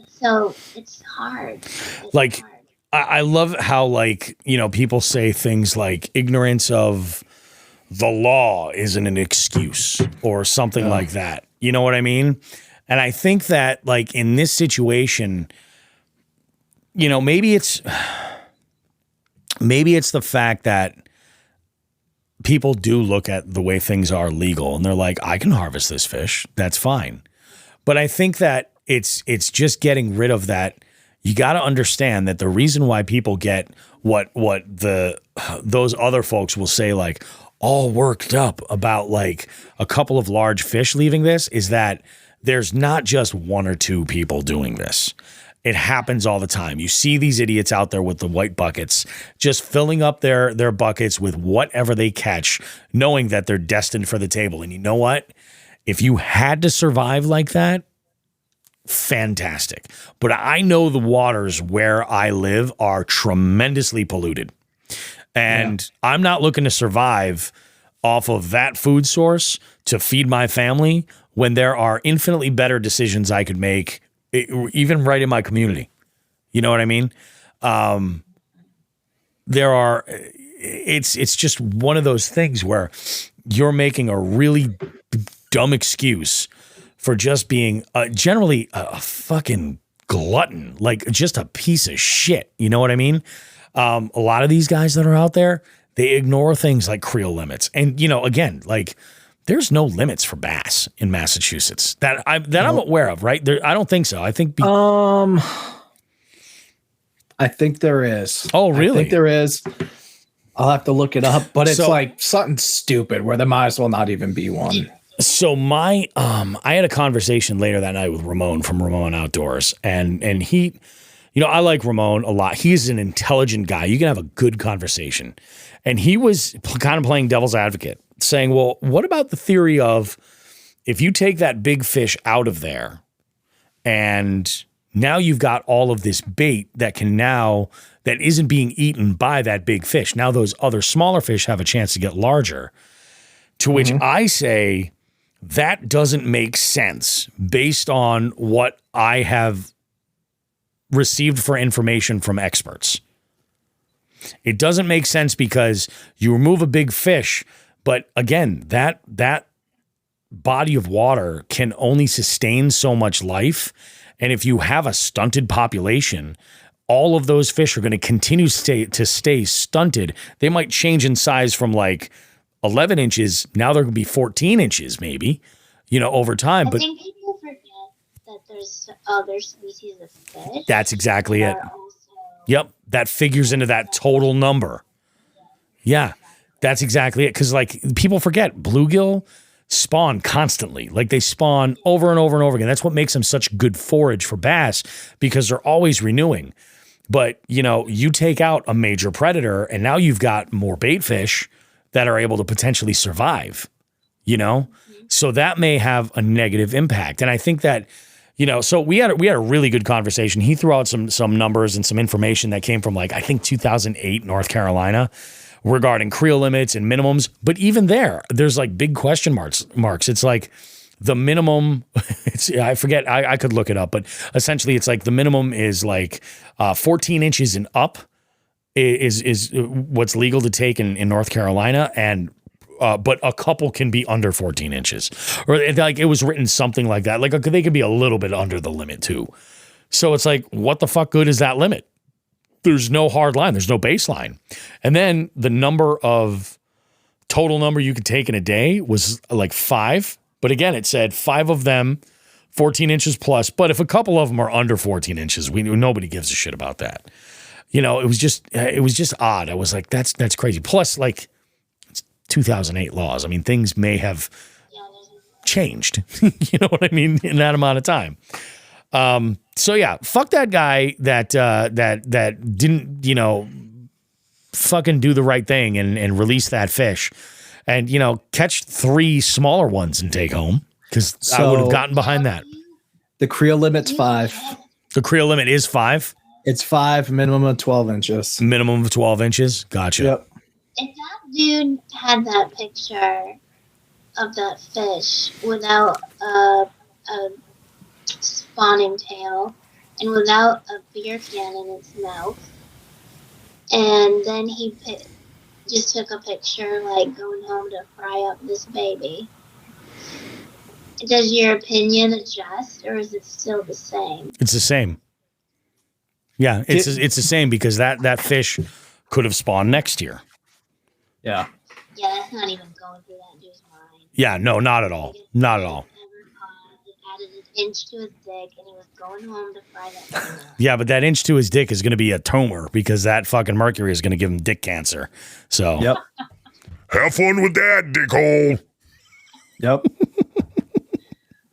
So it's hard. I love how, people say things like ignorance of the law isn't an excuse or something like that. You know what I mean? And I think that, in this situation, maybe it's the fact that people do look at the way things are legal and they're like, I can harvest this fish. That's fine. But I think that it's just getting rid of that. You got to understand that the reason why people get what those other folks will say, all worked up about a couple of large fish leaving this is that there's not just one or two people doing this. It happens all the time. You see these idiots out there with the white buckets, just filling up their buckets with whatever they catch, knowing that they're destined for the table. And you know what? If you had to survive like that, fantastic. But I know the waters where I live are tremendously polluted. And I'm not looking to survive off of that food source to feed my family when there are infinitely better decisions I could make, even right in my community. You know what I mean? It's just one of those things where you're making a really dumb excuse for just being generally a fucking glutton, like just a piece of shit. You know what I mean? A lot of these guys that are out there, they ignore things like creel limits. And, you know, again, like there's no limits for bass in Massachusetts that I'm aware of, right? I don't think so. I think I think there is. Oh, really? I think there is. I'll have to look it up, but it's like something stupid where there might as well not even be one. So I had a conversation later that night with Ramon from Ramon Outdoors, and he, you know, I like Ramon a lot. He's an intelligent guy. You can have a good conversation. And he was kind of playing devil's advocate, saying, well, what about the theory of if you take that big fish out of there and now you've got all of this bait that isn't being eaten by that big fish. Now those other smaller fish have a chance to get larger. To which I say that doesn't make sense based on what I have received for information from experts. It doesn't make sense because you remove a big fish, but again, that body of water can only sustain so much life. And if you have a stunted population, all of those fish are going to continue to stay stunted. They might change in size from like 11 inches. Now they're going to be 14 inches maybe, you know, over time. I think people forget that there's other species of fish. That's exactly it. Yep. That figures into that total number. Yeah, that's exactly it. Because like people forget bluegill spawn constantly. Like they spawn over and over and over again. That's what makes them such good forage for bass because they're always renewing. But, you know, you take out a major predator and now you've got more bait fish that are able to potentially survive, you know? So that may have a negative impact. And I think that, you know, so we had a really good conversation. He threw out some numbers and some information that came from like, I think 2008 North Carolina regarding creel limits and minimums. But even there's like big question marks. It's like the minimum, I forget, I could look it up, but essentially it's like the minimum is like 14 inches and up is what's legal to take in North Carolina. And but a couple can be under 14 inches, or like it was written something like that. Like they could be a little bit under the limit too. So it's like, what the fuck good is that limit? There's no hard line. There's no baseline. And then the total number you could take in a day was like 5. But again, it said 5 of them, 14 inches plus. But if a couple of them are under 14 inches, nobody gives a shit about that. You know, it was just odd. I was like, that's crazy. Plus, like, 2008 laws. I mean, things may have changed, you know what I mean, in that amount of time. So yeah, fuck that guy that didn't, you know, fucking do the right thing and release that fish and, you know, catch 3 smaller ones and take home. Cause I would have gotten behind that. The creel limit's 5. The creel limit is 5. It's 5, minimum of 12 inches. Minimum of 12 inches. Gotcha. Yep. If that dude had that picture of that fish without a spawning tail and without a beer can in its mouth, and then he just took a picture like going home to fry up this baby, does your opinion adjust or is it still the same? It's the same. Yeah, it's the same because that fish could have spawned next year. Yeah. Yeah, that's not even going through that dude's mind. Yeah, no, not at all. Not at all. He added an inch to his dick and he was going home to fry that thing up. Yeah, but that inch to his dick is going to be a tumor because that fucking mercury is going to give him dick cancer. So. Yep. Have fun with that, dickhole. Yep.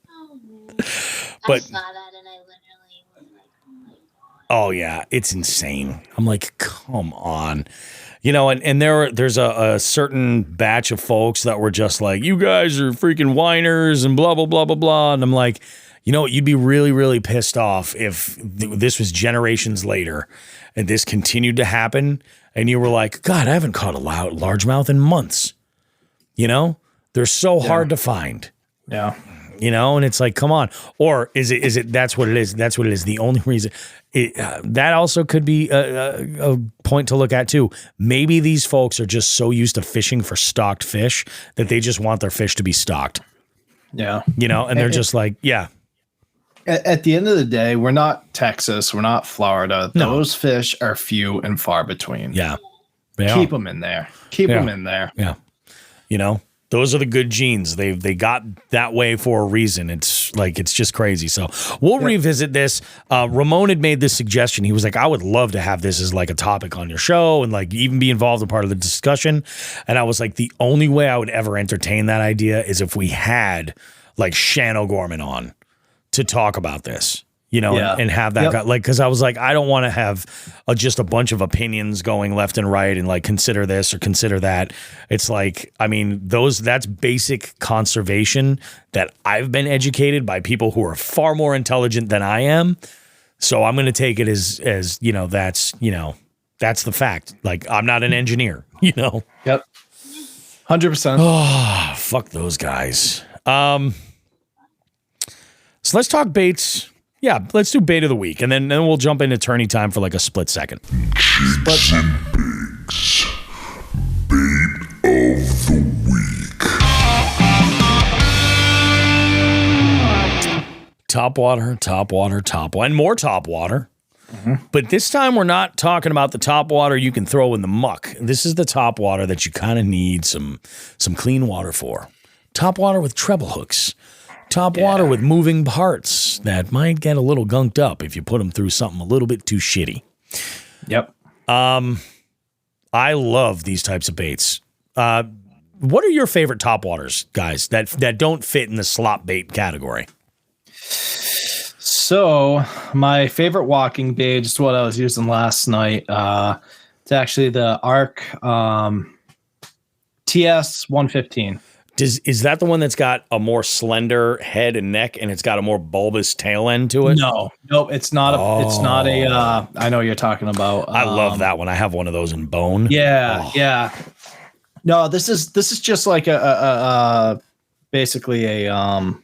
Oh, man. But, I saw that and I literally was like, oh my God. Oh, yeah, it's insane. I'm like, come on. You know, and there's a certain batch of folks that were just like, you guys are freaking whiners and blah, blah, blah, blah, blah. And I'm like, you know what? You'd be really, really pissed off if this was generations later and this continued to happen. And you were like, God, I haven't caught a largemouth in months. You know, they're so hard to find. Yeah. You know, and it's like, come on. Or is it, that's what it is. That's what it is. The only reason that also could be a point to look at too. Maybe these folks are just so used to fishing for stocked fish that they just want their fish to be stocked. Yeah. And they're just like, yeah. At the end of the day, we're not Texas. We're not Florida. No. Those fish are few and far between. Yeah. Keep them in there. Keep them in there. Yeah. Those are the good genes. They got that way for a reason. It's just crazy. So we'll revisit this. Ramon had made this suggestion. He was like, I would love to have this as like a topic on your show and like even be involved in part of the discussion. And I was like, the only way I would ever entertain that idea is if we had like Shan O'Gorman on to talk about this. And have that guy, like, because I was like, I don't want to have just a bunch of opinions going left and right and like consider this or consider that. It's like, I mean, that's basic conservation that I've been educated by people who are far more intelligent than I am. So I'm going to take it as that's the fact. Like, I'm not an engineer, Yep. 100%. Oh, fuck those guys. So let's talk baits. Yeah, let's do bait of the week, and then we'll jump into tourney time for like a split second. Chips and Bigs. Bait of the week. Topwater, and more topwater. But this time we're not talking about the topwater you can throw in the muck. This is the topwater that you kind of need some clean water for. Topwater with treble hooks. Topwater with moving parts that might get a little gunked up if you put them through something a little bit too shitty. Yep. I love these types of baits. What are your favorite topwaters, guys, that don't fit in the slop bait category? So my favorite walking bait is what I was using last night. It's actually the Arc TS 115. Is that the one that's got a more slender head and neck, and it's got a more bulbous tail end to it? Nope, it's not a. It's not a. I know what you're talking about. I love that one. I have one of those in bone. Yeah. No, this is just like a basically a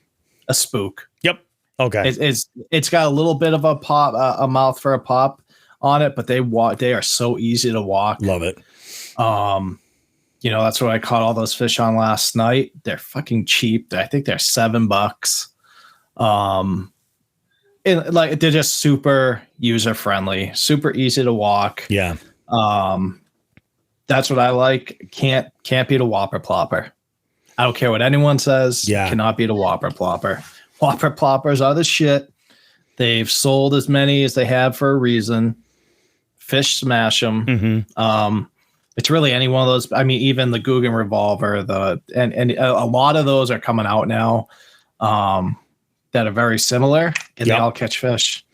spook. Yep. Okay. It's got a little bit of a pop, a mouth for a pop on it, but they are so easy to walk. Love it. That's what I caught all those fish on last night. They're fucking cheap. I think they're $7. And like they're just super user friendly, super easy to walk. Yeah. That's what I like. Can't beat a whopper plopper. I don't care what anyone says. Yeah. Cannot beat a whopper plopper. Whopper ploppers are the shit. They've sold as many as they have for a reason. Fish smash them. Mm-hmm. It's really any one of those. I mean, even the Guggen Revolver, and a lot of those are coming out now that are very similar, and they all catch fish.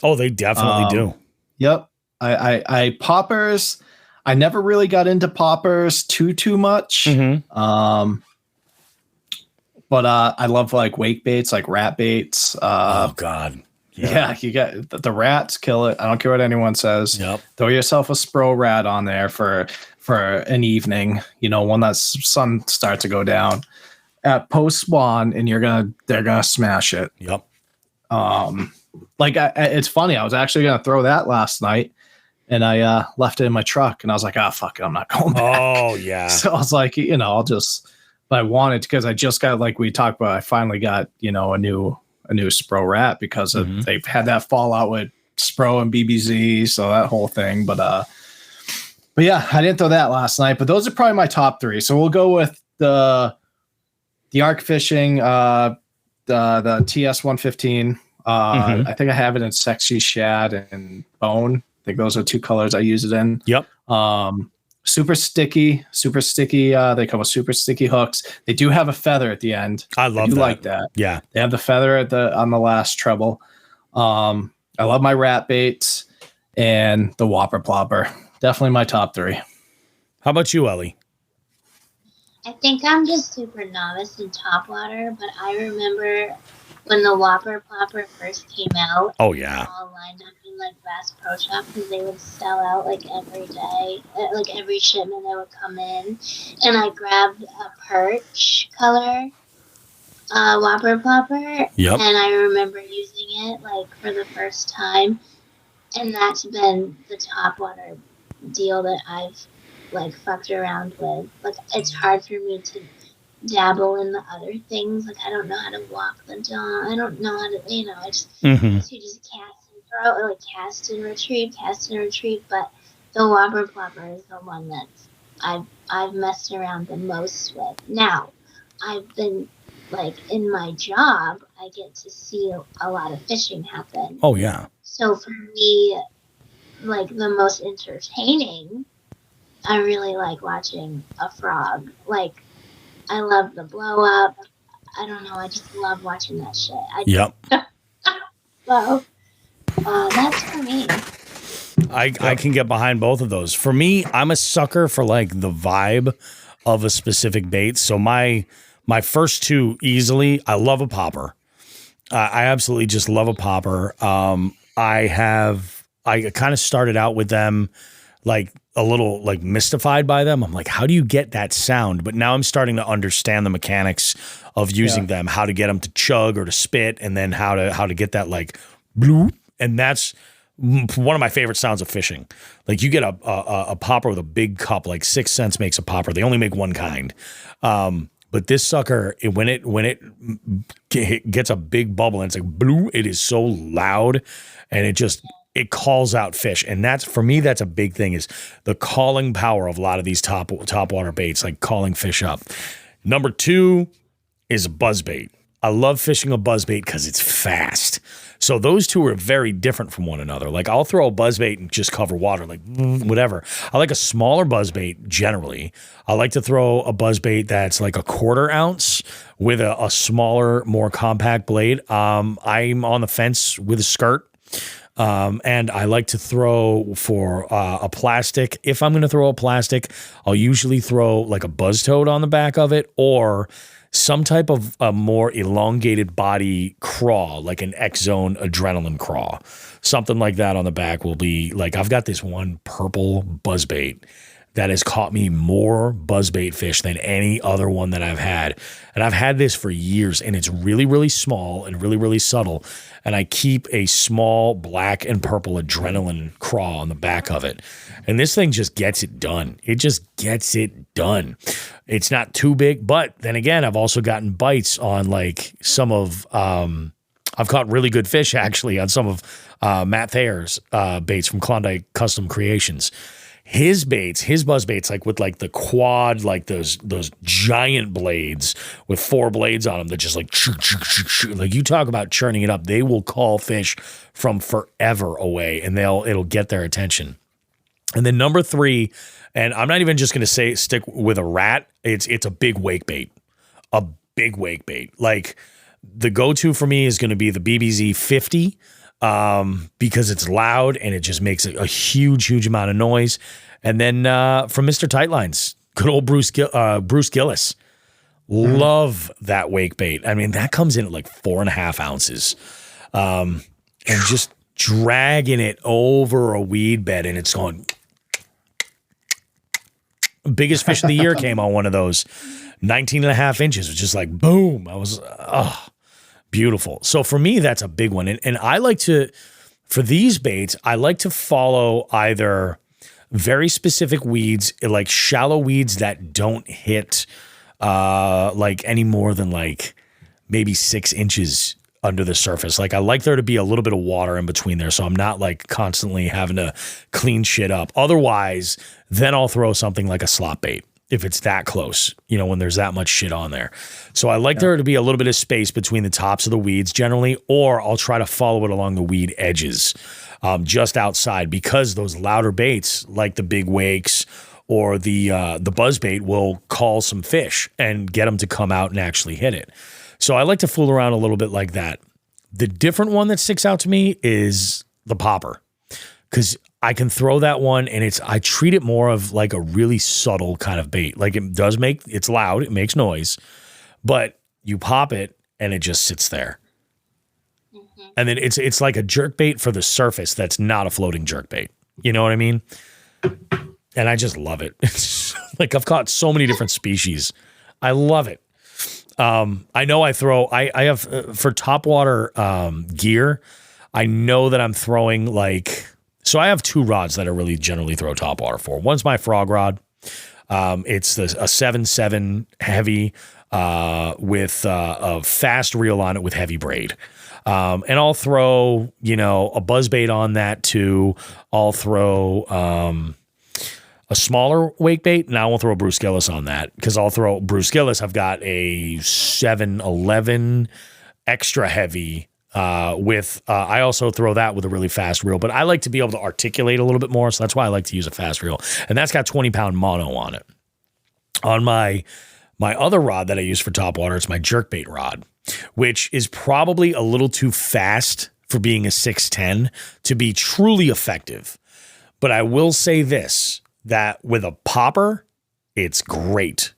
Oh, they definitely do. Yep. I poppers. I never really got into poppers too much. Mm-hmm. But I love like wake baits, like rat baits. Oh God. Yeah, you got the rats kill it. I don't care what anyone says. Yep. Throw yourself a spro rat on there for an evening. When that sun starts to go down at post spawn, and they're gonna smash it. Yep. It's funny. I was actually gonna throw that last night, and I left it in my truck, and I was like, fuck it, I'm not going back. Oh yeah. So I was like, I'll just. But I wanted, because I just got, like we talked about, I finally got a new Spro rat because they've had that fallout with Spro and BBZ, so that whole thing. But yeah, I didn't throw that last night. But those are probably my top three. So we'll go with the Arc Fishing, the TS 115. I think I have it in Sexy Shad and Bone. I think those are two colors I use it in. Yep. Super sticky. They come with super sticky hooks. They do have a feather at the end. I love that. Like that. Yeah. They have the feather on the last treble. I love my rat baits and the whopper plopper. Definitely my top three. How about you, Ellie? I think I'm just super novice in topwater, but I remember when the whopper plopper first came out. Oh yeah. All lined up in like Bass Pro Shop because they would sell out like every day, like every shipment that would come in, and I grabbed a perch color whopper plopper. Yep. And I remember using it like for the first time, and that's been the topwater deal that I've like fucked around with. Like it's hard for me to dabble in the other things. Like I don't know how to walk the dog. I don't know how to, I just you just cast and throw, or like cast and retrieve. But the whopper plopper is the one that I've messed around the most with. Now, I've been like in my job, I get to see a lot of fishing happen. Oh yeah. So for me, like the most entertaining, I really like watching a frog. Like I love the blow up. I don't know. I just love watching that shit. Yep. So that's for me. I can get behind both of those. For me, I'm a sucker for like the vibe of a specific bait. So my first two easily, I love a popper. I absolutely just love a popper. I kind of started out with them like a little like mystified by them. I'm like, how do you get that sound? But now I'm starting to understand the mechanics of using them, how to get them to chug or to spit, and then how to get that like bloop. And that's one of my favorite sounds of fishing. Like you get a popper with a big cup, like 6 cents makes a popper. They only make one kind. But this sucker, when it gets a big bubble and it's like blue, it is so loud, and it calls out fish. And that's, for me, that's a big thing, is the calling power of a lot of these top water baits, like calling fish up. Number 2 is a buzzbait. I love fishing a buzzbait because it's fast. So those two are very different from one another. Like I'll throw a buzzbait and just cover water, like whatever. I like a smaller buzzbait generally. I like to throw a buzzbait that's like a 1/4 ounce with a smaller, more compact blade. I'm on the fence with a skirt. And I like to throw for a plastic. If I'm going to throw a plastic, I'll usually throw like a buzz toad on the back of it, or some type of a more elongated body craw, like an X-Zone adrenaline craw. Something like that on the back will be like, I've got this one purple buzzbait that has caught me more buzzbait fish than any other one that I've had. And I've had this for years, and it's really, really small and really, really subtle. And I keep a small black and purple adrenaline craw on the back of it. And this thing just gets it done. It just gets it done. It's not too big, but then again, I've also gotten bites on like some of, I've caught really good fish actually on some of Matt Thayer's baits from Klondike Custom Creations. His baits, his buzz baits, like with like the quad, like those giant blades with 4 blades on them that just like, like you talk about churning it up. They will call fish from forever away, and it'll get their attention. And then number 3, and I'm not even just going to stick with a rat. It's a big wake bait, a big wake bait. Like the go-to for me is going to be the BBZ 50. Because it's loud and it just makes a huge amount of noise. And then from Mr. Tightlines, good old Bruce Gillis. Love that wake bait. I mean, that comes in at like 4.5 ounces. And just dragging it over a weed bed, and it's going. Biggest fish of the year came on one of those. 19.5 inches. It was just like boom. I was beautiful. So for me, that's a big one. And I like to, for these baits, I like to follow either very specific weeds, like shallow weeds that don't hit like any more than like maybe 6 inches under the surface. Like I like there to be a little bit of water in between there, so I'm not like constantly having to clean shit up. Otherwise, then I'll throw something like a slop bait. If it's that close, when there's that much shit on there. So I like there to be a little bit of space between the tops of the weeds generally, or I'll try to follow it along the weed edges, just outside, because those louder baits like the big wakes or the buzz bait will call some fish and get them to come out and actually hit it. So I like to fool around a little bit like that. The different one that sticks out to me is the popper, because I can throw that one, and I treat it more of like a really subtle kind of bait. Like it's loud, it makes noise, but you pop it and it just sits there. Mm-hmm. And then it's like a jerk bait for the surface that's not a floating jerk bait. You know what I mean? And I just love it. It's like I've caught so many different species. I love it. I know I have for topwater gear, I know that I'm throwing like. So I have 2 rods that I really generally throw topwater for. One's my frog rod. It's a 7.7 heavy. with a fast reel on it with heavy braid. And I'll throw, a buzzbait on that too. I'll throw a smaller wake bait, and I won't throw a Bruce Gillis on that because I'll throw Bruce Gillis. I've got a 711 extra heavy I also throw that with a really fast reel, but I like to be able to articulate a little bit more, so that's why I like to use a fast reel. And that's got 20-pound mono on it. On my other rod that I use for topwater, it's my jerkbait rod, which is probably a little too fast for being a 610 to be truly effective. But I will say this, that with a popper, it's great.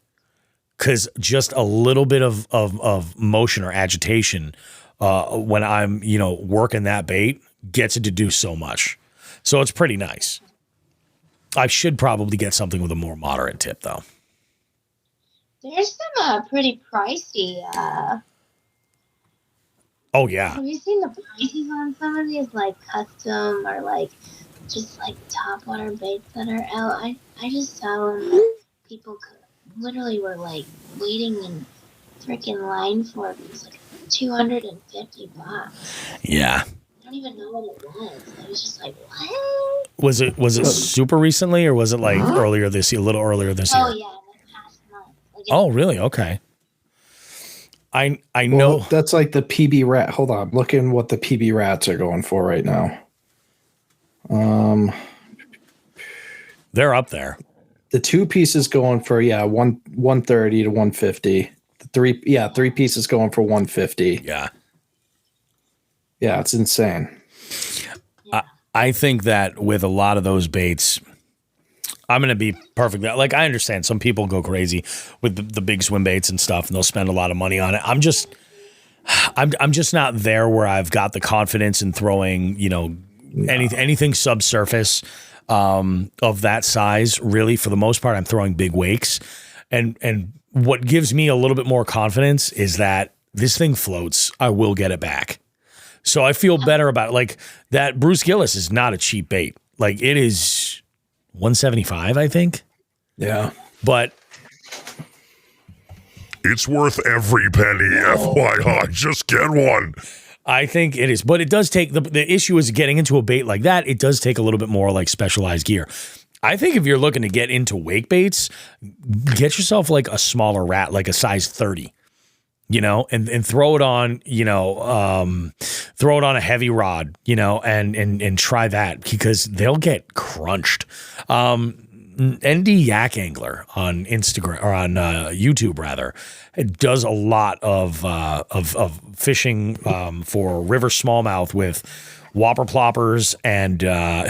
Because just a little bit of motion or agitation when I'm, working that bait gets it to do so much. So it's pretty nice. I should probably get something with a more moderate tip, though. There's some pretty pricey. Oh, yeah. Have you seen the prices on some of these, like custom or like just like topwater baits that are out? I just saw them that people literally were like waiting in freaking line for it. It was like $250. Yeah. I don't even know what it was. I was just like, what? Was it super recently, or was it like earlier this year, a little earlier this year? Oh yeah, the past month. Like, Oh, really? Okay. I know. Well, that's like the PB rat. Hold on, looking what the PB rats are going for right now. They're up there. The 2 pieces going for 130 to 150. The 3 pieces going for 150. Yeah. Yeah, it's insane. I think that with a lot of those baits, I'm going to be perfect. Like, I understand some people go crazy with the big swim baits and stuff, and they'll spend a lot of money on it. I'm just not there where I've got the confidence in throwing, anything subsurface of that size. Really, for the most part, I'm throwing big wakes, and what gives me a little bit more confidence is that this thing floats. I will get it back. So I feel better about it. Like, that Bruce Gillis is not a cheap bait. Like, it is $175, I think. Yeah. But it's worth every penny, FYI. Just get one. I think it is. But it does take, the issue is getting into a bait like that, it does take a little bit more like specialized gear. I think if you're looking to get into wake baits, get yourself like a smaller rat, like a size 30. And throw it on, throw it on a heavy rod, and try that, because they'll get crunched. ND Yak Angler on Instagram, or on YouTube rather, it does a lot of fishing for river smallmouth with whopper ploppers, and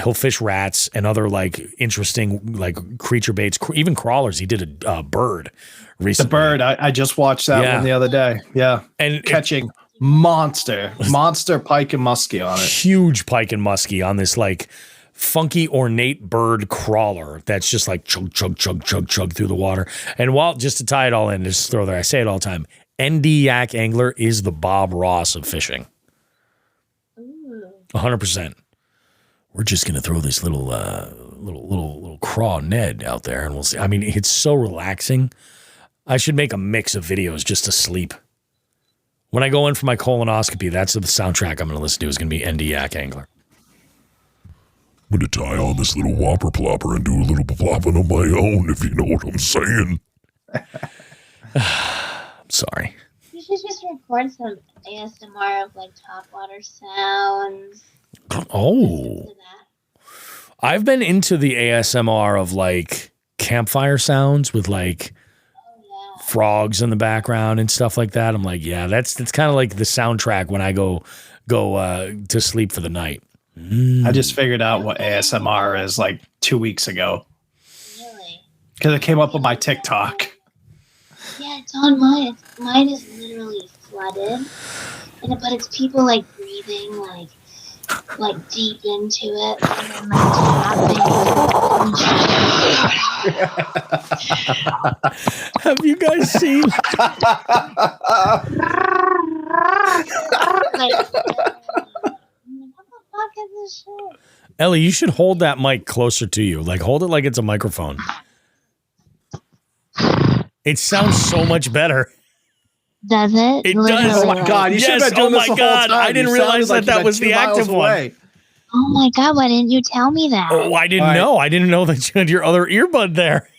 he'll fish rats and other like interesting like creature baits, even crawlers. He did a bird recently. The bird, I just watched that one the other day. Yeah, and catching monster pike and muskie on it. Huge pike and muskie on this like funky ornate bird crawler that's just like chug chug chug chug chug through the water. And just to tie it all in, just throw there, I say it all the time, ND Yak Angler is the Bob Ross of fishing. 100%. We're just gonna throw this little craw Ned out there, and we'll see. I mean, it's so relaxing. I should make a mix of videos just to sleep. When I go in for my colonoscopy, that's the soundtrack I'm gonna listen to. Is gonna be ND Yak Angler. I'm gonna tie on this little whopper plopper and do a little plopping on my own, if you know what I'm saying. I'm sorry. You should just record some ASMR of like topwater sounds. Oh. I've been into the ASMR of like campfire sounds with like frogs in the background and stuff like that. I'm like, yeah, that's kind of like the soundtrack when I go to sleep for the night. I just figured out what ASMR is like 2 weeks ago. Really? Because it came up on my TikTok. Yeah, it's on mine. Mine is literally flooded, but it's people like breathing like deep into it, and then like tapping. Have you guys seen? What the fuck is this shit? Ellie, you should hold that mic closer to you. Like, hold it like it's a microphone. It sounds so much better. Does it? It Literally, does. Oh my like- God! You should have been doing this the whole time. I didn't You realize sounded like that you've was been the 2 miles active one. away. Oh my God! Why didn't you tell me that? Oh, I didn't All right. know. I didn't know that you had your other earbud there.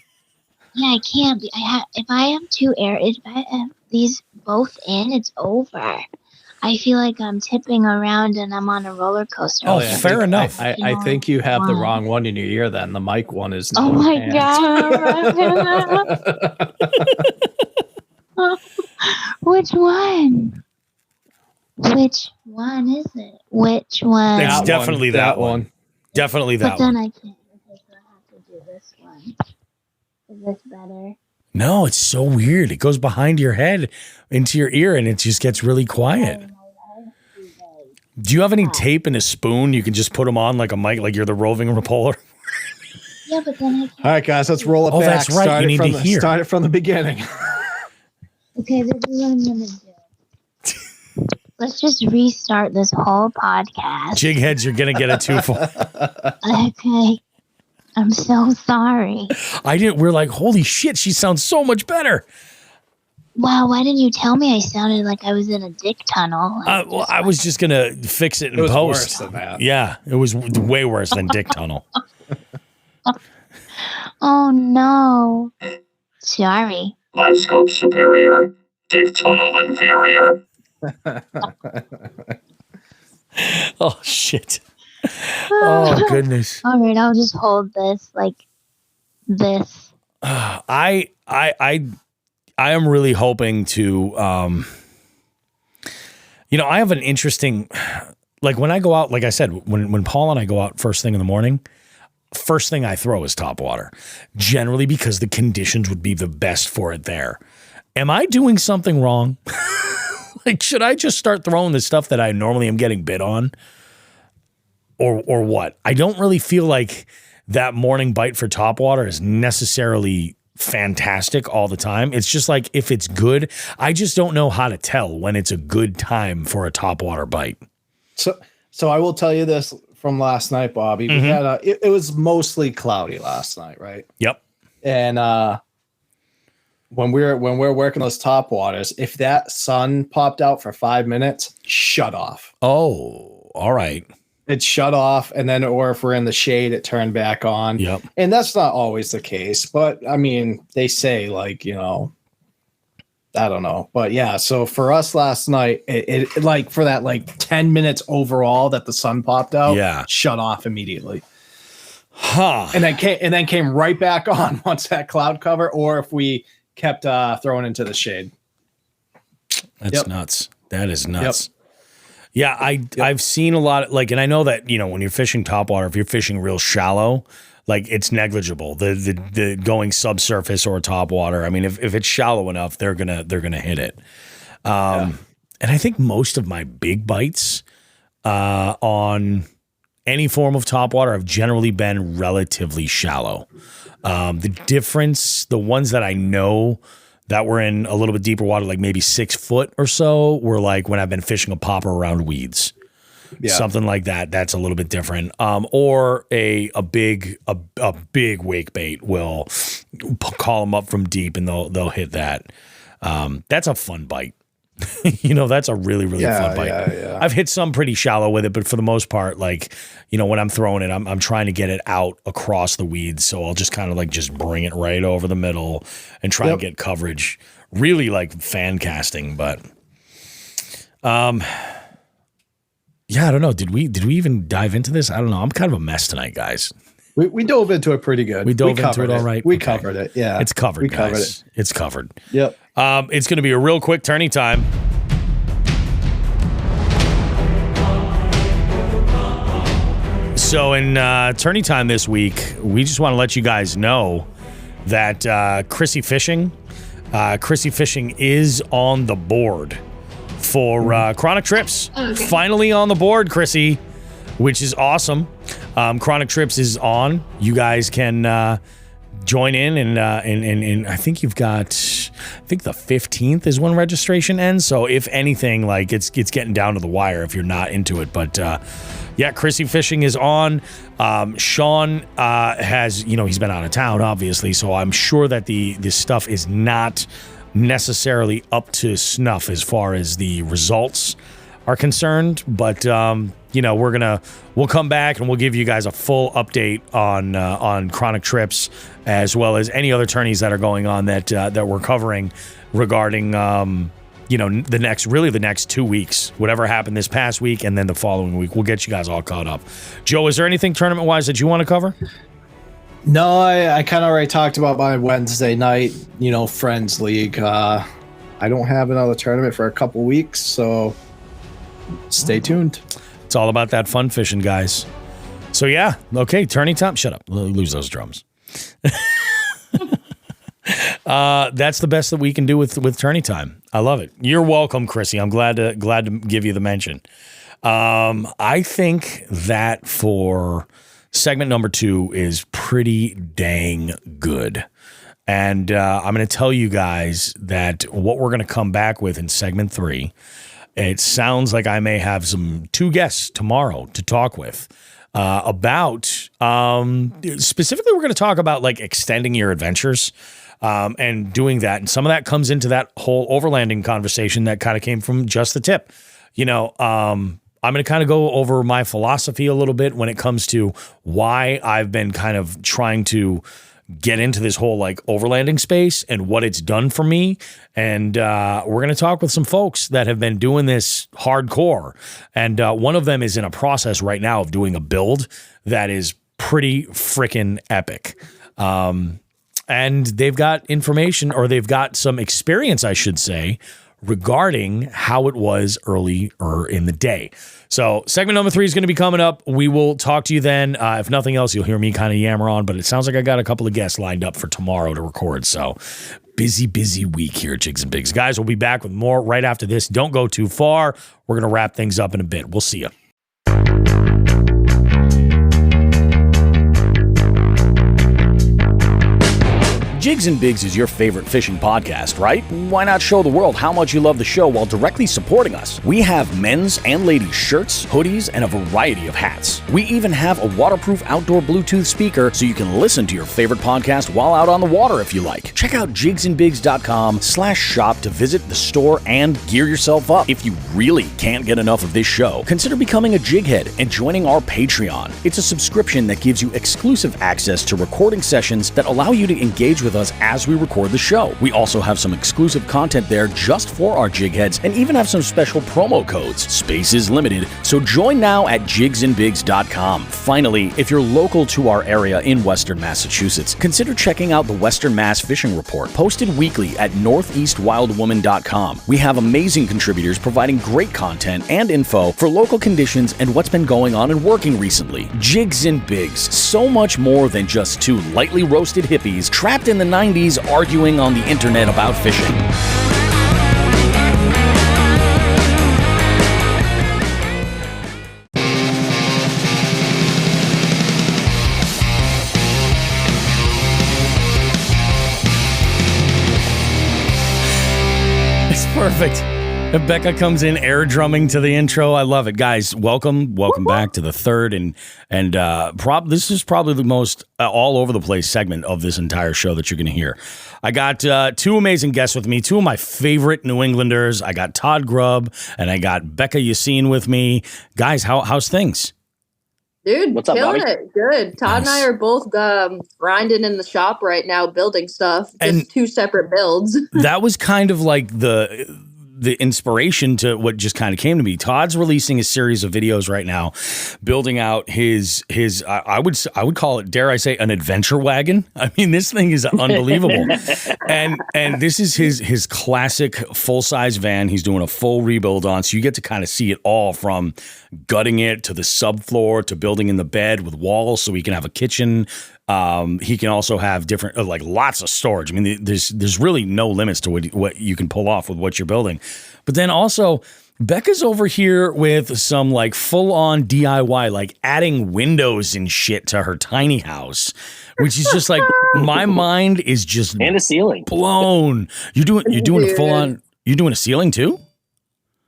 Yeah, I can't. If I have if I have these both in, it's over. I feel like I'm tipping around and I'm on a roller coaster. Oh, yeah. fair enough. I think you have the Why? wrong one in your ear. Then the mic one is. Oh in my your God! Which one? Which one is it? Which one? It's That definitely that one. Definitely But that then one. I can't. Okay, so I have to do this one. Is this better? No, it's so weird. It goes behind your head into your ear and it just gets really quiet. Do you have any tape and a spoon? You can just put them on like a mic, like you're the roving reporter. Yeah, but then I can't. All right, guys, let's roll it Oh, back. that's right. Start You it need from to the, hear. Start it from the beginning. Okay, this is what I'm gonna do. Let's just restart this whole podcast. Jigheads, you're gonna get it too far. Okay. I'm so sorry. We're like, holy shit, she sounds so much better. Wow, why didn't you tell me I sounded like I was in a dick tunnel? Well, I was just gonna fix it in It was post. worse than that. Yeah, it was way worse than Dick Tunnel. Oh no. Sorry. Life scope superior, dick tunnel inferior. Oh shit. Oh goodness. All right, I'll just hold this like this. I am really hoping to I have an interesting, like when I go out, like I said, when Paul and I go out first thing in the morning, first thing I throw is Topwater, generally because the conditions would be the best for it there. Am I doing something wrong? Like, should I just start throwing the stuff that I normally am getting bit on? Or what? I don't really feel like that morning bite for Topwater is necessarily fantastic all the time. It's just like, if it's good, I just don't know how to tell when it's a good time for a Topwater bite. So I will tell you this from last night, Bobby. We had it was mostly cloudy last night, right? Yep. And when we're working those Topwaters, if that sun popped out for 5 minutes, shut off. Oh, all right. It shut off, and then, or if we're in the shade, it turned back on. Yep. And that's not always the case, but I mean, they say, like, I don't know, but yeah. So for us last night, it like for that like 10 minutes overall that the sun popped out, Yeah. shut off immediately, Huh. and then came right back on once that cloud cover, or if we kept throwing into the shade. That's nuts. That is nuts. Yeah, I've seen a lot, like, and I know that, when you're fishing Topwater, if you're fishing real shallow, like, it's negligible. The going subsurface or Topwater. I mean, if it's shallow enough, they're gonna hit it. And I think most of my big bites on any form of Topwater have generally been relatively shallow. The difference, the ones that I know that were in a little bit deeper water, like maybe 6 foot or so, were like when I've been fishing a popper around weeds. Yeah. Something like that. That's a little bit different. Or a big wake bait will call them up from deep and they'll hit that. That's a fun bite. That's a really, really fun bite. Yeah. I've hit some pretty shallow with it, but for the most part, like, when I'm throwing it, I'm trying to get it out across the weeds. So I'll just kind of like just bring it right over the middle and try and get coverage. Really like fan casting, but yeah, I don't know. Did we even dive into this? I don't know. I'm kind of a mess tonight, guys. We dove into it pretty good. We dove into it all right. We covered it. Yeah. It's covered, guys. Covered it. It's covered. Yep. It's going to be a real quick turning time. So in turning time this week, we just want to let you guys know that Chrissy Fishing is on the board for Chronic Trips. Okay. Finally on the board, Chrissy, which is awesome. Chronic Trips is on. You guys can join in, and I think you've got, I think the 15th is when registration ends. So if anything, like it's getting down to the wire if you're not into it. But yeah, Chrissy Fishing is on. Shawn has, he's been out of town, obviously. So I'm sure that this stuff is not necessarily up to snuff as far as the results are concerned, but we'll come back and we'll give you guys a full update on Chronic Trips, as well as any other tourneys that are going on that we're covering regarding the next 2 weeks, whatever happened this past week and then the following week. We'll get you guys all caught up. Joe, is there anything tournament wise that you want to cover? No, I kind of already talked about my Wednesday night, Friends League. I don't have another tournament for a couple weeks, so stay tuned. It's all about that fun fishing, guys. So yeah, okay, tourney time. Shut up. Lose those drums. That's the best that we can do with tourney time. I love it. You're welcome, Chrissy. I'm glad to give you the mention. I think that for segment number 2 is pretty dang good. And I'm going to tell you guys that what we're going to come back with in segment 3, it sounds like I may have 2 guests tomorrow to talk with about, specifically we're going to talk about like extending your adventures and doing that. And some of that comes into that whole overlanding conversation that kind of came from Just the Tip. I'm going to kind of go over my philosophy a little bit when it comes to why I've been kind of trying to get into this whole like overlanding space and what it's done for me. And we're going to talk with some folks that have been doing this hardcore. And one of them is in a process right now of doing a build that is pretty freaking epic. And they've got information, or they've got some experience, I should say, regarding how it was earlier in the day. So segment number 3 is going to be coming up. We will talk to you then. If nothing else, you'll hear me kind of yammer on, but it sounds like I got a couple of guests lined up for tomorrow to record. So busy week here at Jigs and Bigs. Guys, we'll be back with more right after this. Don't go too far. We're going to wrap things up in a bit. We'll see you. Jigs and Bigs is your favorite fishing podcast, right? Why not show the world how much you love the show while directly supporting us? We have men's and ladies' shirts, hoodies, and a variety of hats. We even have a waterproof outdoor Bluetooth speaker so you can listen to your favorite podcast while out on the water if you like. Check out jigsandbigs.com/shop to visit the store and gear yourself up. If you really can't get enough of this show, consider becoming a jighead and joining our Patreon. It's a subscription that gives you exclusive access to recording sessions that allow you to engage with us as we record the show. We also have some exclusive content there just for our jigheads and even have some special promo codes. Space is limited, so join now at jigsandbigs.com. Finally, if you're local to our area in Western Massachusetts, consider checking out the Western Mass Fishing Report, posted weekly at northeastwildwoman.com. We have amazing contributors providing great content and info for local conditions and what's been going on and working recently. Jigs and Bigs, so much more than just 2 lightly roasted hippies trapped in the 90s arguing on the internet about fishing. It's perfect. Becca comes in air drumming to the intro. I love it, guys. Welcome back to the third and this is probably the most all over the place segment of this entire show that you're going to hear. I got 2 amazing guests with me, 2 of my favorite New Englanders. I got Todd Grubb and I got Becca Yaseen with me. Guys, how's things? Dude, what's up, killing Bobby? it. Good. Todd and I are both grinding in the shop right now, building stuff. Just 2 separate builds. That was kind of like the inspiration to what just kind of came to me. Todd's releasing a series of videos right now, building out his I would call it, dare I say, an adventure wagon. I mean, this thing is unbelievable. and this is his classic full-size van. He's doing a full rebuild on, so you get to kind of see it all from gutting it to the subfloor to building in the bed with walls so he can have a kitchen. He can also have different, like lots of storage. I mean, there's really no limits to what you can pull off with what you're building. But then also, Becca's over here with some like full on DIY, like adding windows and shit to her tiny house, which is just like, my mind is just and a ceiling blown. You're doing a full on. You're doing a ceiling too?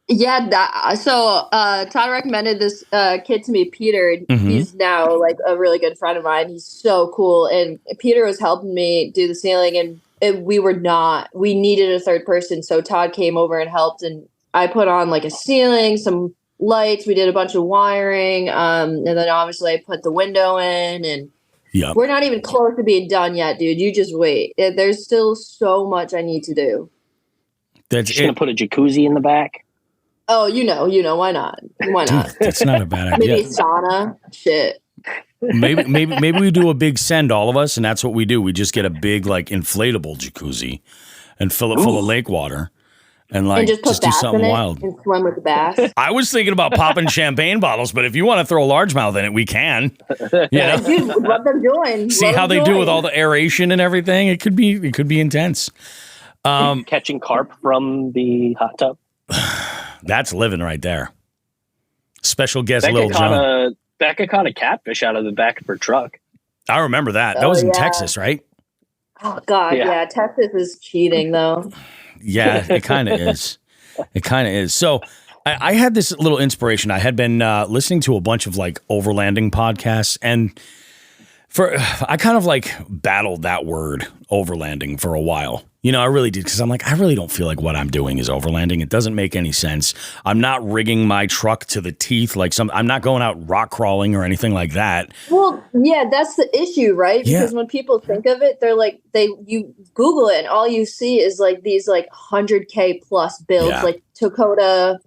Yeah, so Todd recommended this kid to me, Peter. Mm-hmm. He's now like a really good friend of mine. He's so cool. And Peter was helping me do the ceiling. we needed a third person. So Todd came over and helped, and I put on like a ceiling, some lights. We did a bunch of wiring. And then obviously I put the window in, and we're not even close to being done yet, dude. You just wait. There's still so much I need to do. Just going to put a jacuzzi in the back. Oh, you know, why not? Why not? Dude, that's not a bad idea. Maybe sauna. Shit. Maybe we do a big send, all of us, and that's what we do. We just get a big like inflatable jacuzzi and fill it full of lake water. And like just do something wild and swim with the bass. I was thinking about popping champagne bottles, but if you want to throw a largemouth in it, we can. You know? Dude, what they're doing. See how they do with all the aeration and everything. It could be intense. Catching carp from the hot tub. That's living right there. Special guest Lil John. Becca caught a catfish out of the back of her truck. I remember that. That was in Texas, right? Oh God, yeah. Texas is cheating though. Yeah, it kind of is. It kind of is. So I had this little inspiration. I had been listening to a bunch of like overlanding podcasts, and I kind of like battled that word overlanding for a while. You know, I really did, because I'm like, I really don't feel like what I'm doing is overlanding. It doesn't make any sense. I'm not rigging my truck to the teeth I'm not going out rock crawling or anything like that. Well, yeah, that's the issue, right? Because when people think of it, they're like, you Google it and all you see is like these like 100K plus builds, like Toyota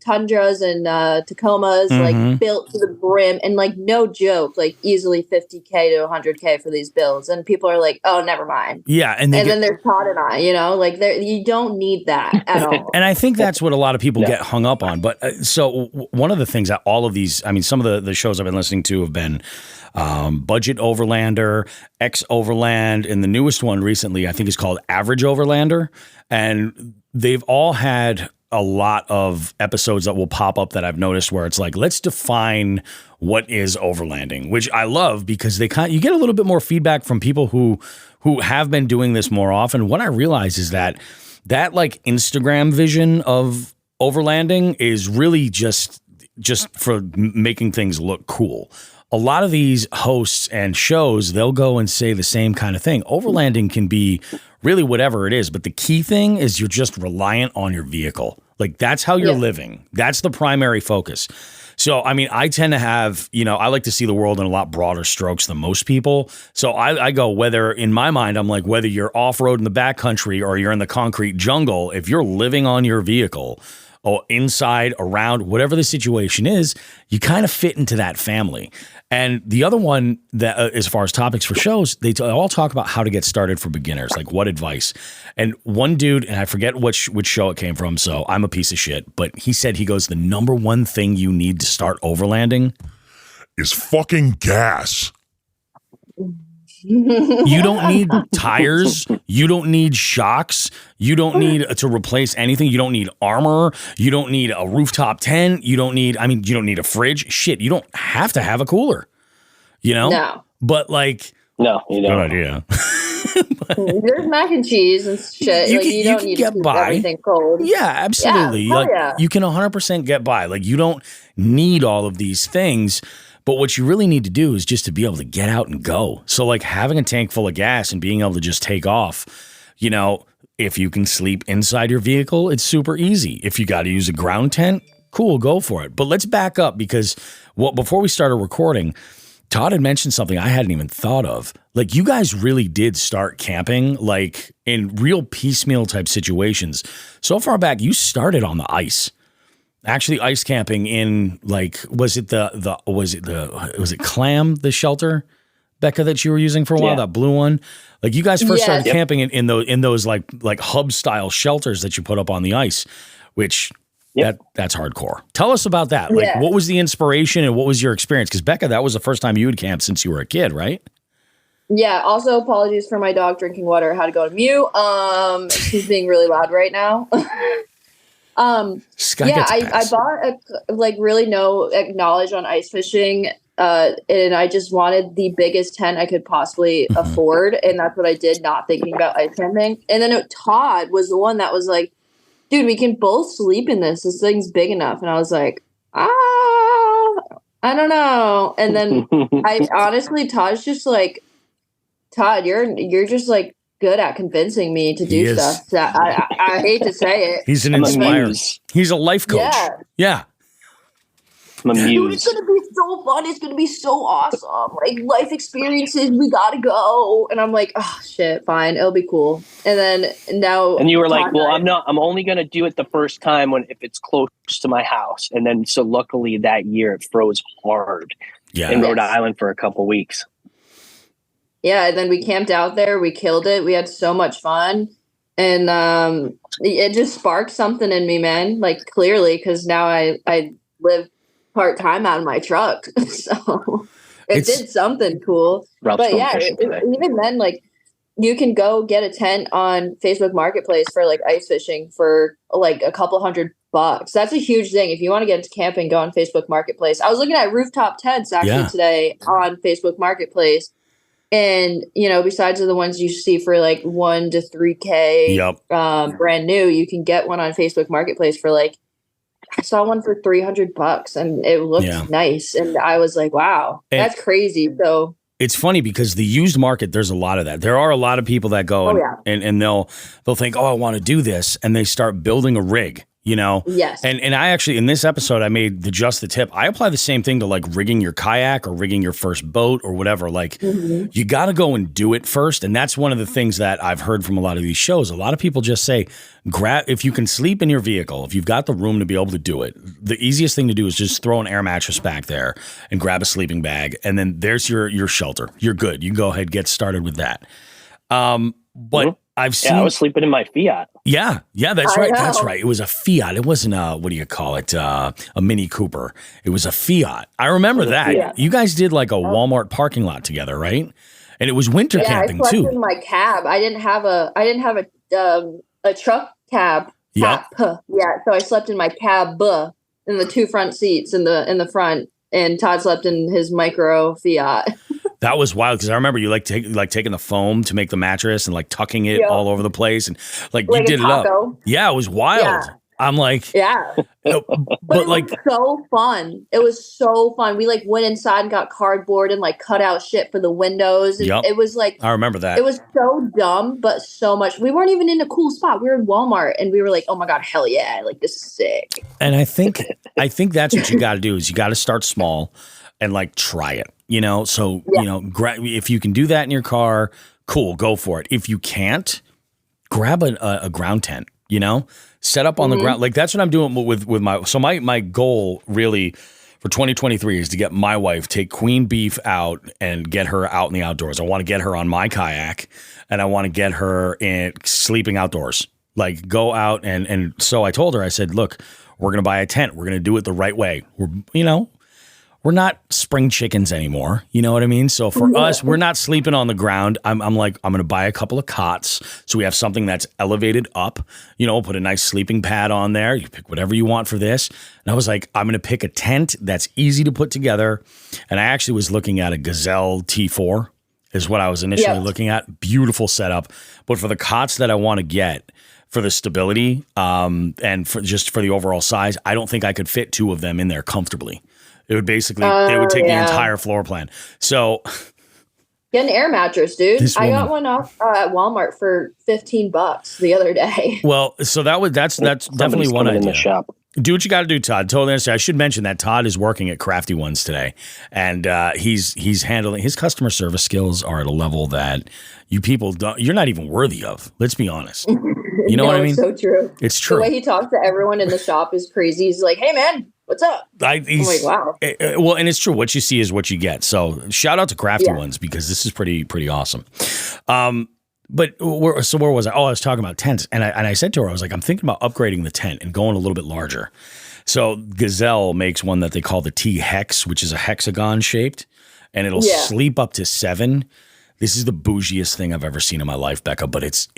Tundras and Tacomas, like built to the brim, and like no joke, like easily 50K to 100K for these builds, and people are like, oh, never mind. Yeah, and then there's Todd and I, you know, like you don't need that at all. And I think that's what a lot of people get hung up on. But so one of the things that all of these, I mean, some of the shows I've been listening to have been Budget Overlander, X Overland, and the newest one recently I think is called Average Overlander, and they've all had a lot of episodes that will pop up that I've noticed where it's like, let's define what is overlanding, which I love, because you get a little bit more feedback from people who have been doing this more often. What I realize is that like Instagram vision of overlanding is really just for making things look cool. A lot of these hosts and shows, they'll go and say the same kind of thing. Overlanding can be really whatever it is, but the key thing is you're just reliant on your vehicle. Like that's how you're living. That's the primary focus. So, I mean, I tend to have, I like to see the world in a lot broader strokes than most people. So I go, whether in my mind, I'm like, whether you're off-road in the backcountry or you're in the concrete jungle, if you're living on your vehicle or inside, around, whatever the situation is, you kind of fit into that family. And the other one that, as far as topics for shows, they all talk about how to get started for beginners, like what advice. And one dude, and I forget which show it came from, so I'm a piece of shit, but he said, the number one thing you need to start overlanding is fucking gas. You don't need tires. You don't need shocks. You don't need to replace anything. You don't need armor. You don't need a rooftop tent. You don't need a fridge. Shit, you don't have to have a cooler, No. But like... No, you don't. Good idea. There's mac and cheese and shit. You don't need to keep everything cold. Yeah, absolutely. You can 100% get by. Like, you don't need all of these things. But what you really need to do is just to be able to get out and go. So like having a tank full of gas and being able to just take off, if you can sleep inside your vehicle, it's super easy. If you got to use a ground tent, cool, go for it. But let's back up, because before we started recording, Todd had mentioned something I hadn't even thought of. Like, you guys really did start camping like in real piecemeal type situations. So far back, you started on the ice. Actually, ice camping in was it Clam, the shelter, Becca, that you were using for a while, that blue one? Like, you guys first started camping in those like hub style shelters that you put up on the ice, which that's hardcore. Tell us about that. Like, what was the inspiration and what was your experience? Because Becca, that was the first time you had camped since you were a kid, right? Yeah. Also, apologies for my dog drinking water. I had to go to mute. She's being really loud right now. I bought really no knowledge on ice fishing, and I just wanted the biggest tent I could possibly afford, and that's what I did, not thinking about ice camping. And then Todd was the one that was like, dude, we can both sleep in this. This thing's big enough. And I was like, I don't know. And then I honestly, Todd's just like, Todd, you're just like good at convincing me to do stuff. So I hate to say it. He's an inspirer. He's a life coach. Yeah. Dude, it's gonna be so fun. It's gonna be so awesome. Like life experiences, we gotta go. And I'm like, oh shit, fine, it'll be cool. And then now, and you were like, well, I'm only gonna do it the first time if it's close to my house. And then so luckily that year it froze hard in Rhode Island for a couple weeks. Yeah, and then we camped out there. We killed it. We had so much fun, and it just sparked something in me, man. Like clearly, because now I live part-time out of my truck, so it did something cool. But yeah, even then, like you can go get a tent on Facebook Marketplace for like ice fishing for like a couple $100. That's a huge thing. If you want to get into camping, go on Facebook Marketplace. I was looking at rooftop tents actually today on Facebook Marketplace, and besides the ones you see for like $1 to $3K, brand new, you can get one on Facebook Marketplace for like, I saw one for $300 and it looked nice. And I was like, wow, that's crazy. So it's funny because the used market, there's a lot of that. There are a lot of people that go and they'll think, oh, I want to do this. And they start building a rig, Yes. And I actually, in this episode, I made the tip. I apply the same thing to like rigging your kayak or rigging your first boat or whatever. Like you got to go and do it first. And that's one of the things that I've heard from a lot of these shows. A lot of people just say, if you can sleep in your vehicle, if you've got the room to be able to do it, the easiest thing to do is just throw an air mattress back there and grab a sleeping bag. And then there's your shelter. You're good. You can go ahead and get started with that. But I've seen. I was sleeping in my Fiat. Yeah, that's right. That's right. It was a Fiat. It wasn't what do you call it? A Mini Cooper. It was a Fiat. I remember that. Fiat. You guys did like a Walmart parking lot together, right? And it was winter camping I slept too. in my cab. I didn't have a truck cab. Yeah. So I slept in my cab in the two front seats in the front, and Todd slept in his micro Fiat. That was wild because I remember you taking the foam to make the mattress and like tucking it all over the place and like you did it up. Yeah, it was wild. Yeah. I'm like, but it was so fun. It was so fun. We like went inside and got cardboard and like cut out shit for the windows. And it was like, I remember that. It was so dumb, but so much. We weren't even in a cool spot. We were in Walmart and we were like, oh my God, hell yeah. Like this is sick. And I think that's what you got to do is you got to start small and like try it, So, if you can do that in your car, cool, go for it. If you can't, grab a ground tent, set up on the ground. Like that's what I'm doing with my goal really for 2023 is to get my wife, take Queen Beef out and get her out in the outdoors. I want to get her on my kayak and I want to get her in sleeping outdoors, like go out. And so I told her, I said, look, we're going to buy a tent. We're going to do it the right way. We're not spring chickens anymore. You know what I mean? So for us, we're not sleeping on the ground. I'm like, I'm going to buy a couple of cots. So we have something that's elevated up, put a nice sleeping pad on there. You pick whatever you want for this. And I was like, I'm going to pick a tent that's easy to put together. And I actually was looking at a Gazelle T4 is what I was initially looking at. Beautiful setup. But for the cots that I want to get, for the stability and for the overall size, I don't think I could fit two of them in there comfortably. It would basically, it would take the entire floor plan. So get an air mattress, dude. I got one off at Walmart for $15 the other day. Well, so that's definitely one idea. In the shop. Do what you got to do, Todd. Totally understand. I should mention that Todd is working at Crafty Ones today, and he's handling his customer service skills are at a level that you people you're not even worthy of. Let's be honest. You know what I mean? It's so true. It's true. The way he talks to everyone in the shop is crazy. He's like, "Hey, man, what's up?" I'm like, wow. Well, and it's true. What you see is what you get. So shout out to Crafty Ones because this is pretty awesome. But where was I? Oh, I was talking about tents. And I said to her, I was like, I'm thinking about upgrading the tent and going a little bit larger. So Gazelle makes one that they call the T-Hex, which is a hexagon shaped, and it'll sleep up to 7. This is the bougiest thing I've ever seen in my life, Becca, but it's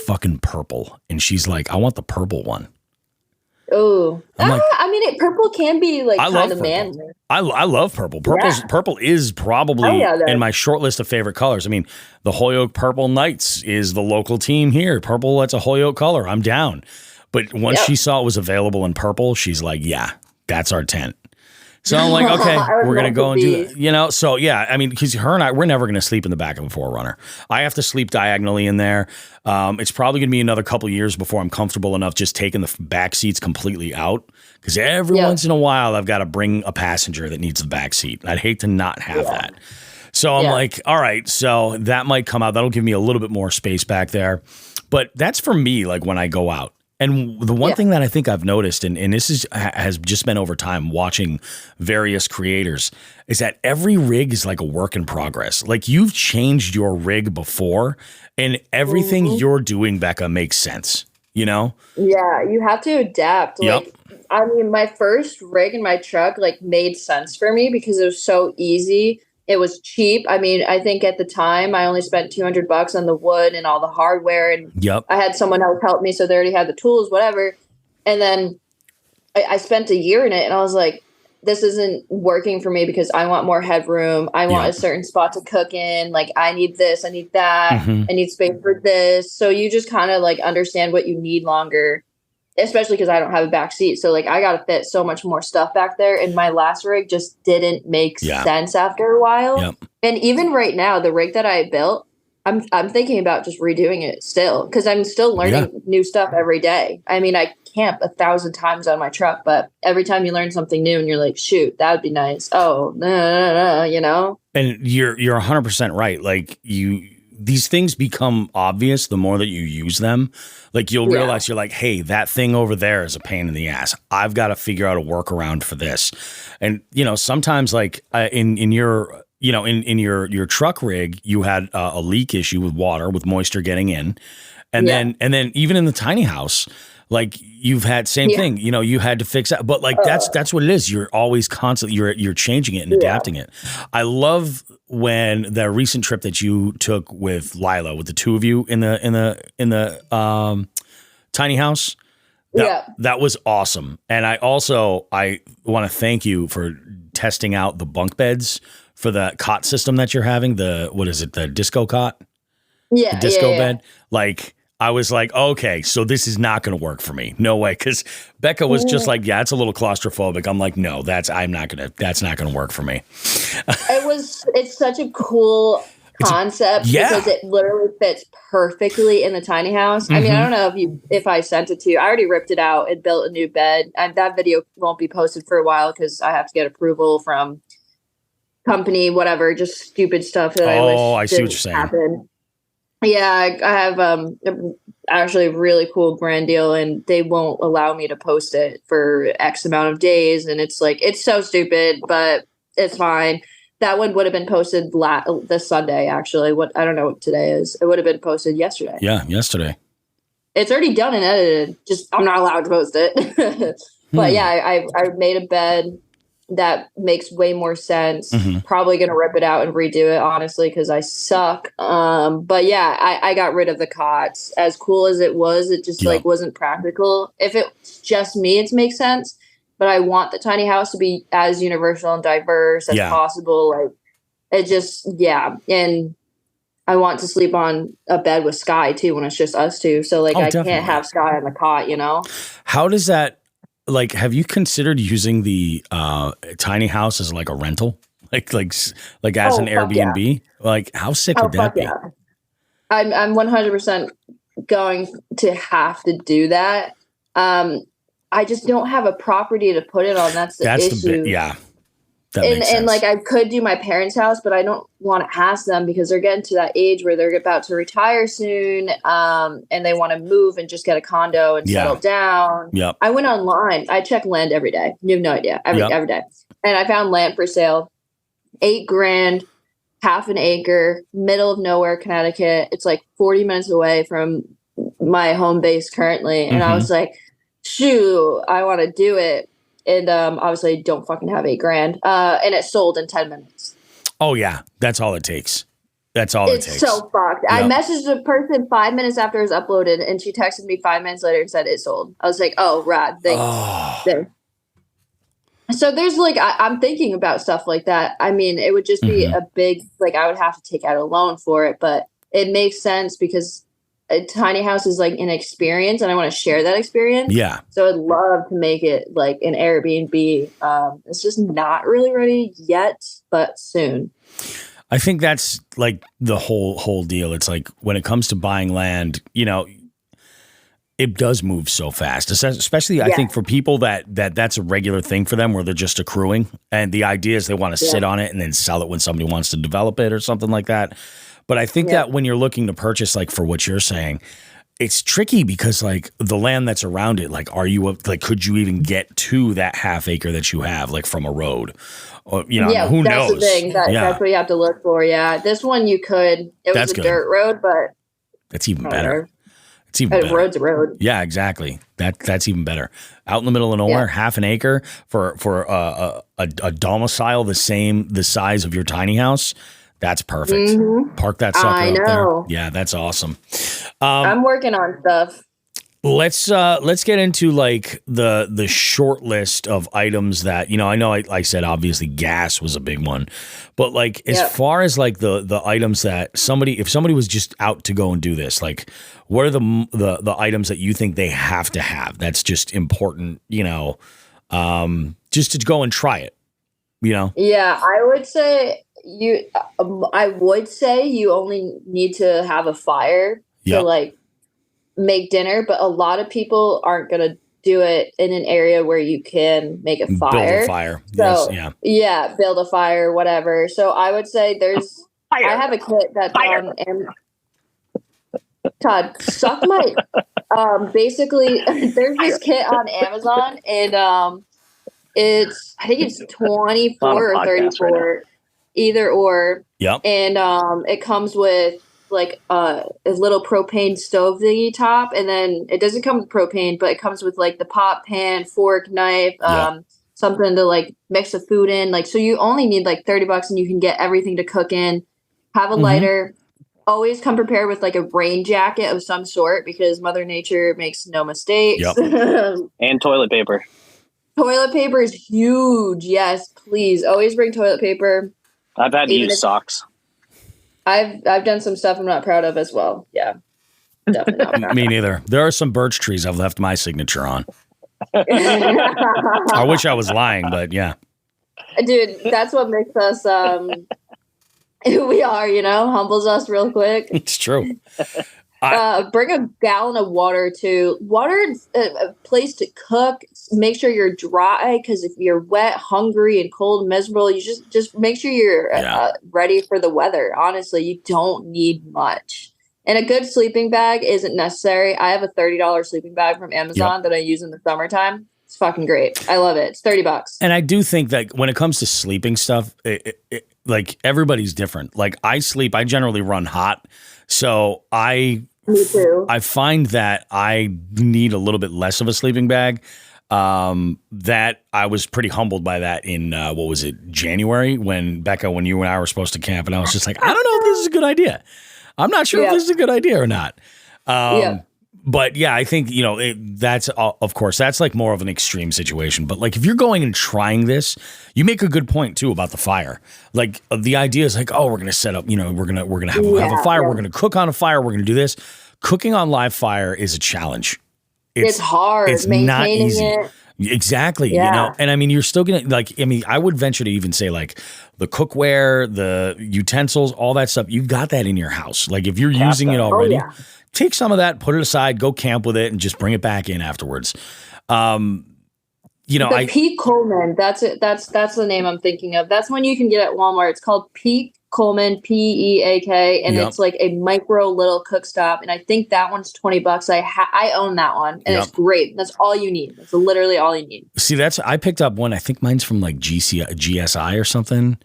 fucking purple. And she's like, I want the purple one. Oh, I mean, purple can be like kind of manly. I love purple. Purple is probably in my short list of favorite colors. I mean, the Holyoke Purple Knights is the local team here. Purple, that's a Holyoke color. I'm down. But once she saw it was available in purple, she's like, yeah, that's our tent. So I'm like, okay, we're going to go and do be. that. You know, so yeah, I mean, because her and I, we're never going to sleep in the back of a 4Runner. I have to sleep diagonally in there. It's probably going to be another couple years before I'm comfortable enough just taking the back seats completely out. Because every once in a while, I've got to bring a passenger that needs the back seat. I'd hate to not have that. So I'm like, all right, so that might come out. That'll give me a little bit more space back there. But that's for me, like when I go out. And the one thing that I think I've noticed, and this has just been over time watching various creators, is that every rig is like a work in progress. Like you've changed your rig before, and everything you're doing, Becca, makes sense, you know? Yeah, you have to adapt. Like, I mean, my first rig in my truck like made sense for me because it was so easy. It was cheap. I mean, I think at the time I only spent $200 on the wood and all the hardware, and I had someone else help me, so they already had the tools, whatever. And then I spent a year in it, and I was like, this isn't working for me because I want more headroom. I want a certain spot to cook in. Like, I need this, I need that, I need space for this. So you just kind of like understand what you need longer. Especially because I don't have a back seat. So like I got to fit so much more stuff back there. And my last rig just didn't make sense after a while. And even right now, the rig that I built, I'm thinking about just redoing it still. Because I'm still learning new stuff every day. I mean, I camp 1,000 times on my truck. But every time you learn something new and you're like, shoot, that would be nice. Oh, you know? And you're 100% right. Like these things become obvious the more that you use them. Like you'll realize you're like, hey, that thing over there is a pain in the ass. I've got to figure out a workaround for this. And, you know, sometimes like in your, you know, in your truck rig, you had a leak issue with water, with moisture getting in. And then even in the tiny house, like you've had same thing, you know, you had to fix that. But like, that's what it is. You're always constantly, you're changing it and adapting it. I love when the recent trip that you took with Lila, with the two of you in the tiny house. That was awesome. And I want to thank you for testing out the bunk beds for the cot system that you're having. The disco cot? The disco bed. Like, I was like, okay, so this is not going to work for me. No way. Because Becca was just like, yeah, it's a little claustrophobic. I'm like, no, that's not going to work for me. It's such a cool concept because it literally fits perfectly in the tiny house. I mean, I don't know if I sent it to you. I already ripped it out and built a new bed. And that video won't be posted for a while because I have to get approval from company, whatever, just stupid stuff that I see what you're saying. Happen. Yeah, I have actually a really cool brand deal, and they won't allow me to post it for X amount of days. And it's like, it's so stupid, but it's fine. That one would have been posted this Sunday, actually. I don't know what today is. It would have been posted yesterday. Yeah, yesterday. It's already done and edited. Just I'm not allowed to post it. But yeah, I made a bed that makes way more sense. Probably gonna rip it out and redo it, honestly, because I suck. But yeah, I got rid of the cots. As cool as it was, it just like wasn't practical. If it's just me, it makes sense. But I want the tiny house to be as universal and diverse as possible. Like it just and I want to sleep on a bed with Sky too when it's just us two. So like I can't have Sky on the cot, you know? How does that? Like, have you considered using the tiny house as like a rental, like as an Airbnb? Yeah. Like, how sick would that be? Yeah. I'm 100% going to have to do that. I just don't have a property to put it on. That's the issue. That makes sense. And like I could do my parents' house, but I don't want to ask them because they're getting to that age where they're about to retire soon, and they want to move and just get a condo and settle down. Yep. I went online. I check land every day. You have no idea. Every day. And I found land for sale, $8,000, half an acre, middle of nowhere, Connecticut. It's like 40 minutes away from my home base currently. And I was like, shoot, I want to do it. And obviously don't fucking have $8,000. And it sold in 10 minutes. Oh yeah. That's all it takes. It takes. It's so fucked. Yep. I messaged the person 5 minutes after it was uploaded, and she texted me 5 minutes later and said it sold. I was like, oh, rad. Thanks. So there's like, I'm thinking about stuff like that. I mean, it would just be a big, like I would have to take out a loan for it, but it makes sense because a tiny house is like an experience, and I want to share that experience. Yeah. So I'd love to make it like an Airbnb. It's just not really ready yet, but soon. I think that's like the whole deal. It's like when it comes to buying land, you know, it does move so fast, especially I think for people that's a regular thing for them where they're just accruing. And the idea is they want to sit on it and then sell it when somebody wants to develop it or something like that. But I think that when you're looking to purchase, like for what you're saying, it's tricky because like the land that's around it, like, could you even get to that half acre that you have, like from a road? Or, you know, who knows? That's the thing. That's what you have to look for. Yeah. This one you could, it was a dirt road, but that's even better. It's even better. Road's a road. Yeah, exactly. That's even better. Out in the middle of nowhere, half an acre for a domicile the size of your tiny house. That's perfect. Mm-hmm. Park that sucker I know. up there. Yeah, that's awesome. I'm working on stuff. Let's get into like the short list of items that, you know I said obviously gas was a big one, but like as far as like the items that if somebody was just out to go and do this, like what are the items that you think they have to have that's just important, you know, just to go and try it, you know? Yeah, I would say you only need to have a fire to like make dinner, but a lot of people aren't going to do it in an area where you can make a fire. Build a fire. So, build a fire, whatever. So I would say I have a kit that's on Todd, suck my, basically there's this kit on Amazon and, I think it's 24 or 34, right, either or. Yep. And, it comes with like a little propane stove thingy top, and then it doesn't come with propane, but it comes with like the pot, pan, fork, knife, something to like mix the food in. Like, so you only need like $30 and you can get everything to cook in. Have a lighter. Always come prepared with like a rain jacket of some sort because Mother Nature makes no mistakes. Yep. And toilet paper. Toilet paper is huge. Yes, please. Always bring toilet paper. I've had to use socks. I've done some stuff I'm not proud of as well. Yeah. Definitely not. Me neither. There are some birch trees I've left my signature on. I wish I was lying, but yeah. Dude, that's what makes us who we are, you know, humbles us real quick. It's true. Bring a gallon of water too. Water is a place to cook. Make sure you're dry, because if you're wet, hungry, and cold and miserable, you just make sure you're ready for the weather. Honestly, you don't need much. And a good sleeping bag isn't necessary. I have a $30 sleeping bag from Amazon that I use in the summertime. It's fucking great. I love it. It's $30. And I do think that when it comes to sleeping stuff, like everybody's different. Like I generally run hot. So Me too. I find that I need a little bit less of a sleeping bag. That I was pretty humbled by that in, January when you and I were supposed to camp, and I was just like, I don't know if this is a good idea. I'm not sure if this is a good idea or not. But yeah, I think, you know, that's, of course, that's like more of an extreme situation. But like if you're going and trying this, you make a good point too about the fire. Like the idea is like, oh, we're going to set up, you know, we're going to have a fire. We're going to cook on a fire. We're going to do this. Cooking on live fire is a challenge. It's hard. It's not easy. Exactly. Yeah. You know, and I mean, you're still going to I would venture to even say like the cookware, the utensils, all that stuff. You've got that in your house. Like if you're using it already, take some of that, put it aside, go camp with it, and just bring it back in afterwards. You know, the Peak Coleman. That's it. That's the name I'm thinking of. That's one you can get at Walmart. It's called Peak Coleman, PEAK, and it's like a micro little cook stop. And I think that one's $20. I own that one, and it's great. That's all you need. That's literally all you need. See, I picked up one. I think mine's from like GSI or something.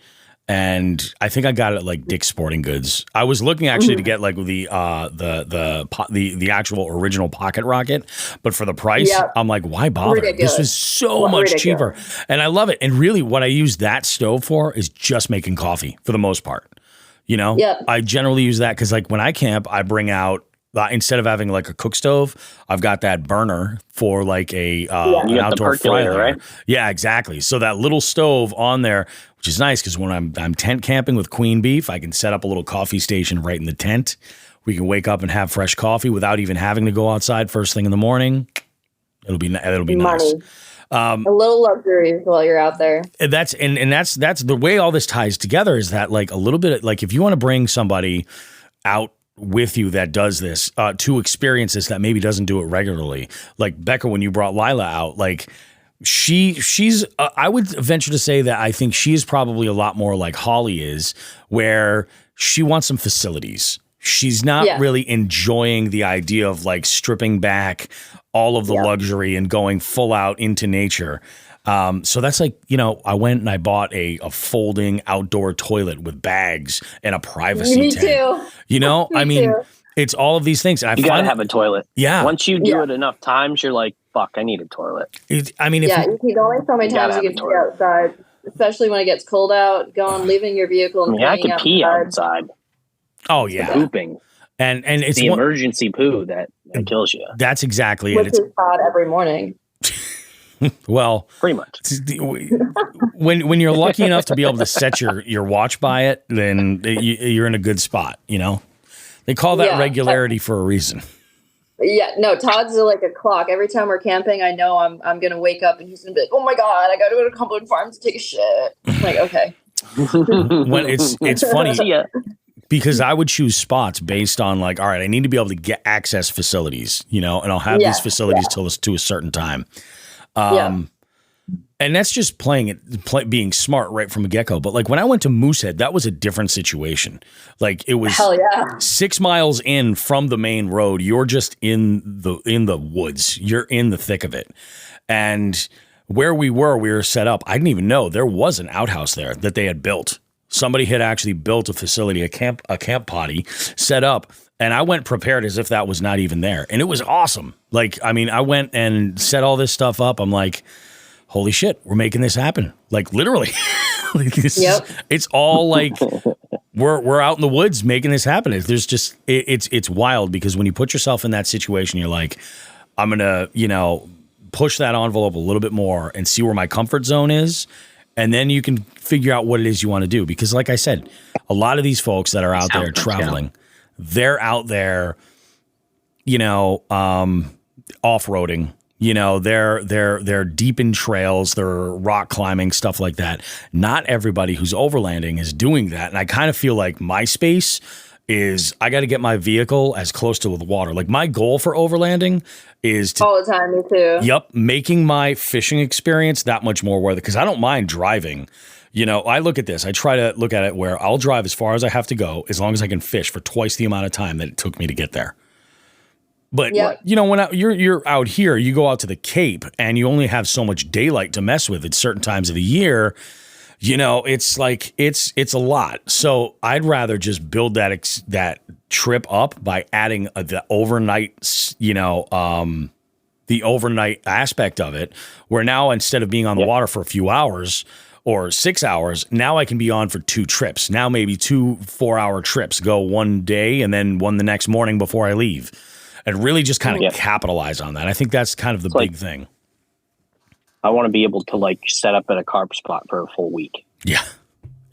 And I think I got it at like Dick's Sporting Goods. I was looking actually to get like the actual original pocket rocket, but for the price, I'm like, why bother? Ridiculous. This was so much cheaper, and I love it. And really, what I use that stove for is just making coffee for the most part. You know, I generally use that because like when I camp, I bring out. Instead of having like a cook stove, I've got that burner for like an outdoor fryer, right? Yeah, exactly. So that little stove on there, which is nice because when I'm tent camping with queen beef, I can set up a little coffee station right in the tent, We can wake up and have fresh coffee without even having to go outside first thing in the morning. It'll be nice. A little luxury while you're out there. That's the way all this ties together, is that like a little bit like if you want to bring somebody out with you that does this to experience this that maybe doesn't do it regularly, like Becca, when you brought Lila out, like she's I would venture to say that I think she's probably a lot more like Holly is, where she wants some facilities. She's not really enjoying the idea of like stripping back all of the luxury and going full out into nature. So that's like, I went and I bought a folding outdoor toilet with bags and a privacy tent. Too. I mean, it's all of these things. And you gotta have a toilet. Yeah. Once you do it enough times, you're like, fuck, I need a toilet. You can only so many times you can pee outside, especially when it gets cold out, leaving your vehicle and I can pee outside. Oh yeah, pooping, and it's the emergency poo that kills you. That's exactly it. Which is Todd every morning. Well, pretty much. When you're lucky enough to be able to set your watch by it, then you're in a good spot. They call that regularity for a reason. Yeah, no, Todd's like a clock. Every time we're camping, I know I'm gonna wake up and he's gonna be like, "Oh my god, I gotta go to Cumberland Farms to take a shit." I'm like, okay. When it's funny. Because I would choose spots based on like, all right, I need to be able to get access facilities, and I'll have these facilities to a certain time. And that's just being smart right from the get-go. But like when I went to Moosehead, that was a different situation. Like it was 6 miles in from the main road. You're just in the woods. You're in the thick of it. And where we were set up. I didn't even know there was an outhouse there that they had built. Somebody had actually built a facility, a camp potty set up, and I went prepared as if that was not even there. And it was awesome. Like, I mean, I went and set all this stuff up. I'm like, holy shit, we're making this happen. Like literally. It's all like we're out in the woods making this happen. It's wild because when you put yourself in that situation, you're like, I'm gonna, push that envelope a little bit more and see where my comfort zone is. And then you can figure out what it is you want to do. Because like I said, a lot of these folks that are out there traveling, they're out there, off-roading, they're deep in trails, they're rock climbing, stuff like that. Not everybody who's overlanding is doing that. And I kind of feel like my space is I got to get my vehicle as close to the water. Like my goal for overlanding is to all the time, me too. Yep, making my fishing experience that much more worth it because I don't mind driving. I look at this. I try to look at it where I'll drive as far as I have to go as long as I can fish for twice the amount of time that it took me to get there. But when you're out here, you go out to the Cape and you only have so much daylight to mess with at certain times of the year. It's like it's a lot. So I'd rather just build that trip up by adding the overnight, the overnight aspect of it, where now instead of being on the water for a few hours or 6 hours, now I can be on for 2 trips. Now maybe 2 4-hour trips, go one day and then one the next morning before I leave, and really just kind of capitalize on that. I think that's kind of the big thing. I want to be able to like set up at a carp spot for a full week. Yeah,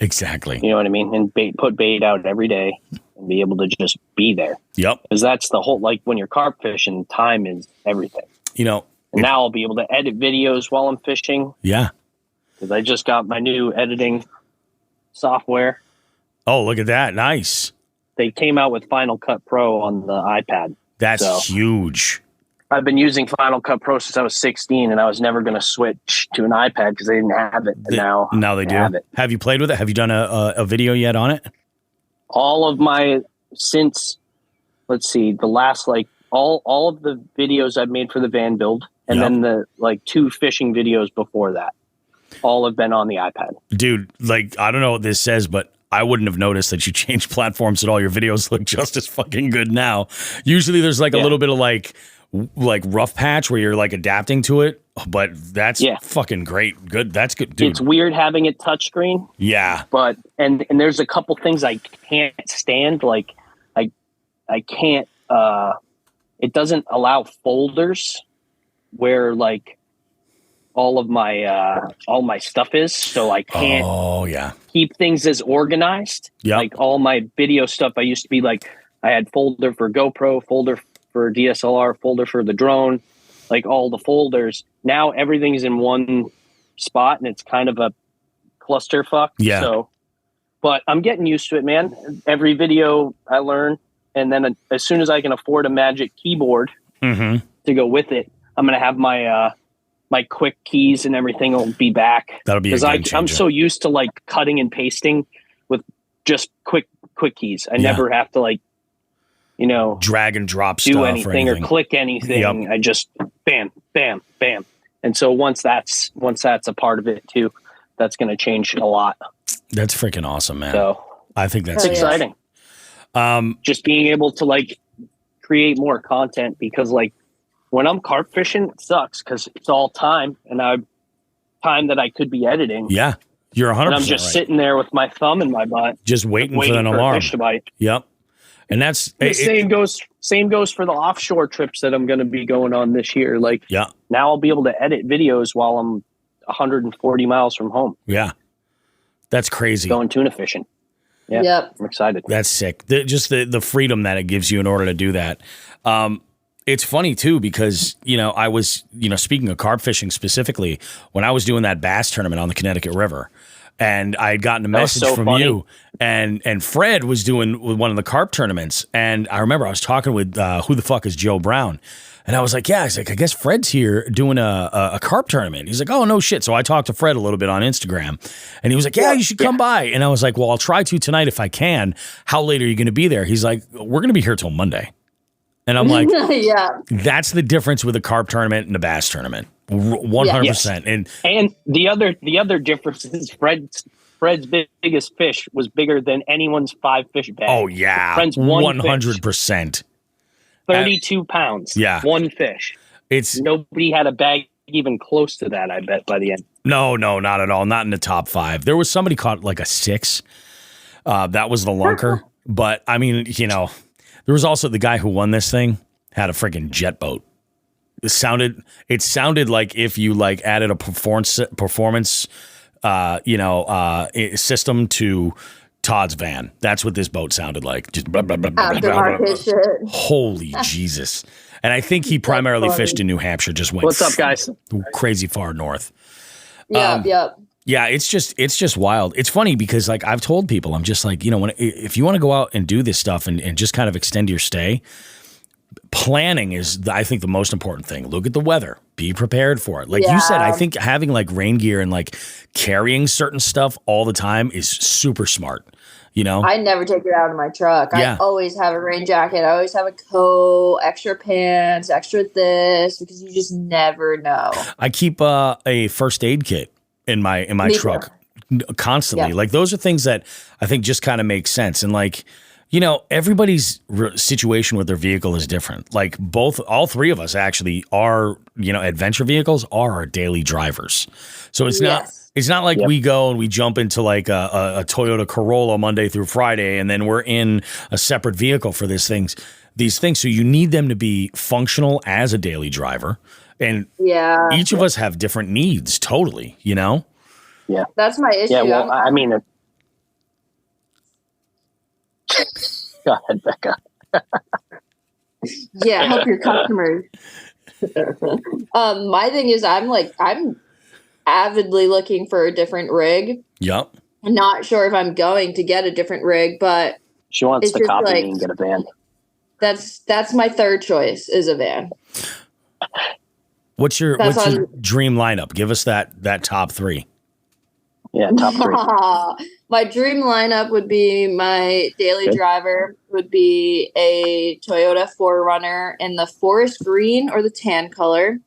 exactly. You know what I mean? And put bait out every day and be able to just be there. Yep. Because that's the whole, like when you're carp fishing, time is everything. And now I'll be able to edit videos while I'm fishing. Yeah. Because I just got my new editing software. Oh, look at that. Nice. They came out with Final Cut Pro on the iPad. That's huge. I've been using Final Cut Pro since I was 16, and I was never going to switch to an iPad because they didn't have it. And now they do. Have it. Have you played with it? Have you done a video yet on it? All of my let's see, the last all of the videos I've made for the van build, and then the 2 fishing videos before that, all have been on the iPad. Dude, I don't know what this says, but I wouldn't have noticed that you changed platforms at all. Your videos look just as fucking good now. Usually there's a little bit of rough patch where you're adapting to it, but that's fucking great. Good. That's good, dude. It's weird having it touchscreen. Yeah. But and there's a couple things I can't stand. I can't it doesn't allow folders where all my stuff is, so I can't keep things as organized. Yeah. All my video stuff I used to be I had folder for GoPro, folder for DSLR, folder for the drone, like all the folders. Now everything's in one spot and it's kind of a clusterfuck. Yeah. So, but I'm getting used to it, man. Every video I learn, and then as soon as I can afford a Magic keyboard to go with it, I'm going to have my my quick keys and everything will be back. That'll be a game changer. I'm so used to like cutting and pasting with just quick keys. I never have to like, you know, drag and drop do stuff anything or click anything. Yep. I just bam, bam, bam. And so once that's a part of it too, that's going to change a lot. That's freaking awesome, man. So I think that's exciting. Just being able to like create more content, because like when I'm carp fishing, it sucks because it's all time and time that I could be editing. Yeah, you're 100%. And I'm just sitting there with my thumb in my butt, just waiting for an alarm. A fish to bite. Yep. And that's same goes for the offshore trips that I'm going to be going on this year. Like, yeah, now I'll be able to edit videos while I'm 140 miles from home. Yeah, that's crazy. Going tuna fishing. Yeah, yep. I'm excited. That's sick. Just the freedom that it gives you in order to do that. It's funny too, because, you know, I was, you know, speaking of carp fishing specifically, when I was doing that bass tournament on the Connecticut River, and I had gotten a message from you, and Fred was doing one of the carp tournaments. And I remember I was talking with who the fuck is Joe Brown. And I was like, I guess Fred's here doing a carp tournament. He's like, oh, no shit. So I talked to Fred a little bit on Instagram, and he was like, you should come by. And I was like, well, I'll try to tonight if I can. How late are you going to be there? He's like, we're going to be here till Monday. And I'm like, that's the difference with a carp tournament and a bass tournament. 100%. And the other difference is Fred's biggest fish was bigger than anyone's 5 fish bag. Oh yeah. Fred's 100%. 32 pounds. Yeah. One fish. It's nobody had a bag even close to that, I bet, by the end. No, not at all. Not in the top 5. There was somebody caught like a 6. That was the lunker. But I mean, you know, there was also the guy who won this thing had a freaking jet boat. It sounded like if you like added a performance system to Todd's van. That's what this boat sounded like. Just blah, blah, blah, blah, blah, blah, blah. Holy Jesus. And I think he primarily fished in New Hampshire, just went What's up, guys? Crazy far north. Yep. Yeah, it's just wild. It's funny because like I've told people, I'm just like, you know, if you want to go out and do this stuff and just kind of extend your stay, planning is, I think, the most important thing. Look at the weather. Be prepared for it. Like you said, I think having like rain gear and like carrying certain stuff all the time is super smart. You know, I never take it out of my truck. Yeah. I always have a rain jacket. I always have a coat, extra pants, extra this, because you just never know. I keep a first aid kit in my truck constantly. Yeah. Like those are things that I think just kind of make sense. And like, you know, everybody's situation with their vehicle is different. Like all 3 of us actually are, you know, adventure vehicles are our daily drivers. So it's not like we go and we jump into like a Toyota Corolla Monday through Friday, and then we're in a separate vehicle for these things. So you need them to be functional as a daily driver. And each of us have different needs, totally, you know? Yeah. That's my issue. Yeah, well, I mean, go ahead, Becca. Yeah, help your customers. My thing is I'm avidly looking for a different rig. Yep. I'm not sure if I'm going to get a different rig, but she wants to copy me and get a van. That's my third choice is a van. What's your dream lineup? Give us that top 3. Yeah, top 3. My dream lineup would be my daily driver would be a Toyota 4Runner in the forest green or the tan color.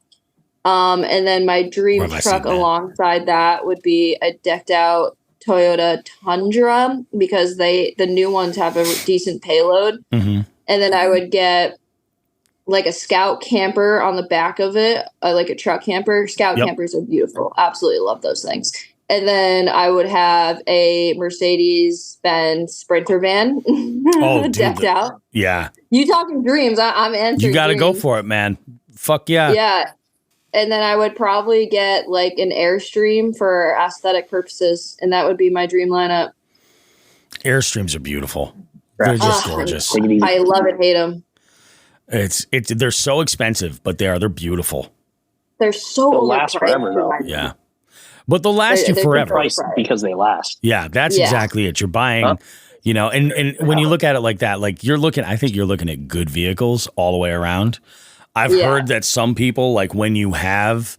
And then my dream truck alongside that would be a decked out Toyota Tundra, because the new ones have a decent payload. Mm-hmm. And then I would get like a Scout camper on the back of it, like a truck camper. Scout campers are beautiful. Absolutely love those things. And then I would have a Mercedes-Benz Sprinter van decked out. Yeah. You talking dreams. I'm answering. You got to go for it, man. Fuck yeah. Yeah. And then I would probably get like an Airstream for aesthetic purposes. And that would be my dream lineup. Airstreams are beautiful. They're just gorgeous. I love it, hate them. They're so expensive, but they're beautiful. They're so They'll last forever, though. Yeah. But they'll last you forever. Because they last. Yeah, that's exactly it. You're buying, you know, and when you look at it like that, like I think you're looking at good vehicles all the way around. I've heard that some people, like when you have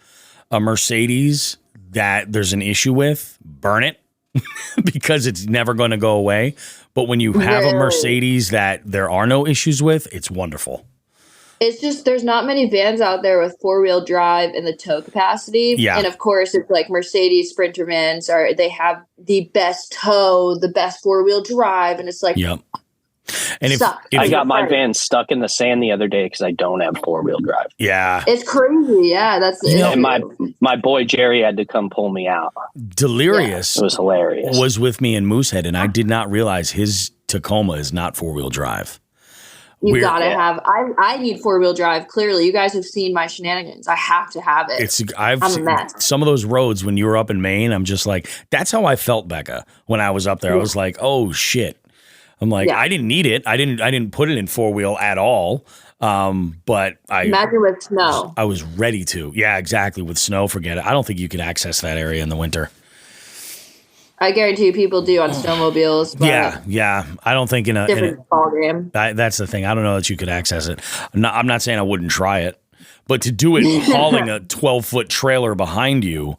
a Mercedes that there's an issue with, burn it because it's never going to go away. But when you have a Mercedes that there are no issues with, it's wonderful. It's just there's not many vans out there with 4-wheel drive and the tow capacity. Yeah. And of course, it's like Mercedes Sprinter vans they have the best tow, the best 4-wheel drive, and it's like, yep. And if I got my van stuck in the sand the other day because I don't have 4-wheel drive. Yeah, it's crazy. Yeah, that's and my boy Jerry had to come pull me out. Delirious, it was hilarious. Was with me in Moosehead, and I did not realize his Tacoma is not 4-wheel drive. You gotta have. I need 4-wheel drive. Clearly, you guys have seen my shenanigans. I have to have it. I'm a mess. Some of those roads when you were up in Maine, I'm just like, that's how I felt, Becca, when I was up there. I was like, oh shit. I'm like, I didn't need it. I didn't put it in 4-wheel at all. But I imagine with snow. I was ready to. Yeah, exactly. With snow, forget it. I don't think you could access that area in the winter. I guarantee you people do on snowmobiles. But yeah. I don't think in a ball game. That's the thing. I don't know that you could access it. I'm not saying I wouldn't try it, but to do it hauling a 12-foot trailer behind you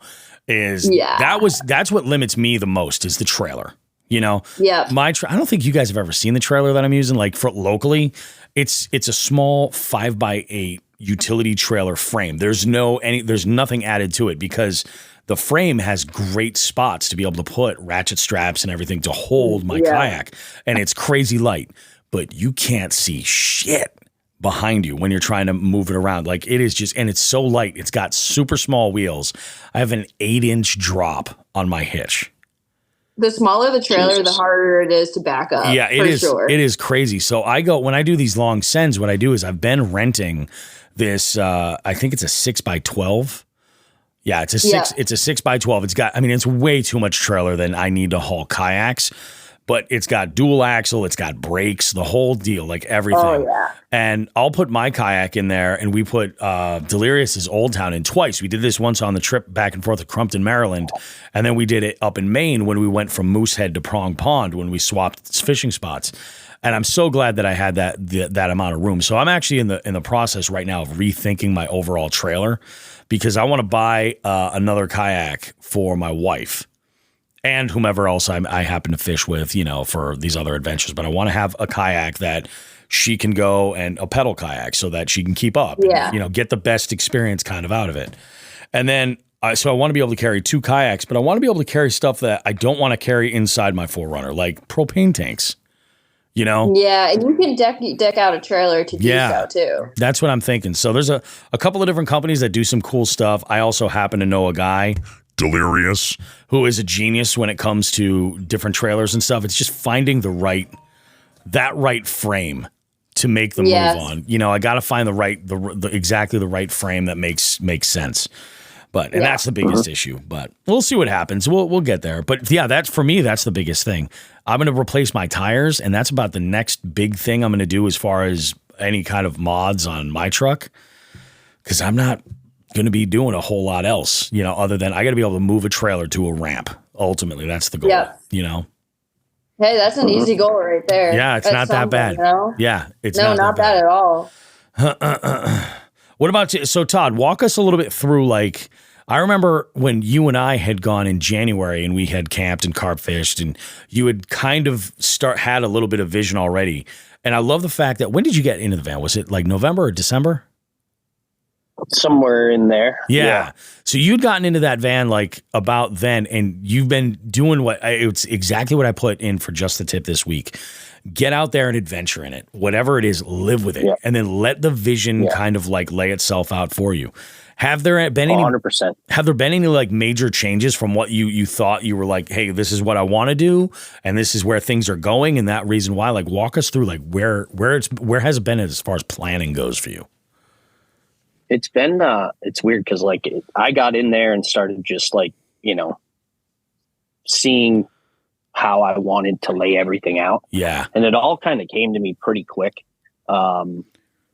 that's what limits me the most is the trailer. You know, I don't think you guys have ever seen the trailer that I'm using. Like for locally, it's a small 5x8 utility trailer frame. There's nothing added to it because the frame has great spots to be able to put ratchet straps and everything to hold my kayak. And it's crazy light, but you can't see shit behind you when you're trying to move it around. Like it is just, and it's so light. It's got super small wheels. I have an 8-inch drop on my hitch. The smaller the trailer, the harder it is to back up. Yeah, it is. Sure. It is crazy. So when I do these long sends, what I do is I've been renting this, I think it's a 6x12. Yeah, it's a 6x12. It's way too much trailer than I need to haul kayaks, but it's got dual axle, it's got brakes, the whole deal, like everything. Oh, yeah. And I'll put my kayak in there, and we put Delirious's Old Town in twice. We did this once on the trip back and forth to Crumpton, Maryland, and then we did it up in Maine when we went from Moosehead to Prong Pond when we swapped fishing spots. And I'm so glad that I had that amount of room. So I'm actually in the process right now of rethinking my overall trailer because I want to buy another kayak for my wife and whomever else I happen to fish with, you know, for these other adventures. But I want to have a kayak that she can go and a pedal kayak so that she can keep up, and, you know, get the best experience kind of out of it. And then so I want to be able to carry 2 kayaks, but I want to be able to carry stuff that I don't want to carry inside my 4Runner, like propane tanks. You know? Yeah, and you can deck out a trailer to do so too. That's what I'm thinking. So there's a couple of different companies that do some cool stuff. I also happen to know a guy, Delirious, who is a genius when it comes to different trailers and stuff. It's just finding the right frame to make the move on. You know, I got to find exactly the right frame that makes sense. But that's the biggest issue. But we'll see what happens. We'll get there. But yeah, that's the biggest thing. I'm going to replace my tires, and that's about the next big thing I'm going to do as far as any kind of mods on my truck, because I'm not going to be doing a whole lot else, you know, other than I got to be able to move a trailer to a ramp. Ultimately, that's the goal. You know. Hey, that's an easy goal right there. Yeah, it's not that bad. You know? Yeah, it's not bad at all. What about you? So Todd, walk us a little bit through, like, I remember when you and I had gone in January and we had camped and carp fished, and you had kind of had a little bit of vision already. And I love the fact that, when did you get into the van? Was it like November or December? Somewhere in there. Yeah. So you'd gotten into that van like about then, and you've been doing it's exactly what I put in for Just the Tip this week. Get out there and adventure in it. Whatever it is, live with it. Yeah. And then let the vision kind of like lay itself out for you. Have there been any 100%? Have there been any like major changes from what you thought you were like, hey, this is what I want to do, and this is where things are going, and that reason why? Like, walk us through like where has it been as far as planning goes for you? It's been it's weird because like I got in there and started just like, you know, seeing how I wanted to lay everything out. Yeah. And it all kind of came to me pretty quick.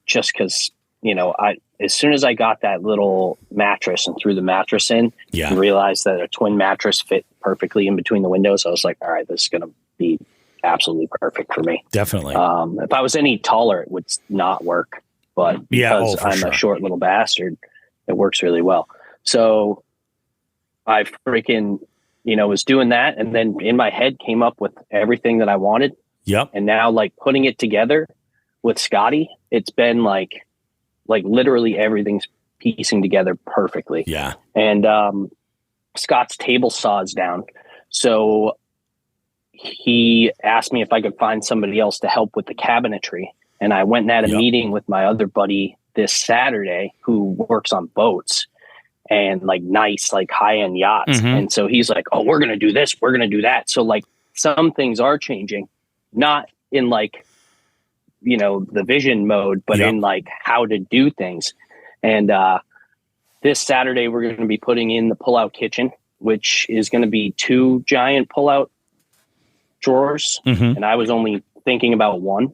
Just because, as soon as I got that little mattress and threw the mattress in, and realized that a twin mattress fit perfectly in between the windows, I was like, all right, this is going to be absolutely perfect for me. Definitely. If I was any taller, it would not work. But because I'm a short little bastard, it works really well. So I freaking, was doing that. And then in my head came up with everything that I wanted. Yep. And now like putting it together with Scotty, it's been like literally everything's piecing together perfectly. Yeah. And Scott's table saw is down. So he asked me if I could find somebody else to help with the cabinetry. And I went and had a meeting with my other buddy this Saturday who works on boats and like nice, like high-end yachts. Mm-hmm. And so he's like, oh, we're going to do this. We're going to do that. So like some things are changing, not in like, the vision mode, but in like how to do things. And this Saturday, we're going to be putting in the pull-out kitchen, which is going to be 2 giant pull-out drawers. Mm-hmm. And I was only thinking about one.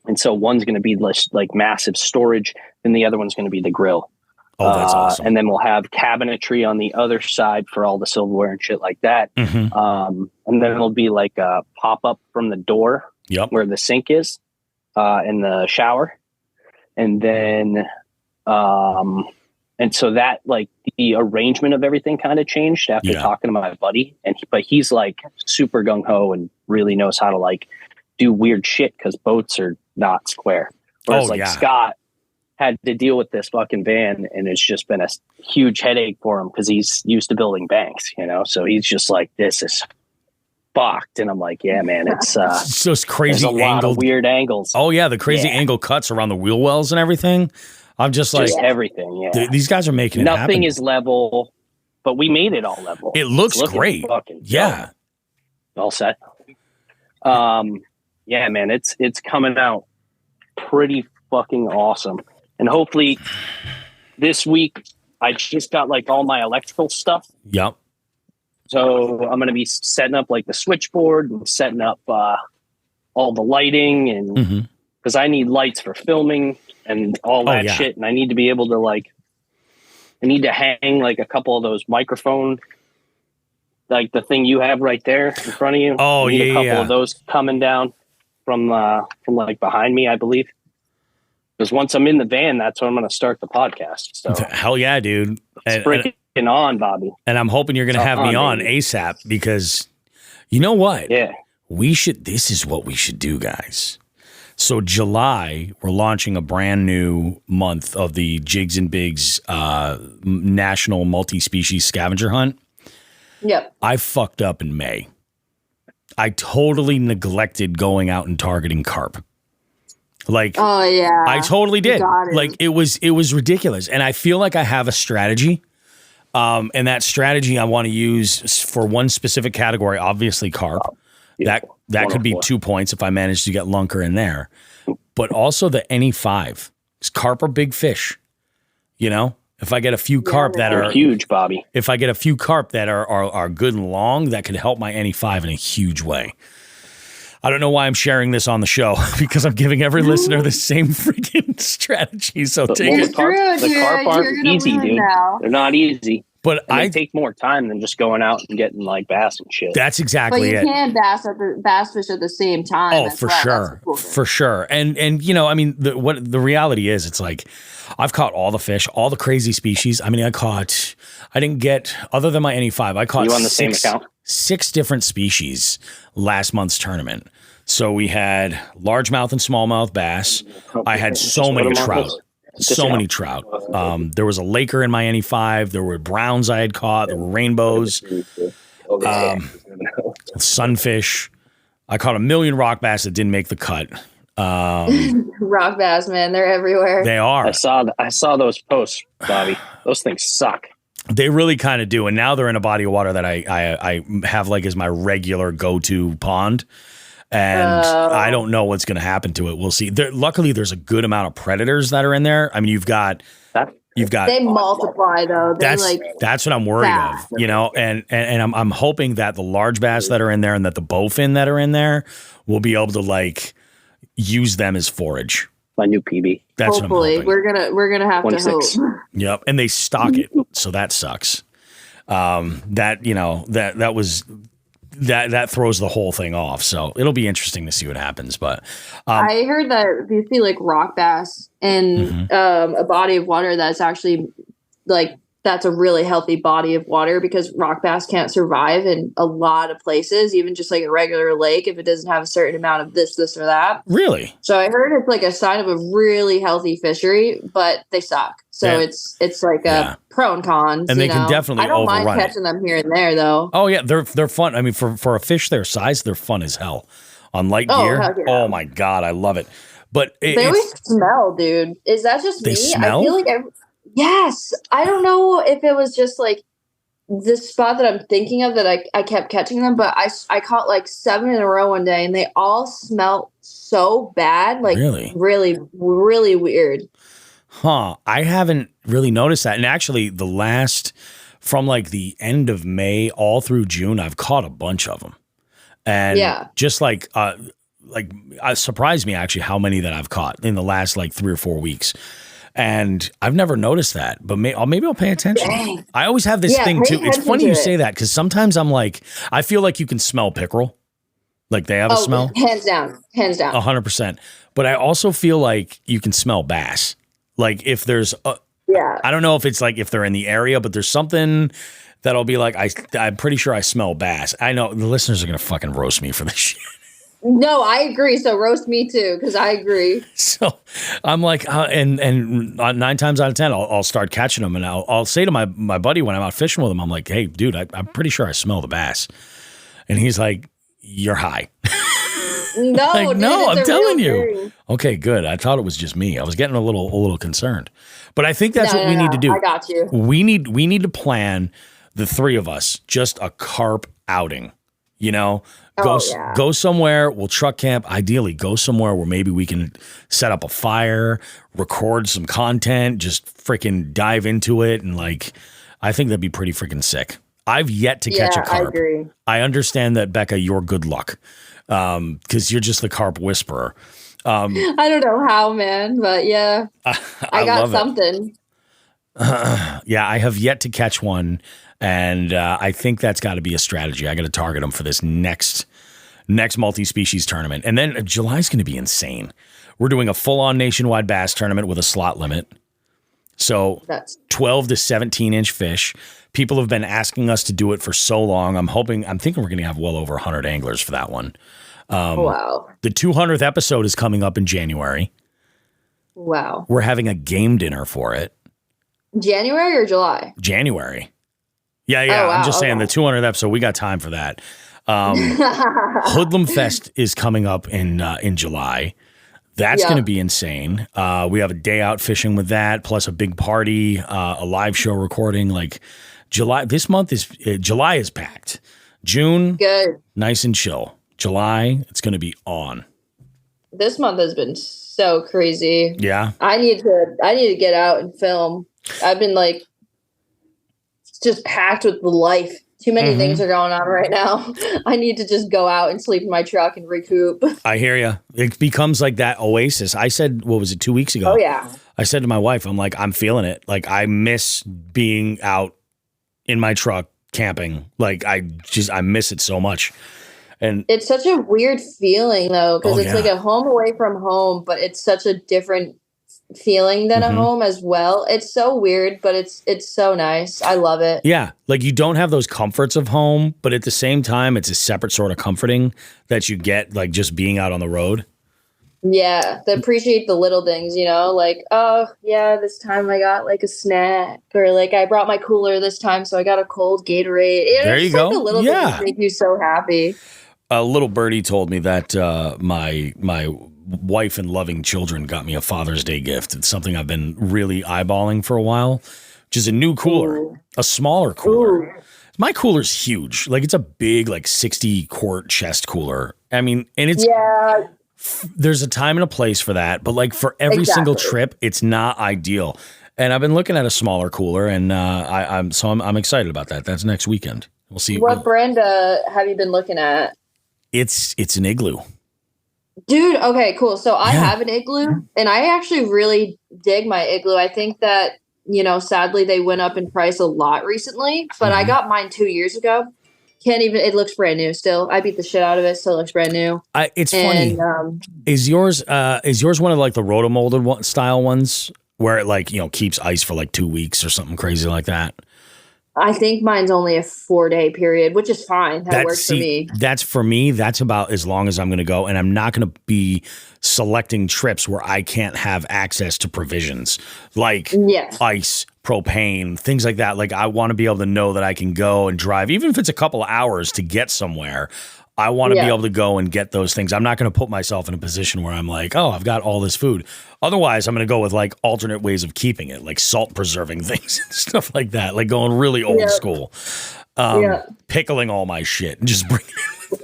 And so one's going to be like massive storage, and the other one's going to be the grill. Oh, that's awesome. And then we'll have cabinetry on the other side for all the silverware and shit like that. Mm-hmm. And then it'll be like a pop-up from the door where the sink is and the shower. And then, and so that like the arrangement of everything kind of changed after talking to my buddy. But he's like super gung-ho and really knows how to like do weird shit because boats are not square. Whereas Scott had to deal with this fucking van, and it's just been a huge headache for him because he's used to building banks, so he's just like, this is fucked. And I'm like, yeah, man, it's just crazy. There's a lot of weird angles. Oh yeah, the crazy angle cuts around the wheel wells and everything. I'm just like everything. Yeah, these guys are making it happen. Nothing is level, but we made it all level. It looks great. Yeah, all set. Yeah, man, it's coming out pretty fucking awesome. And hopefully this week I just got like all my electrical stuff. Yep. So I'm going to be setting up like the switchboard and setting up all the lighting, and because I need lights for filming and all that shit. And I need to be able to I need to hang like a couple of those microphone, like the thing you have right there in front of you. Oh, a couple of those coming down from like behind me, I believe. Because once I'm in the van, that's when I'm going to start the podcast. So hell yeah, dude. It's freaking on, Bobby. And I'm hoping you're going to have me on ASAP, because you know what? Yeah. This is what we should do, guys. So July, we're launching a brand new month of the Jigs and Bigs National Multi-Species Scavenger Hunt. Yep. I fucked up in May. I totally neglected going out and targeting carp. Like, oh yeah, I totally did. Like it was ridiculous. And I feel like I have a strategy. And that strategy I want to use for one specific category, obviously carp. That could be 2 points if I manage to get lunker in there. But also the NE5. Carp are big fish. If I get a few carp that are huge, Bobby. If I get a few carp that are good and long, that could help my NE5 in a huge way. I don't know why I'm sharing this on the show, because I'm giving every listener the same freaking strategy. So take it. The carp aren't easy, dude. Now. They're not easy. But I take more time than just going out and getting like bass and shit. That's exactly it. But you can bass fish at the same time. Oh, for sure. For sure. And I mean, the reality is, it's like, I've caught all the fish, all the crazy species. I mean, I didn't get, other than my NE5, I caught you on the same account? 6 different species last month's tournament. So we had largemouth and smallmouth bass. I had so many trout. So many trout. There was a laker in my NE5. There were browns I had caught. There were rainbows. Sunfish. I caught a million rock bass that didn't make the cut. Rock bass, man, they're everywhere. They are. I saw those posts, Bobby. Those things suck. They really kind of do. And now they're in a body of water that I have like as my regular go-to pond. And I don't know what's going to happen to it. We'll see. Luckily, there's a good amount of predators that are in there. I mean, you've got You've got they multiply though. That's what I'm worried of, you know, and I'm hoping that the large bass that are in there and that the bowfin that are in there will be able to like use them as forage. My new PB. That's hopefully what I'm hoping. we're gonna have 26. to hope. Yep, and they stock it, so that sucks. That you know that was. That throws the whole thing off. So it'll be interesting to see what happens. But I heard that if you see like rock bass in a body of water, that's actually like that's a really healthy body of water because rock bass can't survive in a lot of places, even just like a regular lake if it doesn't have a certain amount of this or that. Really? So I heard it's like a sign of a really healthy fishery, but they suck. So it's like a pro and cons. And they can definitely I don't overrun mind catching them here and there though. Oh yeah, they're fun. I mean, for a fish their size, they're fun as hell. On light gear, heck yeah. oh my god, I love it. But they always smell, dude. Is that just me? Smell? I feel like yes. I don't know if it was just like this spot that I'm thinking of that I kept catching them, but I caught like 7 in a row one day, and they all smelled so bad, like really, really weird. Huh. I haven't really noticed that. And actually, from like the end of May all through June, I've caught a bunch of them. And just like it surprised me actually how many that I've caught in the last like 3 or 4 weeks. And I've never noticed that, but maybe I'll pay attention. Dang. I always have this thing too. It's funny you say that because sometimes I'm like, I feel like you can smell pickerel. Like they have a smell. Hands down. 100%. But I also feel like you can smell bass. Like if there's I don't know if it's like if they're in the area, but there's something that'll be like, I'm pretty sure I smell bass. I know the listeners are going to fucking roast me for this shit. No, I agree. So roast me too, because I agree. So I'm like, and 9 times out of 10, I'll start catching them, and I'll say to my buddy when I'm out fishing with him, I'm like, hey, dude, I'm pretty sure I smell the bass, and he's like, you're high. No, like, dude, no, I'm telling you. Thing. Okay, good. I thought it was just me. I was getting a little concerned, but I think that's what we need to do. I got you. We need to plan the 3 of us just a carp outing. You know, go somewhere. We'll truck camp. Ideally, go somewhere where maybe we can set up a fire, record some content, just freaking dive into it, and like, I think that'd be pretty freaking sick. I've yet to catch a carp. I agree. I understand that, Becca, you're good luck because you're just the carp whisperer. I don't know how, man, but yeah, I got something. Yeah, I have yet to catch one. And I think that's got to be a strategy. I got to target them for this next multi-species tournament. And then July's going to be insane. We're doing a full-on nationwide bass tournament with a slot limit. So that's 12 to 17-inch fish. People have been asking us to do it for so long. I'm thinking we're going to have well over 100 anglers for that one. Wow. The 200th episode is coming up in January. Wow. We're having a game dinner for it. January or July? January. Yeah. Oh, wow. I'm just saying the 200th episode, we got time for that. Hoodlum Fest is coming up in July. That's going to be insane. We have a day out fishing with that, plus a big party, a live show recording. Like July, July is packed. June, good, nice and chill. July, it's going to be on. This month has been so crazy. Yeah, I need to get out and film. I've been like just packed with life. Too many things are going on right now. I need to just go out and sleep in my truck and recoup. I hear you. It becomes like that oasis. I said, what was it, 2 weeks ago? Oh, yeah. I said to my wife, I'm like, I'm feeling it. Like, I miss being out in my truck camping. Like, I miss it so much. And it's such a weird feeling, though, because it's like a home away from home, but it's such a different feeling than a home as well. It's so weird, but it's so nice. I love it. Yeah, like you don't have those comforts of home, but at the same time, it's a separate sort of comforting that you get, like just being out on the road. Yeah, to appreciate the little things, you know, like, oh yeah, this time I got like a snack, or like I brought my cooler this time, so I got a cold Gatorade. There you go. Like the little things make you so happy. A little birdie told me that my wife and loving children got me a Father's Day gift. It's something I've been really eyeballing for a while, which is a new cooler, a smaller cooler. Ooh. My cooler's huge. Like it's a big, like 60 quart chest cooler. I mean, and it's, there's a time and a place for that, but like for every single trip, it's not ideal. And I've been looking at a smaller cooler, and I'm excited about that. That's next weekend. We'll see. What brand have you been looking at? It's an Igloo. Dude, okay, cool. So I have an Igloo, and I actually really dig my Igloo. I think that, sadly they went up in price a lot recently, but I got mine 2 years ago. It looks brand new still. I beat the shit out of it, still looks brand new. It's funny. Is yours one of like the roto-molded style ones where it keeps ice for like 2 weeks or something crazy like that? I think mine's only a 4-day period, which is fine. That works for me. That's for me. That's about as long as I'm going to go. And I'm not going to be selecting trips where I can't have access to provisions like ice, propane, things like that. Like I want to be able to know that I can go and drive, even if it's a couple of hours to get somewhere. I want to be able to go and get those things. I'm not going to put myself in a position where I'm like, oh, I've got all this food. Otherwise, I'm going to go with like alternate ways of keeping it, like salt preserving things and stuff like that, like going really old school, pickling all my shit and just bringing it.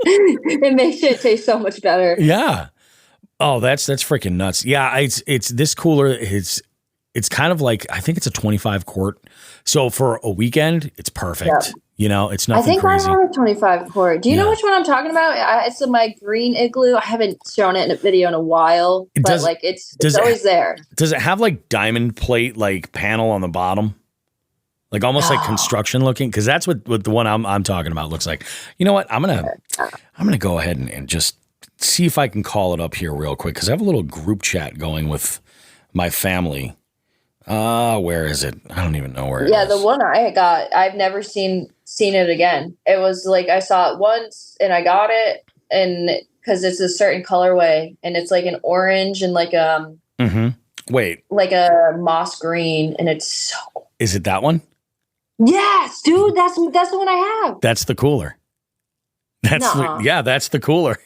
It makes it taste so much better. Yeah. Oh, that's freaking nuts. Yeah, it's this cooler. It's kind of like, I think it's a 25 quart. So for a weekend, it's perfect. It's nothing crazy. I have a 25 quart. Do you know which one I'm talking about? It's my green Igloo. I haven't shown it in a video in a while, but it's always there. Does it have like diamond plate like panel on the bottom? Like almost like construction looking? Because that's what the one I'm talking about looks like. You know what? I'm gonna go ahead and just see if I can call it up here real quick because I have a little group chat going with my family. Where is it? I don't even know where it is. Yeah, the one I got, I've never seen it again. It was like I saw it once and I got it, and because it's a certain colorway and it's like an orange and like like a moss green, and it's so. Is it that one? Yes, dude. That's the one I have. That's the cooler. That's the cooler.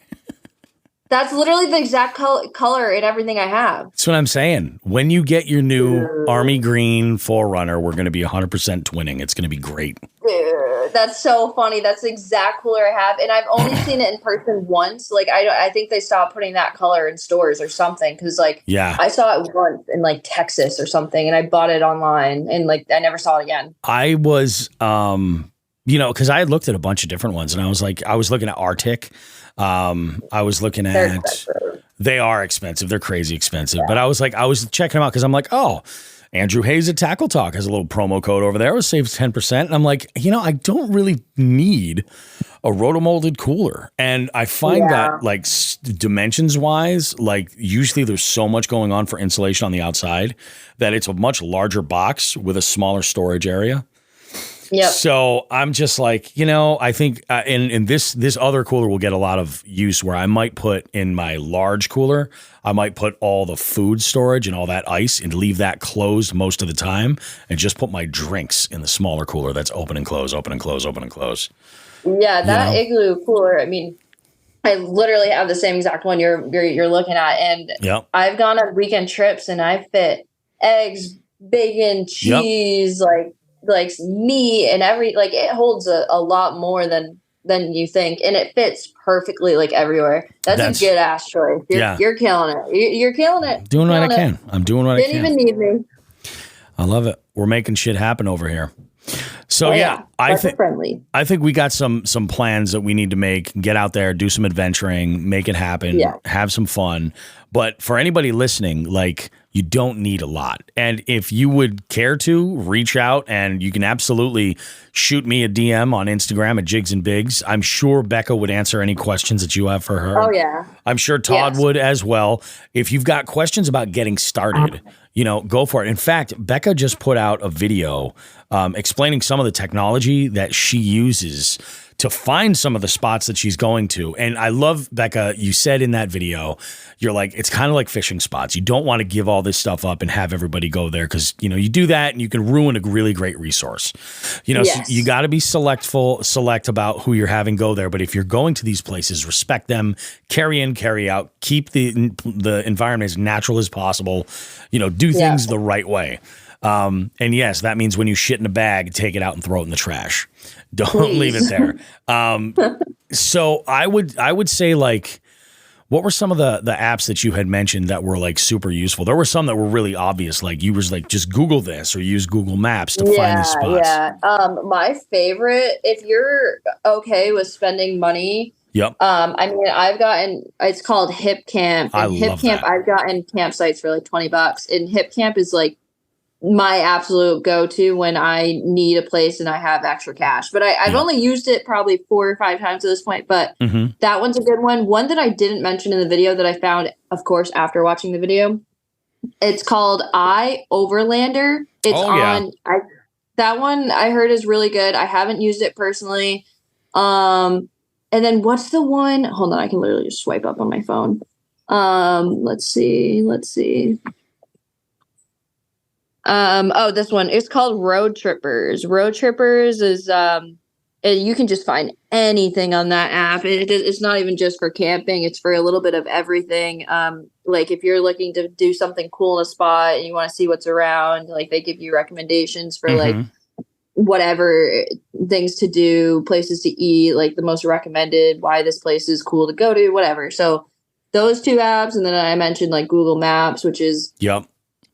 That's literally the exact color and everything I have. That's what I'm saying. When you get your new Army Green 4Runner, we're going to be 100% twinning. It's going to be great. Dude, that's so funny. That's the exact cooler I have. And I've only seen it in person once. Like, I think they stopped putting that color in stores or something. Because, I saw it once in, Texas or something. And I bought it online. And, I never saw it again. I was, because I had looked at a bunch of different ones. And I was looking at Arctic. I was looking at, they are expensive. They're crazy expensive, but I was checking them out because I'm like, oh, Andrew Hayes at Tackle Talk has a little promo code over there. It saves 10%. And I'm like, I don't really need a rotomolded cooler. And I find that dimensions wise, usually there's so much going on for insulation on the outside that it's a much larger box with a smaller storage area. Yep. So I'm just like, I think in this other cooler will get a lot of use where I might put in my large cooler, I might put all the food storage and all that ice and leave that closed most of the time and just put my drinks in the smaller cooler that's open and close, open and close, open and close. Yeah, that Igloo cooler, I mean, I literally have the same exact one you're looking at. And I've gone on weekend trips and I fit eggs, bacon, cheese, like meat and it holds a lot more than you think, and it fits perfectly everywhere. That's a good ass choice. You're killing it. You're killing it. Doing what I can. I'm doing what I can. Didn't even need me. I love it. We're making shit happen over here. So I think we got some plans that we need to make. Get out there, do some adventuring, make it happen, have some fun. But for anybody listening, you don't need a lot. And if you would care to, reach out, and you can absolutely shoot me a DM on Instagram at Jigs and Bigs. I'm sure Becca would answer any questions that you have for her. Oh, yeah. I'm sure Todd would as well. If you've got questions about getting started, go for it. In fact, Becca just put out a video explaining some of the technology that she uses to find some of the spots that she's going to. And I love, Becca, you said in that video, you're like, it's kind of like fishing spots. You don't want to give all this stuff up and have everybody go there because, you do that and you can ruin a really great resource. So you got to be select about who you're having go there. But if you're going to these places, respect them, carry in, carry out, keep the environment as natural as possible, do things the right way. And yes, that means when you shit in a bag, take it out and throw it in the trash. Don't leave it there. So I would say What were some of the apps that you had mentioned that were like super useful? There were some that were really obvious, like you was like just Google this or use Google Maps to find these spots. Yeah. My favorite, if you're okay with spending money. Yep. I mean, I've gotten, it's called Hip Camp. And Hip Camp, I've gotten campsites for like $20. And Hip Camp is like my absolute go-to when I need a place and I have extra cash. But I've only used it probably 4 or 5 times at this point. But that one's a good one. One that I didn't mention in the video that I found, of course, after watching the video. It's called Overlander. It's that one I heard is really good. I haven't used it personally. And then what's the one? Hold on, I can literally just swipe up on my phone. Let's see. This one. It's called Road Trippers. Road Trippers is you can just find anything on that app. It's not even just for camping. It's for a little bit of everything. Like if you're looking to do something cool in a spot and you want to see what's around, like they give you recommendations for like whatever things to do, places to eat, like the most recommended, why this place is cool to go to, whatever. So those 2 apps. And then I mentioned like Google Maps, which is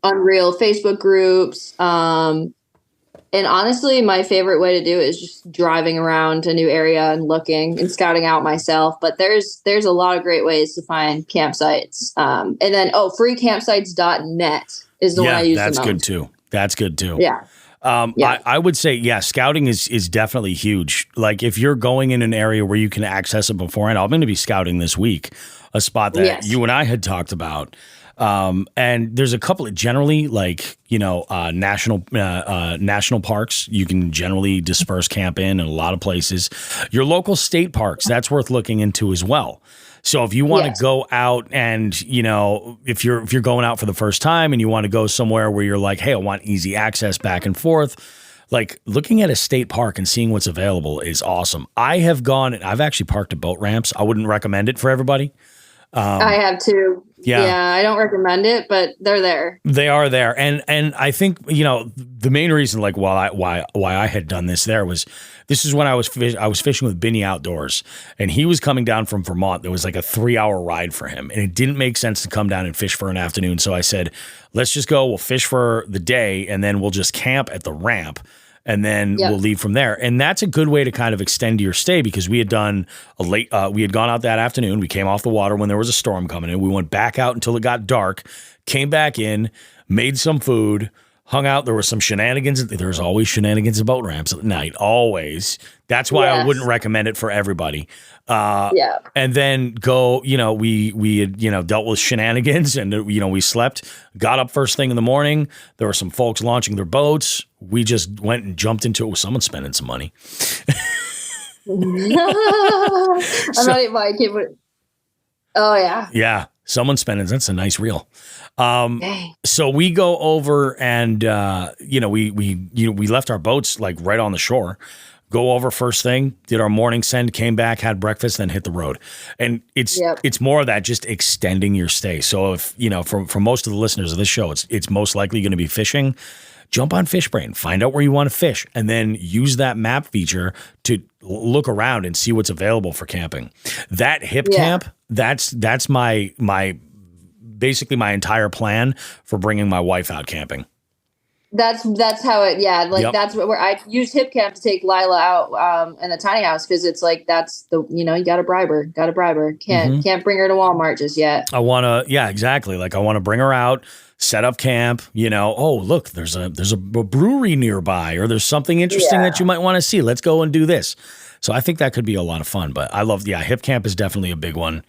unreal, Facebook groups. And honestly, my favorite way to do it is just driving around a new area and looking and scouting out myself. But there's a lot of great ways to find campsites. And then, freecampsites.net is the one I use the most. That's good too. Yeah. I would say, scouting is definitely huge. Like if you're going in an area where you can access it beforehand, I'm going to be scouting this week, a spot that you and I had talked about. And there's a couple of generally like, national parks you can generally disperse camp in a lot of places. Your local state parks, that's worth looking into as well. So if you want to go out and, if you're going out for the first time and you want to go somewhere where you're like, hey, I want easy access back and forth, like looking at a state park and seeing what's available is awesome. I've actually parked at boat ramps. I wouldn't recommend it for everybody. I have too. Yeah, I don't recommend it, but they're there. They are there, and I think the main reason, like why I had done this there was this is when I was fishing with Binny Outdoors, and he was coming down from Vermont. There was like a 3-hour ride for him, and it didn't make sense to come down and fish for an afternoon. So I said, let's just go. We'll fish for the day, and then we'll just camp at the ramp. And then we'll leave from there. And that's a good way to kind of extend your stay because we had done we had gone out that afternoon. We came off the water when there was a storm coming in. We went back out until it got dark, came back in, made some food, hung out. There were some shenanigans. There's always shenanigans at boat ramps at night, always. That's why I wouldn't recommend it for everybody. And then go, we had, dealt with shenanigans and, we slept, got up first thing in the morning. There were some folks launching their boats. We just went and jumped into it. Someone's spending some money. Yeah. Someone's spending. That's a nice reel. So we go over and, we left our boats like right on the shore. Go over first thing, did our morning send, came back, had breakfast, then hit the road. And it's more of that, just extending your stay. So if, for most of the listeners of this show, it's most likely going to be fishing. Jump on FishBrain, find out where you want to fish, and then use that map feature to look around and see what's available for camping. That hip camp, that's my basically my entire plan for bringing my wife out camping. That's how it, that's where I use Hip Camp to take Lila out in the tiny house because it's like that's the you gotta bribe her, can't bring her to Walmart just yet. I want to exactly, like I want to bring her out, set up camp. Oh look, there's a brewery nearby, or there's something interesting that you might want to see. Let's go and do this. So I think that could be a lot of fun. But I love Hip Camp is definitely a big one.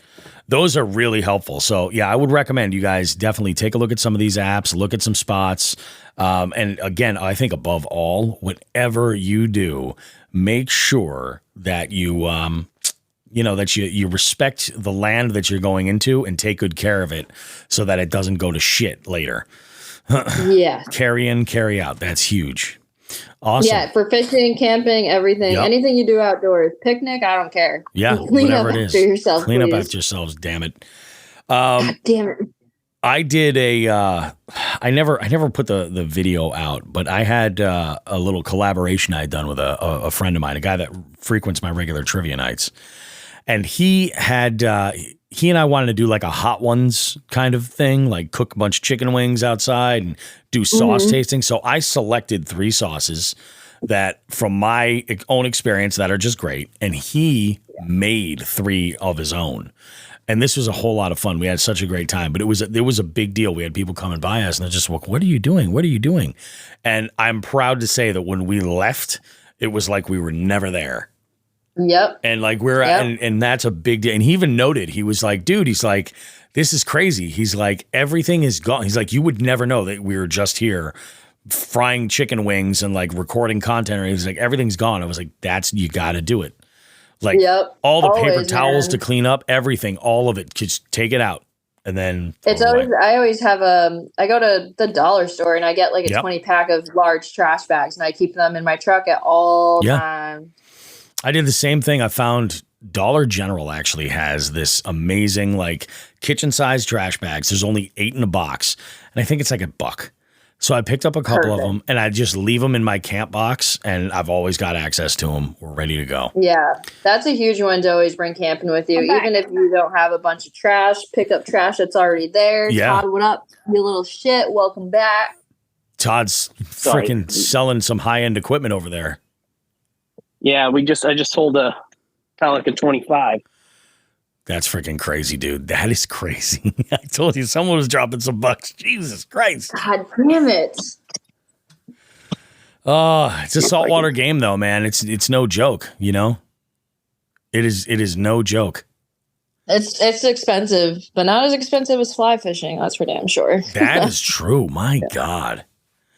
Those are really helpful. So I would recommend you guys definitely take a look at some of these apps, look at some spots. And again, I think above all, whatever you do, make sure that you, that you respect the land that you're going into and take good care of it so that it doesn't go to shit later. Carry in, carry out. That's huge. Awesome. Yeah, for fishing, camping, everything, anything you do outdoors, picnic, I don't care. Yeah, clean up after yourself. Clean up after yourselves, damn it. God damn it. I did I never put the video out, but I had a little collaboration I had done with a friend of mine, a guy that frequents my regular trivia nights. And he had he and I wanted to do like a hot ones kind of thing, like cook a bunch of chicken wings outside and do sauce tasting. So I selected 3 sauces that from my own experience that are just great. And he made 3 of his own. And this was a whole lot of fun. We had such a great time, but it was a big deal. We had people coming by us and they're just like, what are you doing? What are you doing? And I'm proud to say that when we left, it was like we were never there. Yep. And like and that's a big deal. And he even noted, he was like, dude, he's like, this is crazy. He's like, everything is gone. He's like, you would never know that we were just here frying chicken wings and like recording content. He's like, everything's gone. I was like, you got to do it. Like all the paper towels to clean up, everything, all of it, just take it out. And then it's always, I always have I go to the dollar store and I get like a 20 pack of large trash bags and I keep them in my truck at all times. I did the same thing. I found Dollar General actually has this amazing like kitchen sized trash bags. There's only 8 in a box and I think it's like $1. So I picked up a couple of them and I just leave them in my camp box and I've always got access to them. We're ready to go. Yeah, that's a huge one to always bring camping with you. Even if you don't have a bunch of trash, pick up trash that's already there. Yeah. Todd, what up? You little shit. Welcome back. Todd's freaking selling some high-end equipment over there. Yeah, I just sold kind of like a 25. That's freaking crazy, dude. That is crazy. I told you someone was dropping some bucks. Jesus Christ. God damn it. Oh, it's a saltwater game though, man. It's no joke, you know? It is no joke. It's expensive, but not as expensive as fly fishing, that's for damn sure. That is true. My God.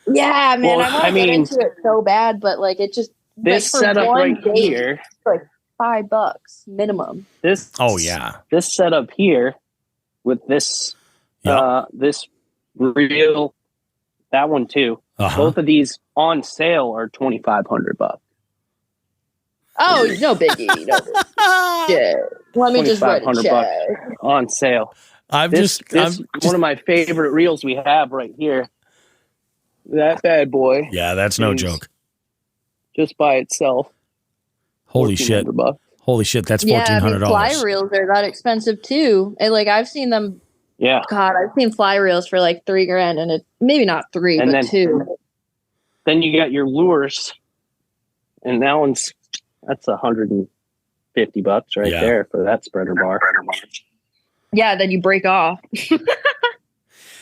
Yeah, man. Well, I want to get into it so bad, but like it just this like, setup right here. Like $5 minimum. This setup here with this this reel, that one too. Both of these on sale are $2,500. Oh, no biggie. No biggie. Shit. Let me just write $2,500 on sale. This one of my favorite reels we have right here. That bad boy. Yeah, that's no joke. Just by itself. Holy shit. Holy shit, that's $1,400. Yeah, I mean, fly reels are that expensive too. And like I've seen them. Yeah. God, I've seen fly reels for like $3,000 and it maybe not 3, but 2. Then you got your lures. And that's $150 right there for that spreader bar. Yeah, then you break off.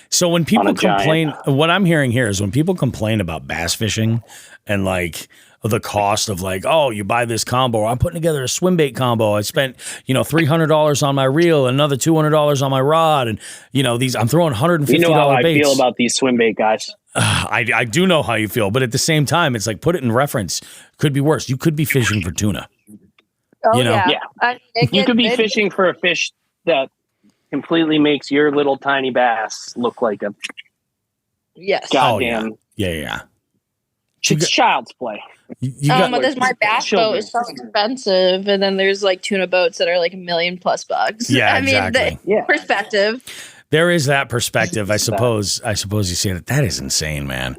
So when people complain, what I'm hearing here is when people complain about bass fishing and like the cost of like, oh, you buy this combo. I'm putting together a swim bait combo. I spent, $300 on my reel, another $200 on my rod. And, I'm throwing $150 baits. You know how I feel about these swim bait guys. I do know how you feel, but at the same time, it's like, put it in reference. Could be worse. You could be fishing for tuna. Oh, yeah. You could be fishing for a fish that completely makes your little tiny bass look like a goddamn. Yeah. It's child's play. But my bass boat is so expensive, and then there's like tuna boats that are like $1 million+ bucks. Yeah, I mean, perspective. There is that perspective. I suppose you see that. That is insane, man.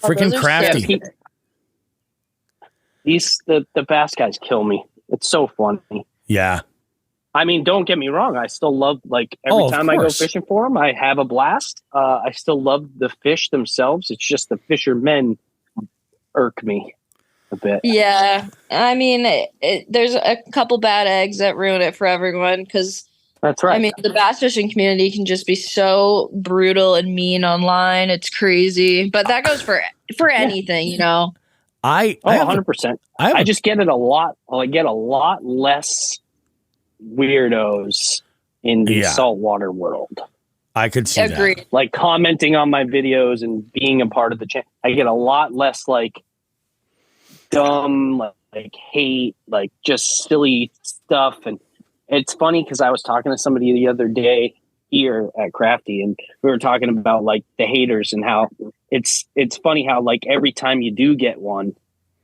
Freaking crafty. The bass guys kill me. It's so funny. Yeah. I mean, don't get me wrong. I still love, like, every time I go fishing for them, I have a blast. I still love the fish themselves. It's just the fishermen irk me a bit. Yeah. I mean, there's a couple bad eggs that ruin it for everyone because that's right. I mean, the bass fishing community can just be so brutal and mean online. It's crazy. But that goes for anything, 100%. I just get it a lot. I get a lot less weirdos in the saltwater world. I could see that. Like commenting on my videos and being a part of the channel. I get a lot less like dumb, like hate, like just silly stuff. And it's funny because I was talking to somebody the other day here at Crafty, and we were talking about like the haters and how it's funny how like every time you do get one,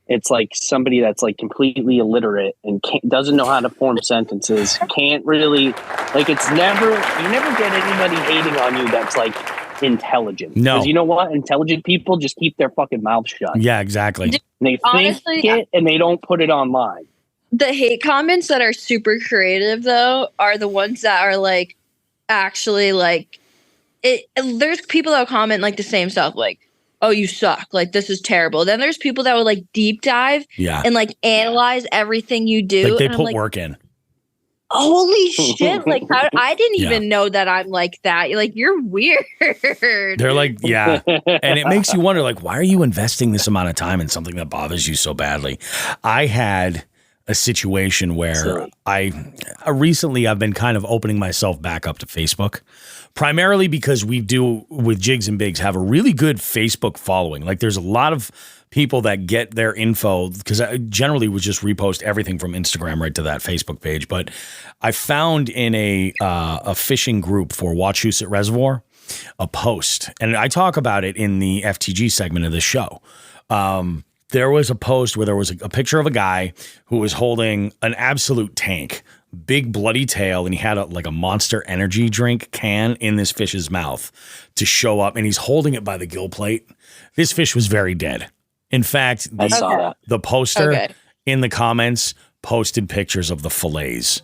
it's like somebody that's like completely illiterate and doesn't know how to form sentences. Can't really like. You never get anybody hating on you that's like intelligent. No, because you know what? Intelligent people just keep their fucking mouths shut. Yeah, exactly. And they think it and they don't put it online. The hate comments that are super creative though are the ones that are like actually like it. There's people that will comment like the same stuff, like, "Oh, you suck," like this is terrible. Then there's people that would like deep dive, and like analyze everything you do. Like they and put work in. Holy shit! Like I didn't even know that I'm like that. Like you're weird. They're like, yeah, and it makes you wonder, like, why are you investing this amount of time in something that bothers you so badly? I had a situation where recently I've been kind of opening myself back up to Facebook, primarily because we do with Jigs and Bigs have a really good Facebook following. Like there's a lot of people that get their info, because I generally would just repost everything from Instagram right to that Facebook page. But I found in a fishing group for Wachusett Reservoir a post, and I talk about it in the FTG segment of the show. There was a post where there was a picture of a guy who was holding an absolute tank, big bloody tail, and he had a Monster Energy drink can in this fish's mouth to show up, and he's holding it by the gill plate. This fish was very dead. In fact, the poster in the comments posted pictures of the fillets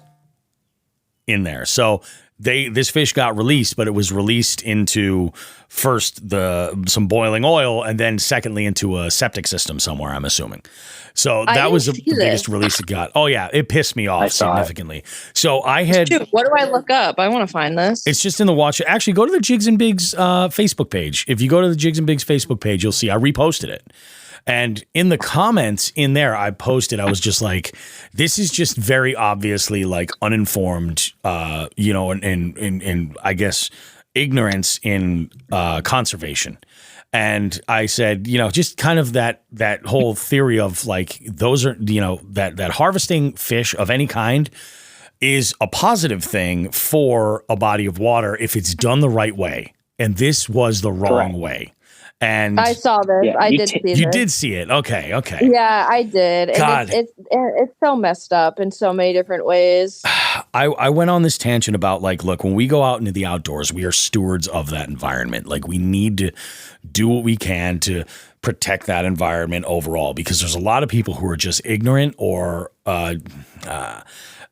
in there. So this fish got released, but it was released into first some boiling oil, and then secondly into a septic system somewhere, I'm assuming. So that was the biggest release it got. Oh yeah, it pissed me off significantly. So I had. Dude, what do I look up? I want to find this. It's just in the watch. Actually, go to the Jigs and Bigs Facebook page. If you go to the Jigs and Bigs Facebook page, you'll see I reposted it. And in the comments in there, I posted, I was just like, this is just very obviously like uninformed, and I guess ignorance in conservation. And I said, just kind of that whole theory of like, those are, that harvesting fish of any kind is a positive thing for a body of water if it's done the right way. And this was the wrong way. And I saw this. Yeah, I did see this. You did see it. Okay. Yeah, I did. And God. It's so messed up in so many different ways. I went on this tangent about like, look, when we go out into the outdoors, we are stewards of that environment. Like we need to do what we can to protect that environment overall, because there's a lot of people who are just ignorant or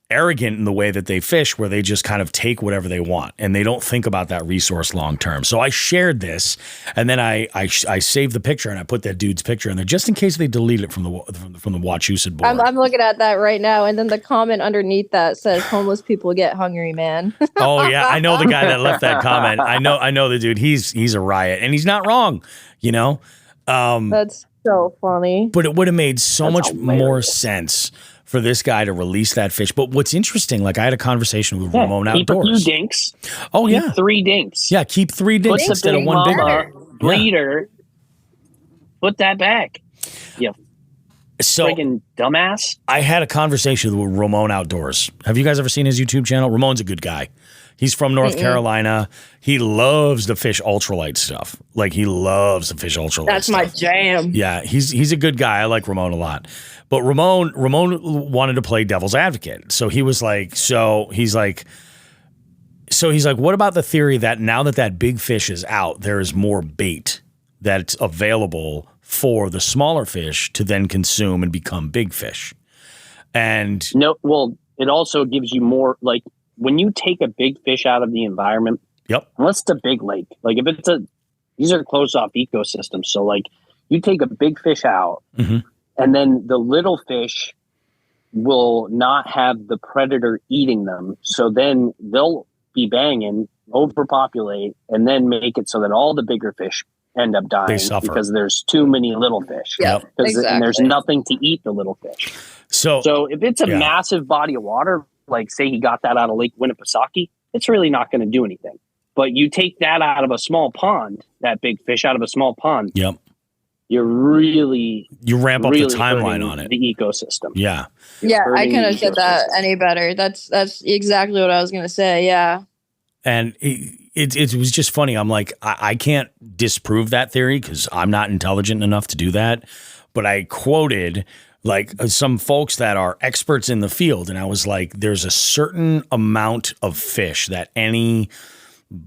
arrogant in the way that they fish, where they just kind of take whatever they want and they don't think about that resource long term. So I shared this, and then I saved the picture and I put that dude's picture in there just in case they delete it from the Wachusett board. I'm looking at that right now, and then the comment underneath that says homeless people get hungry, man. Oh yeah, I know the guy that left that comment. I know the dude. He's a riot, and he's not wrong. That's so funny. But it would have made so much more sense for this guy to release that fish. But what's interesting, like I had a conversation with Ramon Outdoors. Keep a few dinks. Oh, yeah. Keep 3 dinks. Yeah, keep 3 dinks instead of one big breeder. Put that back. Yeah. So, friggin' dumbass. I had a conversation with Ramon Outdoors. Have you guys ever seen his YouTube channel? Ramon's a good guy. He's from North Carolina. He loves the fish ultralight stuff. Like he loves the fish ultralight. That's stuff. my jam. Yeah, he's a good guy. I like Ramon a lot. But Ramon wanted to play devil's advocate. So he was like, he's like, what about the theory that now that big fish is out, there is more bait that's available for the smaller fish to then consume and become big fish? And no, well, it also gives you more, like when you take a big fish out of the environment. Yep. Unless it's a big lake, like if it's these are closed off ecosystems. So like you take a big fish out, and then the little fish will not have the predator eating them. So then they'll be banging, overpopulate, and then make it so that all the bigger fish end up dying because there's too many little fish. Yep, exactly. And there's nothing to eat the little fish. So if it's a massive body of water, like say he got that out of Lake Winnipesaukee, it's really not going to do anything. But you take that out of a small pond, that big fish out of a small pond. Yep. You ramp up the timeline on it. The ecosystem. Yeah. Yeah, I couldn't have said that any better. That's exactly what I was going to say. Yeah. And it was just funny. I'm like, I can't disprove that theory because I'm not intelligent enough to do that. But I quoted like some folks that are experts in the field. And I was like, there's a certain amount of fish that any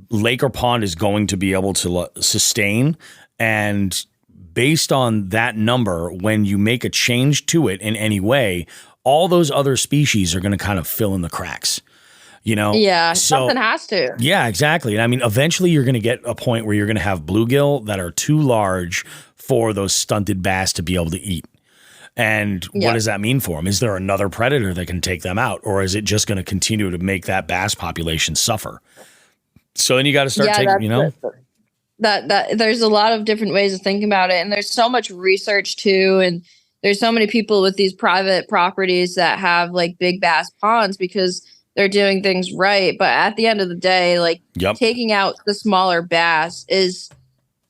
lake or pond is going to be able to sustain. And based on that number, when you make a change to it in any way, all those other species are going to kind of fill in the cracks. Yeah, something has to. Yeah, exactly. And I mean, eventually you're going to get a point where you're going to have bluegill that are too large for those stunted bass to be able to eat. And what does that mean for them? Is there another predator that can take them out? Or is it just going to continue to make that bass population suffer? So then you got to start taking, That there's a lot of different ways of thinking about it. And there's so much research too. And there's so many people with these private properties that have like big bass ponds because they're doing things right. But at the end of the day, like taking out the smaller bass is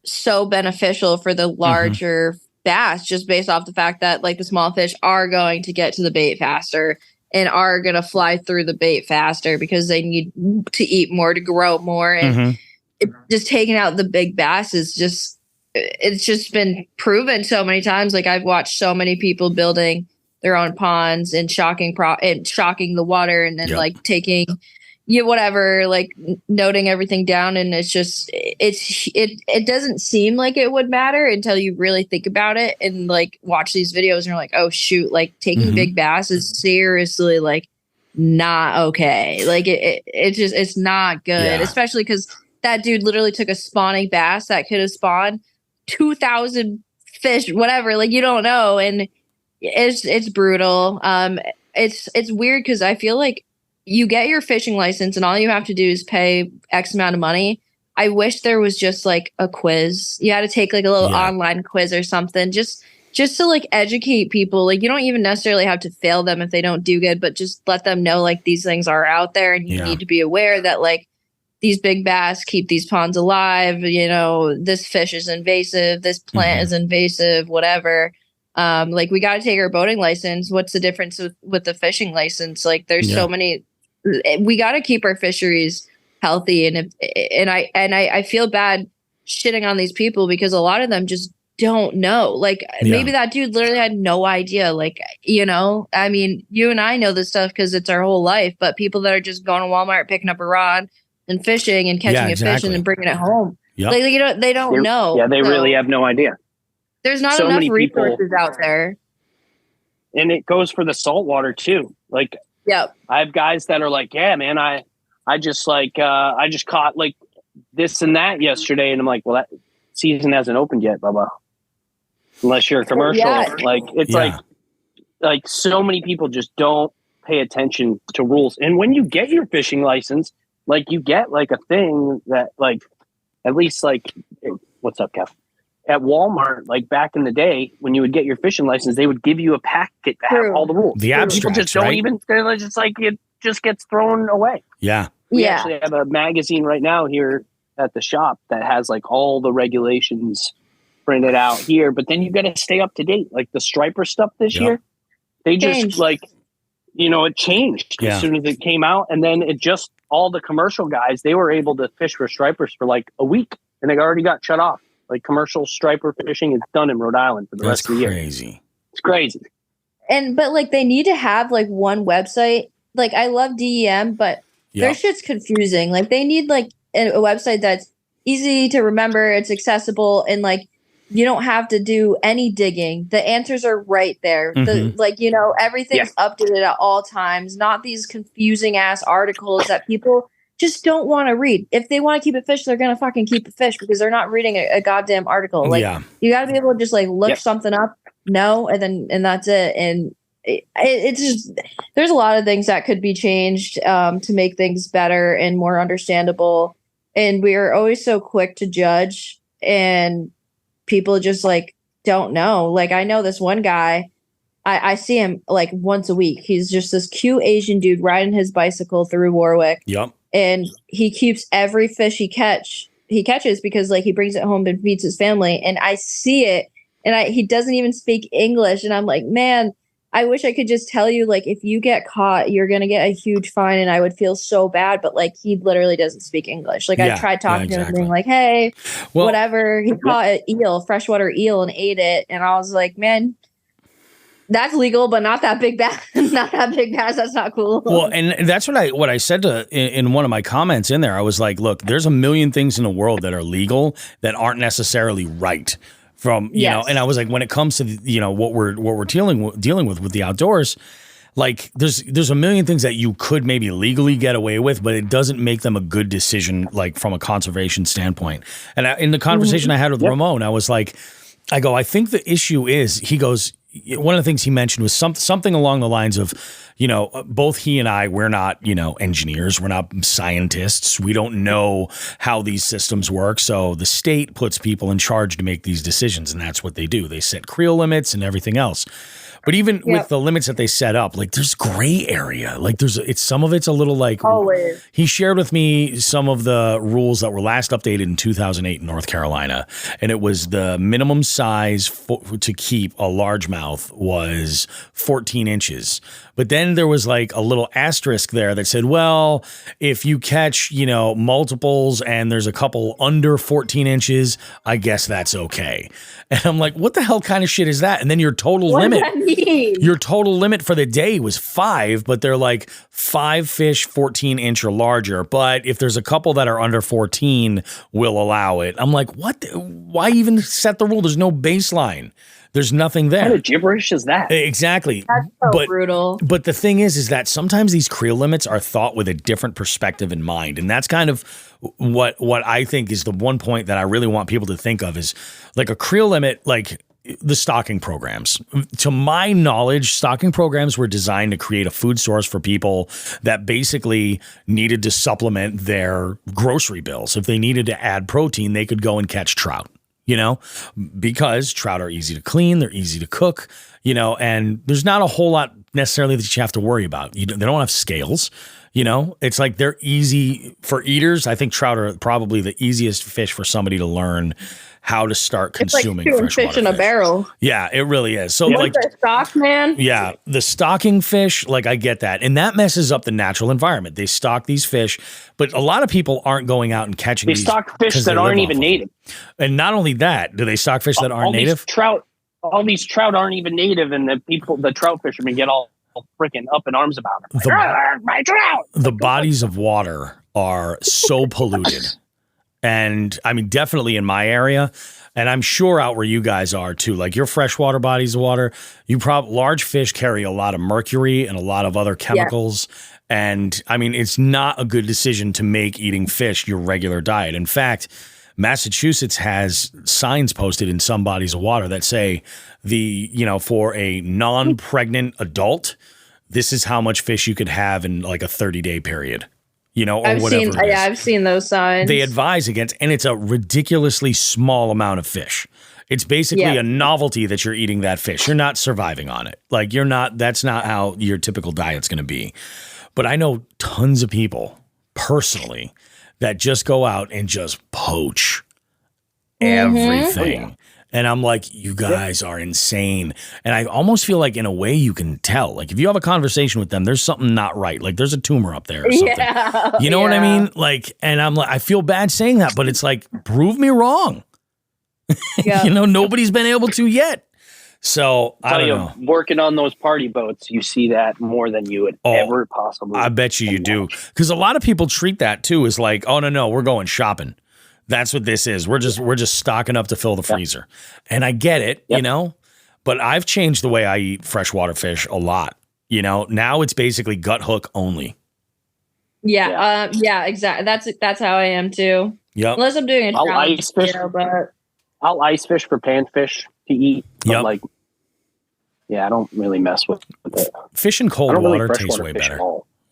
so beneficial for the larger bass, just based off the fact that like the small fish are going to get to the bait faster and are going to fly through the bait faster because they need to eat more to grow more. And just taking out the big bass is just, it's just been proven so many times. Like I've watched so many people building their own ponds and shocking the water and then like taking whatever, like noting everything down. And it's just, it doesn't seem like it would matter until you really think about it and like watch these videos and you're like, oh shoot, like taking big bass is seriously like not okay. Like it's not good, especially because that dude literally took a spawning bass that could have spawned 2,000 fish, whatever, like you don't know. And it's brutal. It's weird because I feel like you get your fishing license and all you have to do is pay X amount of money. I wish there was just like a quiz. You had to take like a little online quiz or something just to like educate people. Like you don't even necessarily have to fail them if they don't do good, but just let them know like these things are out there and you need to be aware that like these big bass keep these ponds alive. This fish is invasive. This plant is invasive, whatever. Like we got to take our boating license. What's the difference with the fishing license? Like there's so many, we got to keep our fisheries healthy. And I feel bad shitting on these people because a lot of them just don't know. Like maybe that dude literally had no idea. Like, I mean, you and I know this stuff because it's our whole life, but people that are just going to Walmart, picking up a rod and fishing and catching a fish and then bringing it home. Like, they don't know. Yeah. They really have no idea. There's not enough resources out there. And it goes for the saltwater too. Like, I have guys that are like, yeah, man, I just caught like this and that yesterday. And I'm like, well, that season hasn't opened yet, Bubba. Unless you're a commercial. Like, it's like so many people just don't pay attention to rules. And when you get your fishing license, like you get like a thing that like, at least like, what's up, Kev? At Walmart, like back in the day, when you would get your fishing license, they would give you a packet that have all the rules. The abstracts, people just don't even. They're just like it just gets thrown away. Yeah, we actually have a magazine right now here at the shop that has like all the regulations printed out here. But then you got to stay up to date. Like the striper stuff this year, they just like it changed as soon as it came out, and then it just all the commercial guys they were able to fish for stripers for like a week, and they already got shut off. Like commercial striper fishing is done in Rhode Island for the rest of the year. It's crazy. But like they need to have like one website. Like I love DEM, but their shit's confusing. Like they need like a website that's easy to remember, it's accessible, and like you don't have to do any digging. The answers are right there. Everything's updated at all times. Not these confusing ass articles that people just don't want to read. If they want to keep a fish, they're going to fucking keep a fish because they're not reading a goddamn article. Like you got to be able to just like look something up, and that's it. And it's just, there's a lot of things that could be changed to make things better and more understandable. And we are always so quick to judge, and people just like don't know. Like I know this one guy, I see him like once a week. He's just this cute Asian dude riding his bicycle through Warwick. And he keeps every fish he catches because like he brings it home and feeds his family. And I see it, and he doesn't even speak English. And I'm like, man, I wish I could just tell you, like, if you get caught, you're going to get a huge fine. And I would feel so bad. But like, he literally doesn't speak English. Like I tried talking to him and being like, hey, whatever. He caught an eel, freshwater eel, and ate it. And I was like, man, that's legal, but not that big bass. Not that big bass. That's not cool. Well, and that's what I said in one of my comments in there. I was like, look, there's a million things in the world that are legal that aren't necessarily right. From and I was like, when it comes to what we're dealing with the outdoors, like there's a million things that you could maybe legally get away with, but it doesn't make them a good decision, like from a conservation standpoint. And in the conversation I had with Ramon, I was like, I think the issue is, he goes, one of the things he mentioned was something along the lines of, both he and I, we're not, engineers, we're not scientists. We don't know how these systems work. So the state puts people in charge to make these decisions, and that's what they do. They set creel limits and everything else. But even with the limits that they set up, like there's gray area. Like some of it's a little like, always. He shared with me some of the rules that were last updated in 2008 in North Carolina. And it was the minimum size to keep a largemouth was 14 inches. But then there was like a little asterisk there that said, well, if you catch, multiples and there's a couple under 14 inches, I guess that's okay. And I'm like, what the hell kind of shit is that? And then your total limit for the day was 5, but they're like 5 fish, 14 inch or larger. But if there's a couple that are under 14, we'll allow it. I'm like, what? Why even set the rule? There's no baseline. There's nothing there. What kind of gibberish is that? Exactly. That's so brutal. But the thing is that sometimes these creel limits are thought with a different perspective in mind. And that's kind of what I think is the one point that I really want people to think of is like a creel limit, like the stocking programs. To my knowledge, stocking programs were designed to create a food source for people that basically needed to supplement their grocery bills. If they needed to add protein, they could go and catch trout. Because trout are easy to clean, they're easy to cook, and there's not a whole lot necessarily that you have to worry about. They don't have scales, it's like they're easy for eaters. I think trout are probably the easiest fish for somebody to learn how to start consuming it's like freshwater fish in a barrel. Yeah, it really is. So like the stock, man. Yeah, the stocking fish, like I get that. And that messes up the natural environment. They stock these fish, but a lot of people aren't going out and catching these. They stock fish that aren't even native. And not only that, do they stock fish that aren't native? All these trout aren't even native, and the trout fishermen get all freaking up in arms about them. My trout! The bodies of water are so polluted. And I mean, definitely in my area, and I'm sure out where you guys are too, like your freshwater bodies of water, large fish carry a lot of mercury and a lot of other chemicals. Yeah. And I mean, it's not a good decision to make eating fish your regular diet. In fact, Massachusetts has signs posted in some bodies of water that say for a non-pregnant adult, this is how much fish you could have in like a 30-day period. I've seen those signs. They advise against, and it's a ridiculously small amount of fish. It's basically a novelty that you're eating that fish. You're not surviving on it. Like that's not how your typical diet's going to be. But I know tons of people personally that just go out and just poach everything. Oh, yeah. And I'm like, you guys are insane. And I almost feel like in a way you can tell. Like if you have a conversation with them, there's something not right. Like there's a tumor up there or something. Yeah, you know what I mean? Like, and I'm like, I feel bad saying that, but it's like, prove me wrong. Yeah. Nobody's been able to yet. So I don't know. Working on those party boats, you see that more than you would ever possibly. I bet you do. Because a lot of people treat that too as like, oh no, we're going shopping. That's what this is. We're just stocking up to fill the freezer. And I get it, but I've changed the way I eat freshwater fish a lot. Now it's basically gut hook only. Yeah. Exactly. That's how I am too. Yeah. Unless I'm doing a I'll ice fish. I'll ice fish for panfish to eat. But I don't really mess with it. Fish in cold water tastes way better.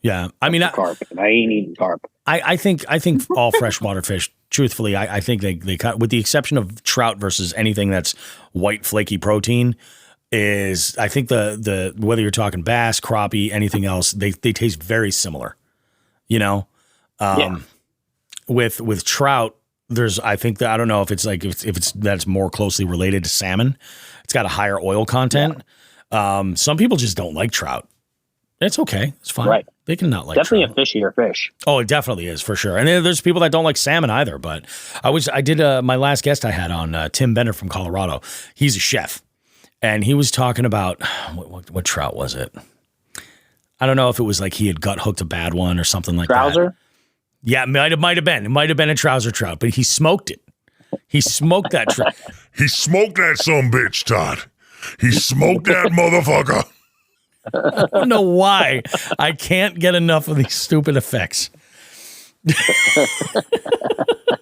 Yeah. I mean, carp. I ain't eating carp. I think all freshwater fish, truthfully, I think they cut, with the exception of trout versus anything that's white flaky protein, is I think the whether you're talking bass, crappie, anything else, they taste very similar. With trout, I think I don't know if it's like if it's that's more closely related to salmon. It's got a higher oil content. Yeah. Some people just don't like trout. It's okay. It's fine. Right. They can not like definitely trout. A fishier fish. Oh, it definitely is for sure. And there's people that don't like salmon either. But I did my last guest I had on Tim Bender from Colorado. He's a chef, and he was talking about what trout was it? I don't know if it was like he had gut hooked a bad one or something like Trouser? that. Yeah, it might have been. It might have been a trouser trout, but he smoked it. He smoked that trout. He smoked that sumbitch, Todd. He smoked that motherfucker. I don't know why. I can't get enough of these stupid effects.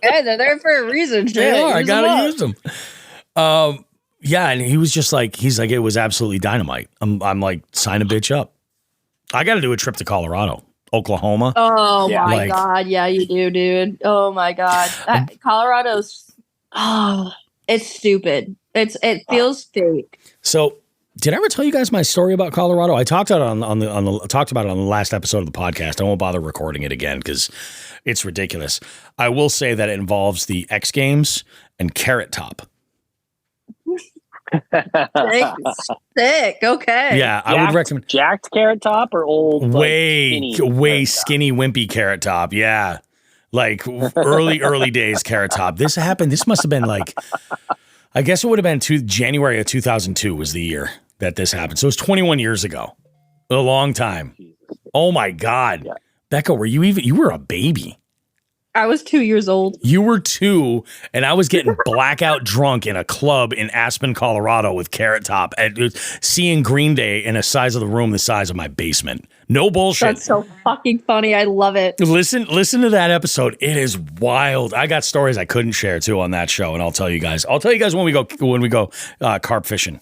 Hey, they're there for a reason. They are. I gotta use them. Yeah, and he was just like, he's like, it was absolutely dynamite. I'm like, sign a bitch up. I got to do a trip to Colorado, Oklahoma. Oh my God. Yeah, you do, dude. Oh my God. Colorado's, it's stupid. It feels fake. So did I ever tell you guys my story about Colorado? I talked about it talked about it on the last episode of the podcast. I won't bother recording it again because it's ridiculous. I will say that it involves the X Games and Carrot Top. Sick. Okay. Yeah, I would recommend jacked Carrot Top or old way skinny wimpy Carrot Top. Yeah, like early days Carrot Top. This happened. This must have been like, I guess it would have been January of 2002 was the year that this happened. So it was 21 years ago. A long time. Oh my God, yeah. Becca, you were a baby. I was 2 years old. You were 2, and I was getting blackout drunk in a club in Aspen, Colorado with Carrot Top, and seeing Green Day in a size of the room the size of my basement. No bullshit. That's so fucking funny. I love it. Listen to that episode. It is wild. I got stories I couldn't share too on that show, and I'll tell you guys. When we go carp fishing.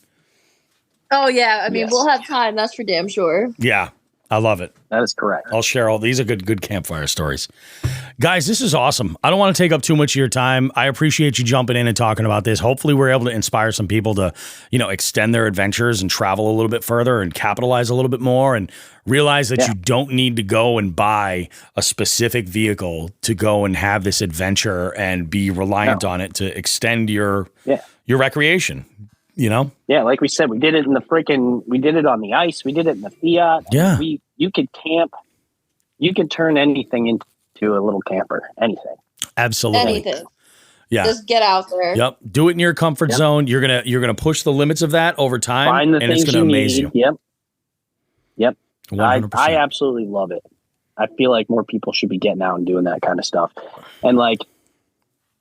Oh yeah, I mean we'll have time. That's for damn sure. Yeah. I love it. That is correct. I'll share all these are good campfire stories. Guys, this is awesome. I don't want to take up too much of your time. I appreciate you jumping in and talking about this. Hopefully we're able to inspire some people to, extend their adventures and travel a little bit further and capitalize a little bit more and realize that you don't need to go and buy a specific vehicle to go and have this adventure and be reliant on it to extend your recreation. Yeah, like we said, we did it on the ice, we did it in the Fiat. Yeah. You could camp, you could turn anything into a little camper, anything. Absolutely. Anything. Yeah. Just get out there. Yep. Do it in your comfort zone. You're gonna push the limits of that over time. Find the and it's things gonna you amaze need. you. Yep. 100%. I absolutely love it. I feel like more people should be getting out and doing that kind of stuff. And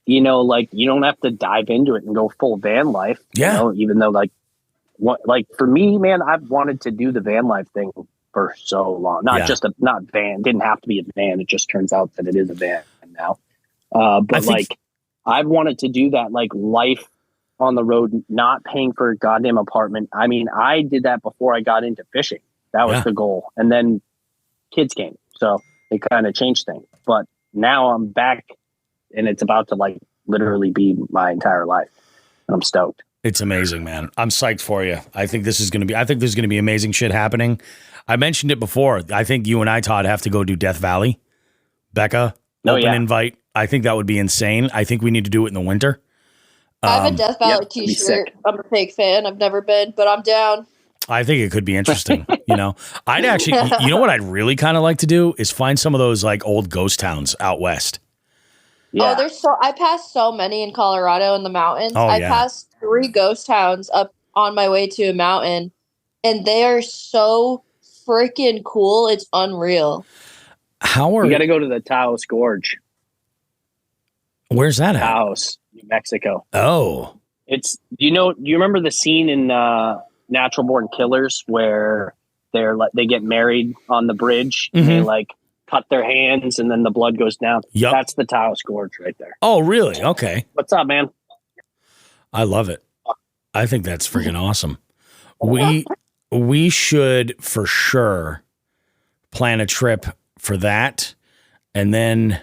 you don't have to dive into it and go full van life. Yeah. Even though for me, man, I've wanted to do the van life thing for so long. Not van, didn't have to be a van. It just turns out that it is a van now. I've wanted to do that, life on the road, not paying for a goddamn apartment. I mean, I did that before I got into fishing. That was the goal. And then kids came. So it kind of changed things. But now I'm back. And it's about to literally be my entire life. And I'm stoked. It's amazing, man. I'm psyched for you. I think there's going to be amazing shit happening. I mentioned it before. I think you and I, Todd, have to go do Death Valley. Becca, invite. I think that would be insane. I think we need to do it in the winter. I have a Death Valley t-shirt. I'm a fake fan. I've never been, but I'm down. I think it could be interesting. I'd actually, what I'd really kind of like to do is find some of those old ghost towns out west. Yeah. Oh, I passed so many in Colorado in the mountains. I passed 3 ghost towns up on my way to a mountain, and they are so freaking cool. It's unreal. You got to go to the Taos Gorge. Where's that at? Taos, New Mexico. Oh, it's do you remember the scene in Natural Born Killers where they get married on the bridge and they cut their hands and then the blood goes down. Yep. That's the Taos Gorge right there. Oh, really? Okay. What's up, man? I love it. I think that's freaking awesome. We should for sure plan a trip for that. And then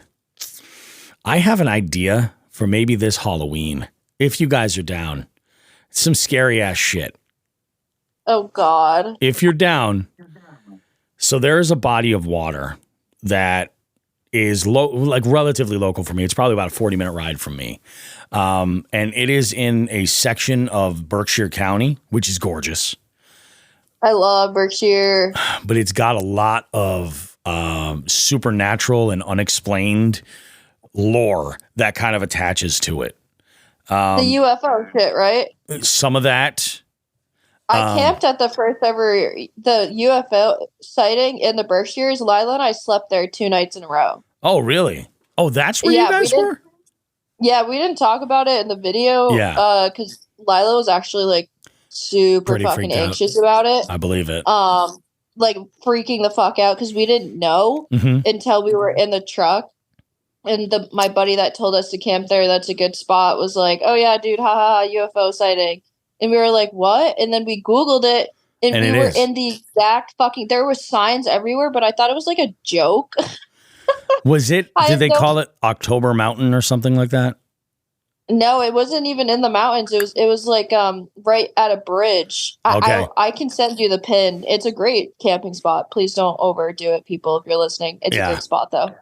I have an idea for maybe this Halloween, if you guys are down. Some scary ass shit. Oh, God. If you're down. So there is a body of water that is relatively local for me. It's probably about a 40-minute ride from me. And it is in a section of Berkshire County, which is gorgeous. I love Berkshire. But it's got a lot of supernatural and unexplained lore that kind of attaches to it. The UFO shit, right? Some of that. I camped at the first ever UFO sighting in the Berkshires. Lila and I slept there 2 nights in a row. Oh, really? Oh, that's where you guys were? Yeah, we didn't talk about it in the video. Yeah. Because Lila was actually super pretty fucking freaked out. anxious about it. I believe it. like freaking the fuck out because we didn't know until we were in the truck. And my buddy that told us to camp there, that's a good spot, was like, "Oh yeah, dude, haha, UFO sighting." And we were like, "What?" And then we Googled it, and we were in the exact fucking. There were signs everywhere, but I thought it was like a joke. Was it? Did they call it October Mountain or something like that? No, it wasn't even in the mountains. It was like right at a bridge. Okay. I can send you the pin. It's a great camping spot. Please don't overdo it, people, if you're listening. It's a good spot though.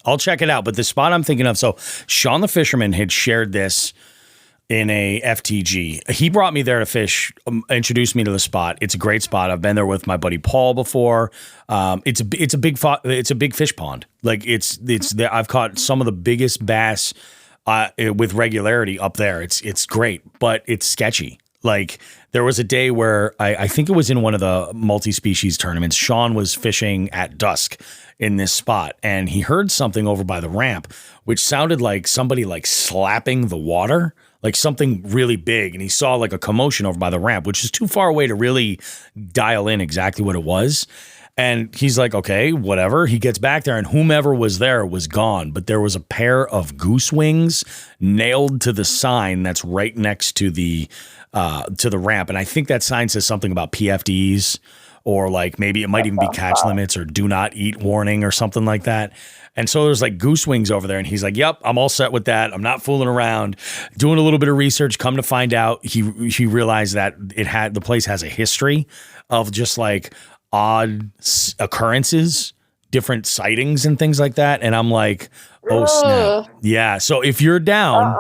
I'll check it out. But the spot I'm thinking of, so Shawn the fisherman had shared this in a FTG. He brought me there to fish, introduced me to the spot. It's a great spot. I've been there with my buddy Paul before. It's a big fish pond. Like it's there. I've caught some of the biggest bass with regularity up there. It's great, but it's sketchy. Like there was a day where I think it was in one of the multi-species tournaments. Shawn was fishing at dusk in this spot, and he heard something over by the ramp, which sounded like somebody like slapping the water, like something really big. And he saw like a commotion over by the ramp, which is too far away to really dial in exactly what it was. And he's like, okay, whatever. He gets back there, and whomever was there was gone. But there was a pair of goose wings nailed to the sign that's right next to the ramp. And I think that sign says something about PFDs, or like maybe it might even be catch limits or do not eat warning or something like that. And so there's like goose wings over there. And he's like, yep, I'm all set with that. I'm not fooling around. Doing a little bit of research, come to find out, he realized that the place has a history of just like odd occurrences, different sightings and things like that. And I'm like, oh snap. Yeah. So if you're down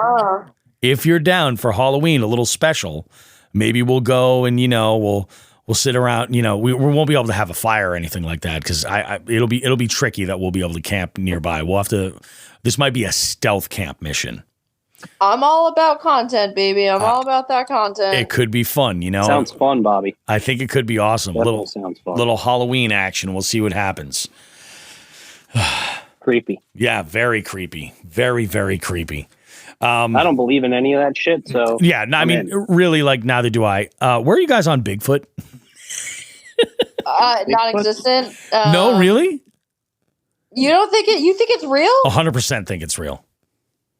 for Halloween, a little special, maybe we'll go and, we'll sit around, we won't be able to have a fire or anything like that. Cause it'll be tricky that we'll be able to camp nearby. This might be a stealth camp mission. I'm all about content, baby. I'm all about that content. It could be fun, Sounds fun, Bobby. I think it could be awesome. Sounds fun. Little Halloween action. We'll see what happens. Creepy. Yeah, very creepy. Very, very creepy. I don't believe in any of that shit. So yeah, no, I mean, really, like neither do I. Where are you guys on Bigfoot? Non-existent. No, really? You don't think it? You think it's real? 100% think it's real.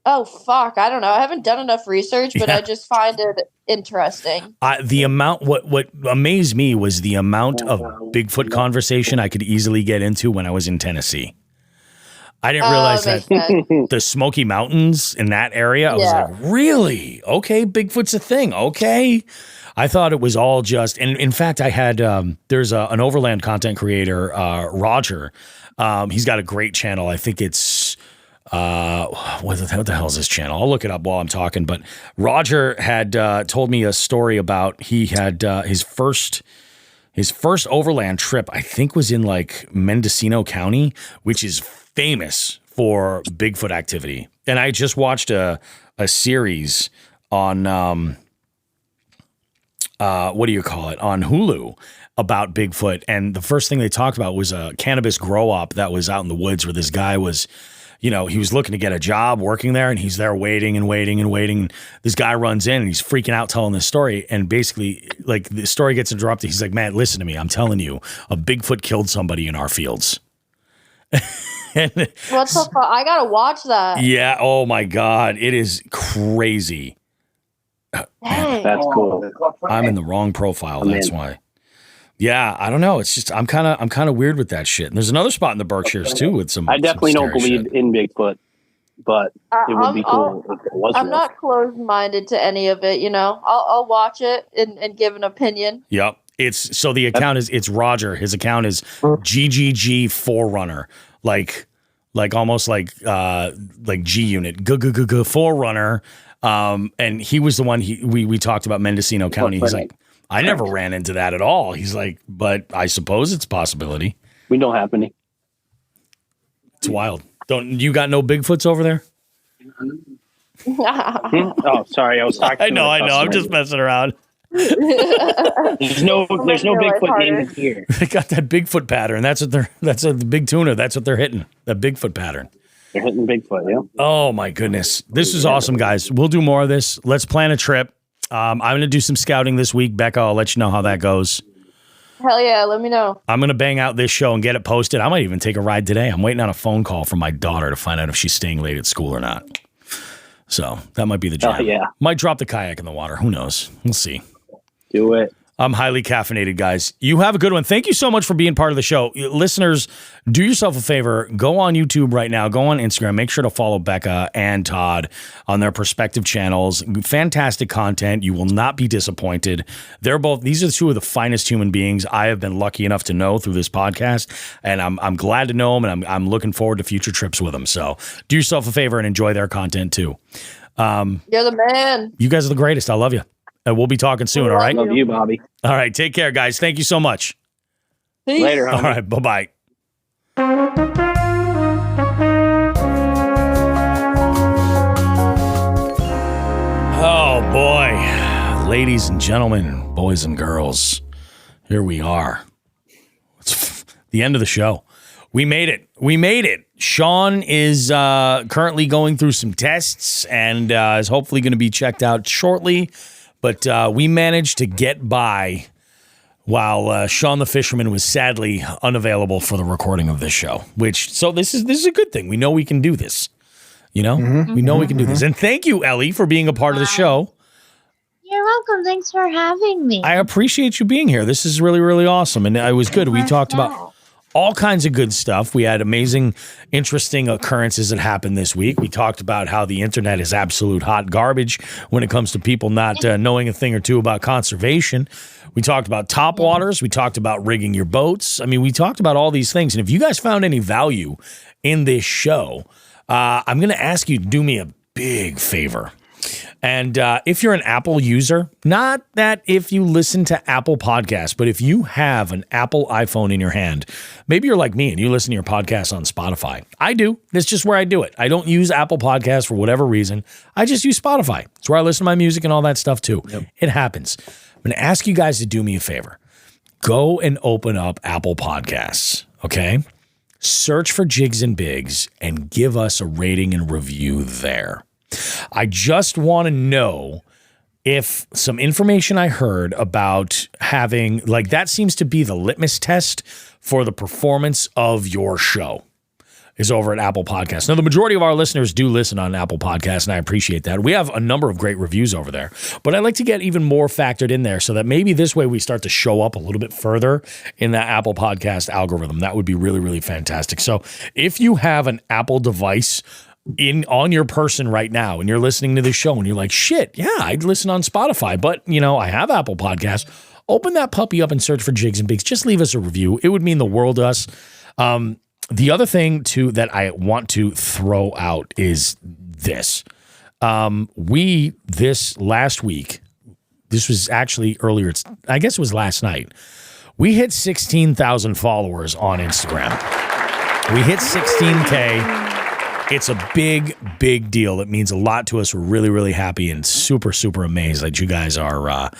Oh fuck! I don't know. I haven't done enough research, but I just find it interesting. The amount, what amazed me was the amount of Bigfoot conversation I could easily get into when I was in Tennessee. I didn't realize that the Smoky Mountains in that area, I was like, really? Okay, Bigfoot's a thing. Okay. I thought it was all just, and in fact, I had, there's an overland content creator, Roger. He's got a great channel. I think it's, what the hell is his channel? I'll look it up while I'm talking. But Roger had told me a story about, he had his first overland trip, I think was in like Mendocino County, which is famous for Bigfoot activity. And I just watched a series on what do you call it, on Hulu about Bigfoot. And the first thing they talked about was a cannabis grow up that was out in the woods where this guy was, he was looking to get a job working there, and he's there waiting and waiting and waiting. This guy runs in and he's freaking out telling this story. And basically, like, the story gets interrupted. He's like, man, listen to me. I'm telling you, a Bigfoot killed somebody in our fields. What the fuck? I gotta watch that. Yeah. Oh my God. It is crazy. That's cool. I'm in the wrong profile. That's why. Yeah, I don't know. It's just I'm kind of weird with that shit. And there's another spot in the Berkshires too with some. I definitely don't believe in Bigfoot, but it would be cool if it was. I'm not closed-minded to any of it. I'll watch it and give an opinion. Yep. The account it's Roger. His account is GGG Forerunner, like almost like G Unit Forerunner. And he was the one we talked about Mendocino County. He's like, I never ran into that at all. He's like, but I suppose it's a possibility. We don't have any. It's wild. Don't you got no Bigfoots over there? Oh, sorry. I was talking. I know. I'm just messing around. There's no Bigfoot named here. They got that Bigfoot pattern. That's the big tuna. That's what they're hitting. That Bigfoot pattern. They're hitting Bigfoot, yeah. Oh my goodness. This is awesome, guys. We'll do more of this. Let's plan a trip. I'm going to do some scouting this week. Becca, I'll let you know how that goes. Hell yeah, let me know. I'm going to bang out this show and get it posted. I might even take a ride today. I'm waiting on a phone call from my daughter to find out if she's staying late at school or not. So that might be the jam. Oh, yeah. Might drop the kayak in the water. Who knows? We'll see. Do it. I'm highly caffeinated, guys. You have a good one. Thank you so much for being part of the show. Listeners, do yourself a favor. Go on YouTube right now. Go on Instagram. Make sure to follow Becca and Todd on their respective channels. Fantastic content. You will not be disappointed. These are two of the finest human beings I have been lucky enough to know through this podcast. And I'm glad to know them, and I'm looking forward to future trips with them. So do yourself a favor and enjoy their content too. You're the man. You guys are the greatest. I love you. And we'll be talking soon, all right? Love you, Bobby. All right, take care, guys. Thank you so much. Peace. Later, homie. All right, bye-bye. Oh, boy. Ladies and gentlemen, boys and girls, here we are. It's the end of the show. We made it. We made it. Shawn is currently going through some tests and is hopefully going to be checked out shortly. But we managed to get by while Shawn the fisherman was sadly unavailable for the recording of this show. So this is a good thing. We know we can do this. You know, we know we can do this. And thank you, Ely, for being a part of the show. You're welcome. Thanks for having me. I appreciate you being here. This is really, really awesome. And it was good. We talked about all kinds of good stuff. We had amazing, interesting occurrences that happened this week. We talked about how the internet is absolute hot garbage when it comes to people not knowing a thing or two about conservation. We talked about topwaters. We talked about rigging your boats. I mean, we talked about all these things. And if you guys found any value in this show, I'm going to ask you to do me a big favor. And if you're an Apple user, not that if you listen to Apple Podcasts, but if you have an Apple iPhone in your hand, maybe you're like me and you listen to your podcasts on Spotify. I do. That's just where I do it. I don't use Apple Podcasts for whatever reason. I just use Spotify. It's where I listen to my music and all that stuff too. Yep. It happens. I'm going to ask you guys to do me a favor. Go and open up Apple Podcasts, okay? Search for Jigs and Bigs and give us a rating and review there. I just want to know if some information I heard about having, like, that seems to be the litmus test for the performance of your show is over at Apple Podcasts. Now, the majority of our listeners do listen on Apple Podcasts, and I appreciate that. We have a number of great reviews over there, but I'd like to get even more factored in there so that maybe this way we start to show up a little bit further in that Apple Podcast algorithm. That would be really, really fantastic. So if you have an Apple device on your person right now and you're listening to this show and you're like, shit, yeah, I'd listen on Spotify, but I have Apple Podcasts. Open that puppy up and search for Jigs and Bigs. Just leave us a review. It would mean the world to us. The other thing too that I want to throw out is this. This last week, this was actually earlier, I guess it was last night, we hit 16,000 followers on Instagram. We hit 16K. It's a big, big deal. It means a lot to us. We're really, really happy and super, super amazed that you guys are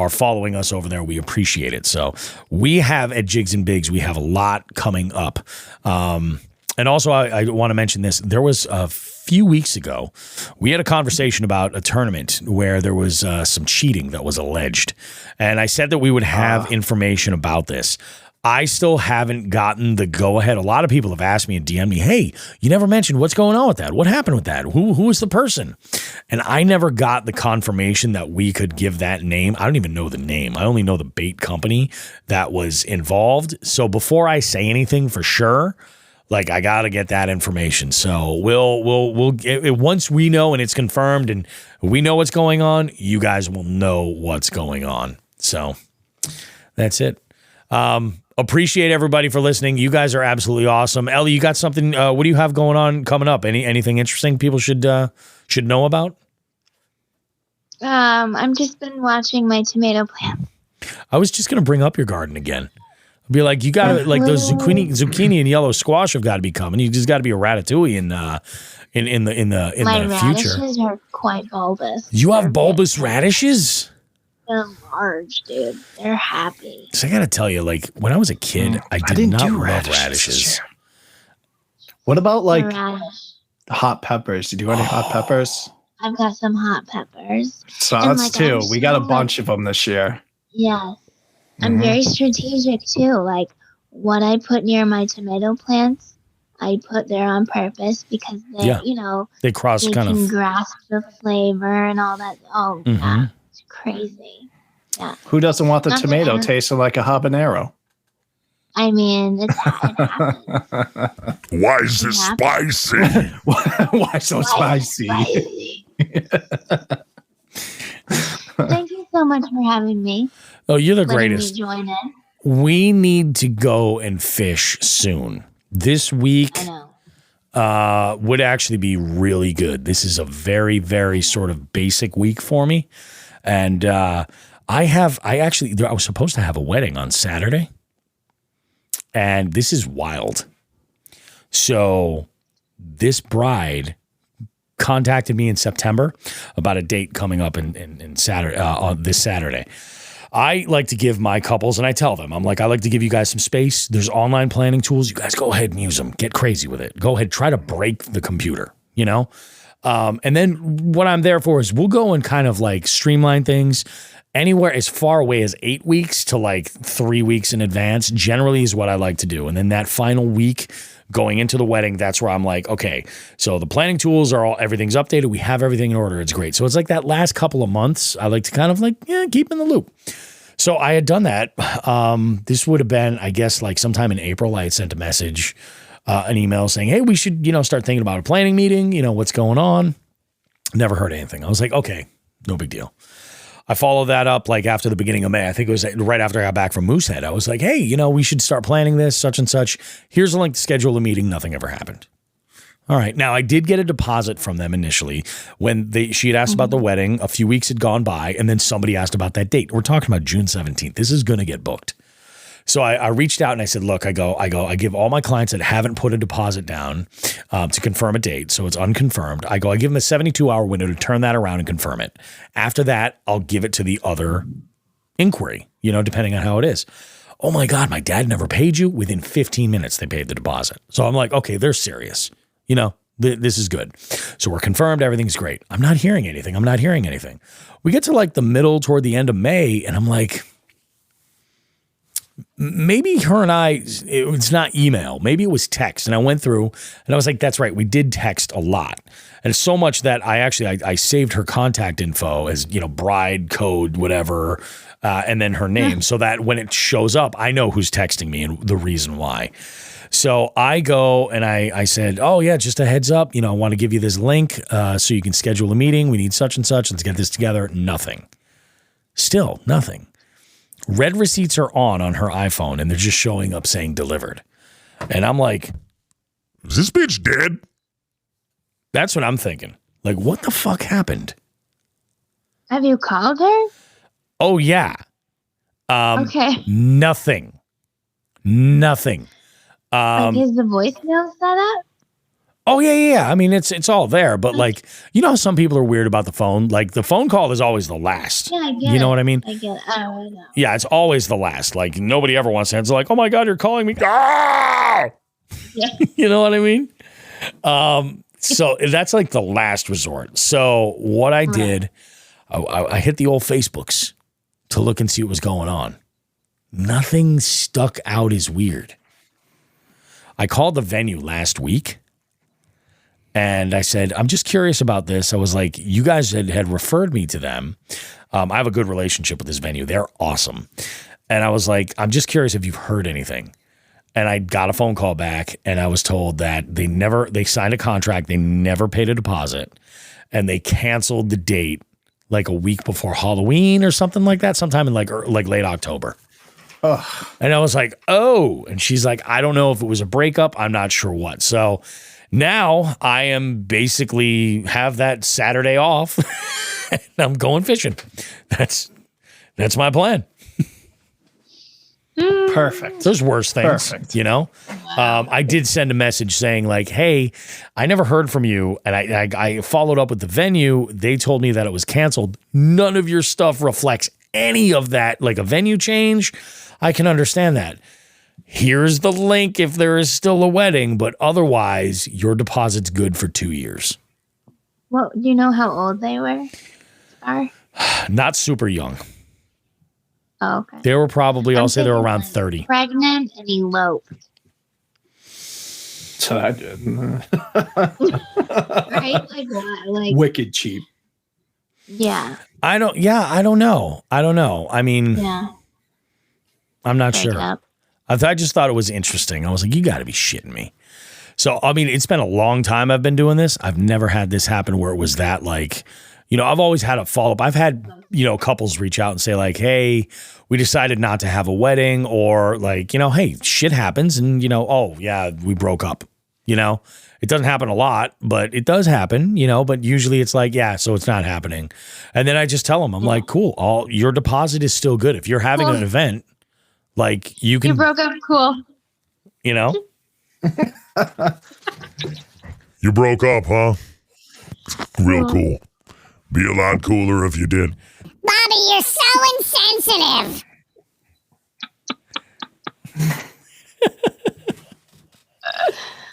following us over there. We appreciate it. So we have at Jigs and Bigs, we have a lot coming up. And also, I want to mention this. There was a few weeks ago, we had a conversation about a tournament where there was some cheating that was alleged. And I said that we would have information about this. I still haven't gotten the go-ahead. A lot of people have asked me and DM'd me, hey, you never mentioned what's going on with that. What happened with that? Who is the person? And I never got the confirmation that we could give that name. I don't even know the name. I only know the bait company that was involved. So before I say anything for sure, like, I got to get that information. So we'll get, once we know and it's confirmed and we know what's going on, you guys will know what's going on. So that's it. Appreciate everybody for listening. You guys are absolutely awesome. Ely, you got something? What do you have going on coming up? Anything interesting people should know about? I've just been watching my tomato plant. I was just gonna bring up your garden again. I'll be like, you gotta like those zucchini and yellow squash have got to be coming. You just got to be a ratatouille in the future. My radishes are quite bulbous. You have bulbous radishes? They're large, dude. They're happy. So I gotta tell you, like, when I was a kid, I did not love radishes. What about like hot peppers? Did you do any hot peppers? I've got some hot peppers. So that's two. We got a bunch of them this year. Yes. I'm very strategic too. Like what I put near my tomato plants, I put there on purpose because they, they cross they kind can of. grasp the flavor and all that. Oh, yeah, it's crazy. Yeah. Who doesn't want the Not that tomato I- tasting like a habanero? I mean, it happens. Why is this spicy? Why so spicy? Thank you so much for having me. Oh, you're the letting greatest. Me join in. We need to go and fish soon. This week would actually be really good. This is a very, very sort of basic week for me. And I was supposed to have a wedding on Saturday. And this is wild. So this bride contacted me in September about a date coming up in Saturday, on this Saturday. I like to give my couples, and I tell them, I'm like, I like to give you guys some space. There's online planning tools. You guys go ahead and use them. Get crazy with it. Go ahead, try to break the computer, And then what I'm there for is we'll go and kind of like streamline things anywhere as far away as 8 weeks to like 3 weeks in advance, generally is what I like to do. And then that final week going into the wedding, that's where I'm like, okay, so the planning tools are everything's updated. We have everything in order. It's great. So it's like that last couple of months, I like to kind of like, keep in the loop. So I had done that. This would have been, I guess, like sometime in April, I had sent a message, an email saying, hey, we should, start thinking about a planning meeting. What's going on? Never heard anything. I was like, okay, no big deal. I followed that up like after the beginning of May. I think it was right after I got back from Moosehead. I was like, hey, we should start planning this, such and such. Here's a link to schedule a meeting. Nothing ever happened. All right. Now, I did get a deposit from them initially when she had asked about the wedding. A few weeks had gone by, and then somebody asked about that date. We're talking about June 17th. This is going to get booked. So I reached out and I said, look, I give all my clients that haven't put a deposit down to confirm a date. So it's unconfirmed. I give them a 72-hour window to turn that around and confirm it. After that, I'll give it to the other inquiry, depending on how it is. Oh my God, my dad never paid you. Within 15 minutes, they paid the deposit. So I'm like, okay, they're serious. This is good. So we're confirmed. Everything's great. I'm not hearing anything. We get to like the middle toward the end of May, and I'm like, maybe her and I, it's not email. Maybe it was text. And I went through and I was like, that's right. We did text a lot. And it's so much that I saved her contact info as, bride code, whatever, and then her name so that when it shows up, I know who's texting me and the reason why. So I go and I said, oh yeah, just a heads up. I want to give you this link so you can schedule a meeting. We need such and such. Let's get this together. Nothing. Still nothing. Red receipts are on her iPhone, and they're just showing up saying delivered. And I'm like, is this bitch dead? That's what I'm thinking. Like, what the fuck happened? Have you called her? Oh, yeah. Okay. Nothing. Like, is the voicemail set up? Oh, yeah. I mean, it's all there. But, like, how some people are weird about the phone? Like, the phone call is always the last. Yeah, I get it. You know what I mean? I get it. I know. Yeah, it's always the last. Like, nobody ever wants to answer. Like, oh, my God, you're calling me. Ah! Yeah. You know what I mean? So that's like the last resort. So what I did, I hit the old Facebooks to look and see what was going on. Nothing stuck out as weird. I called the venue last week. And I said, I'm just curious about this. I was like, you guys had referred me to them. I have a good relationship with this venue. They're awesome. And I was like, I'm just curious if you've heard anything. And I got a phone call back, and I was told that they signed a contract. They never paid a deposit, and they canceled the date like a week before Halloween or something like that, sometime in like late October. Ugh. And I was like, oh. And she's like, I don't know if it was a breakup. I'm not sure what. So now I am basically have that Saturday off and I'm going fishing. That's my plan. Perfect. There's worse things, I did send a message saying like, hey, I never heard from you. And I followed up with the venue. They told me that it was canceled. None of your stuff reflects any of that, like a venue change. I can understand that. Here's the link if there is still a wedding, but otherwise your deposit's good for 2 years. Well, do you know how old they are? Not super young. Oh, okay. They were probably, I'll say they were around 30. Pregnant and eloped. So I did. Right? Like what? Like Wicked cheap. yeah. I don't know. I mean, Yeah. I'm not Break sure. up. I just thought it was interesting. I was like, you got to be shitting me. So, I mean, it's been a long time I've been doing this. I've never had this happen where it was that like, you know, I've always had a follow-up. I've had, you know, couples reach out and say like, hey, we decided not to have a wedding, or like, you know, hey, shit happens and, you know, oh yeah, we broke up, you know. It doesn't happen a lot, but it does happen, you know, but usually it's like, yeah, so it's not happening. And then I just tell them, I'm like, cool, your deposit is still good. If you're having an event, like you can. You broke up, cool. You know? You broke up, huh? Real cool. Be a lot cooler if you did. Bobby, you're so insensitive.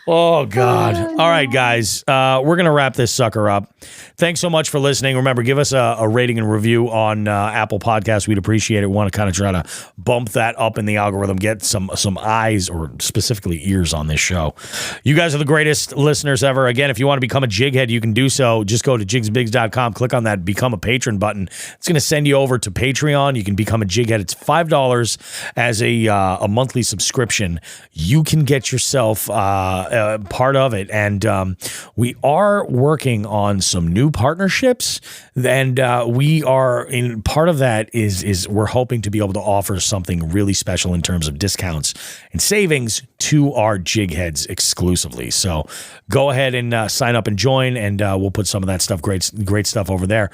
Oh, God. All right, guys. We're going to wrap this sucker up. Thanks so much for listening. Remember, give us a rating and review on Apple Podcasts. We'd appreciate it. We want to kind of try to bump that up in the algorithm, get some eyes or specifically ears on this show. You guys are the greatest listeners ever. Again, if you want to become a jighead, you can do so. Just go to jigsbigs.com, click on that Become a Patron button. It's going to send you over to Patreon. You can become a jighead. It's $5 as a monthly subscription. You can get yourself part of it. And we are working on some new partnerships, and we are in part of that is we're hoping to be able to offer something really special in terms of discounts and savings to our jig heads exclusively. So go ahead and sign up and join, and we'll put some of that stuff, great stuff over there.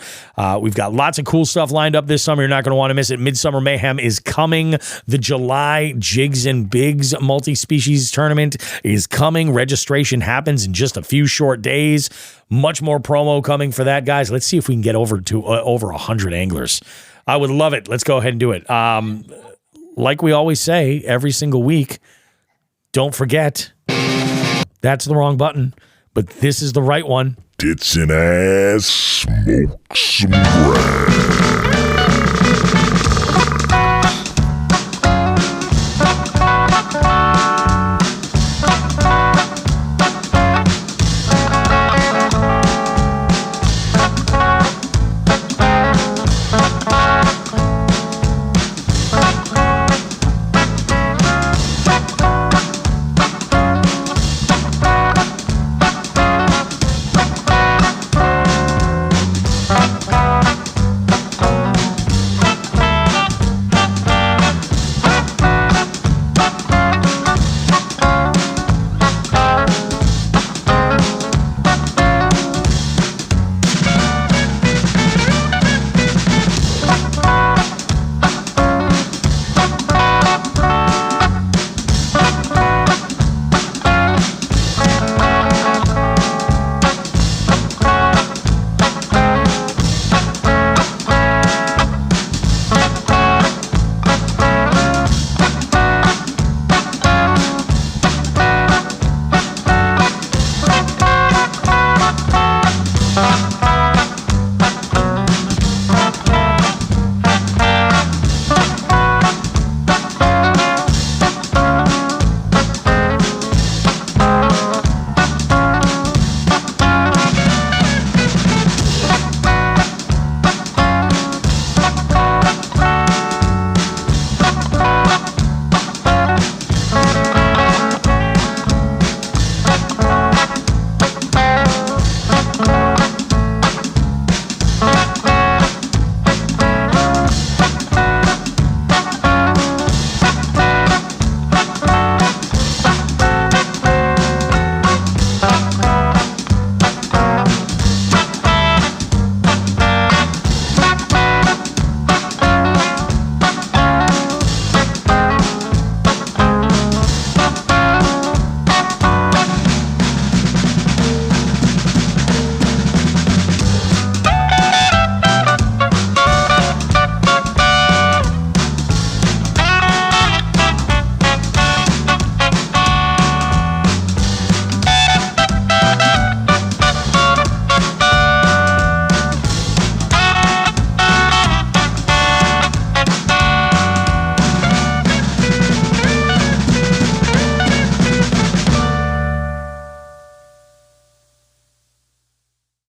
We've got lots of cool stuff lined up this summer. You're not going to want to miss it. Mid-Summer Mayhem is coming. The July Jigs and Bigs multi-species tournament is coming. Registration happens in just a few short days. Much more promo coming for that, guys. Let's see if we can get over 100 anglers. I would love it. Let's go ahead and do it. Like we always say every single week, don't forget, that's the wrong button, but this is the right one. Tits and ass, smoke some grass.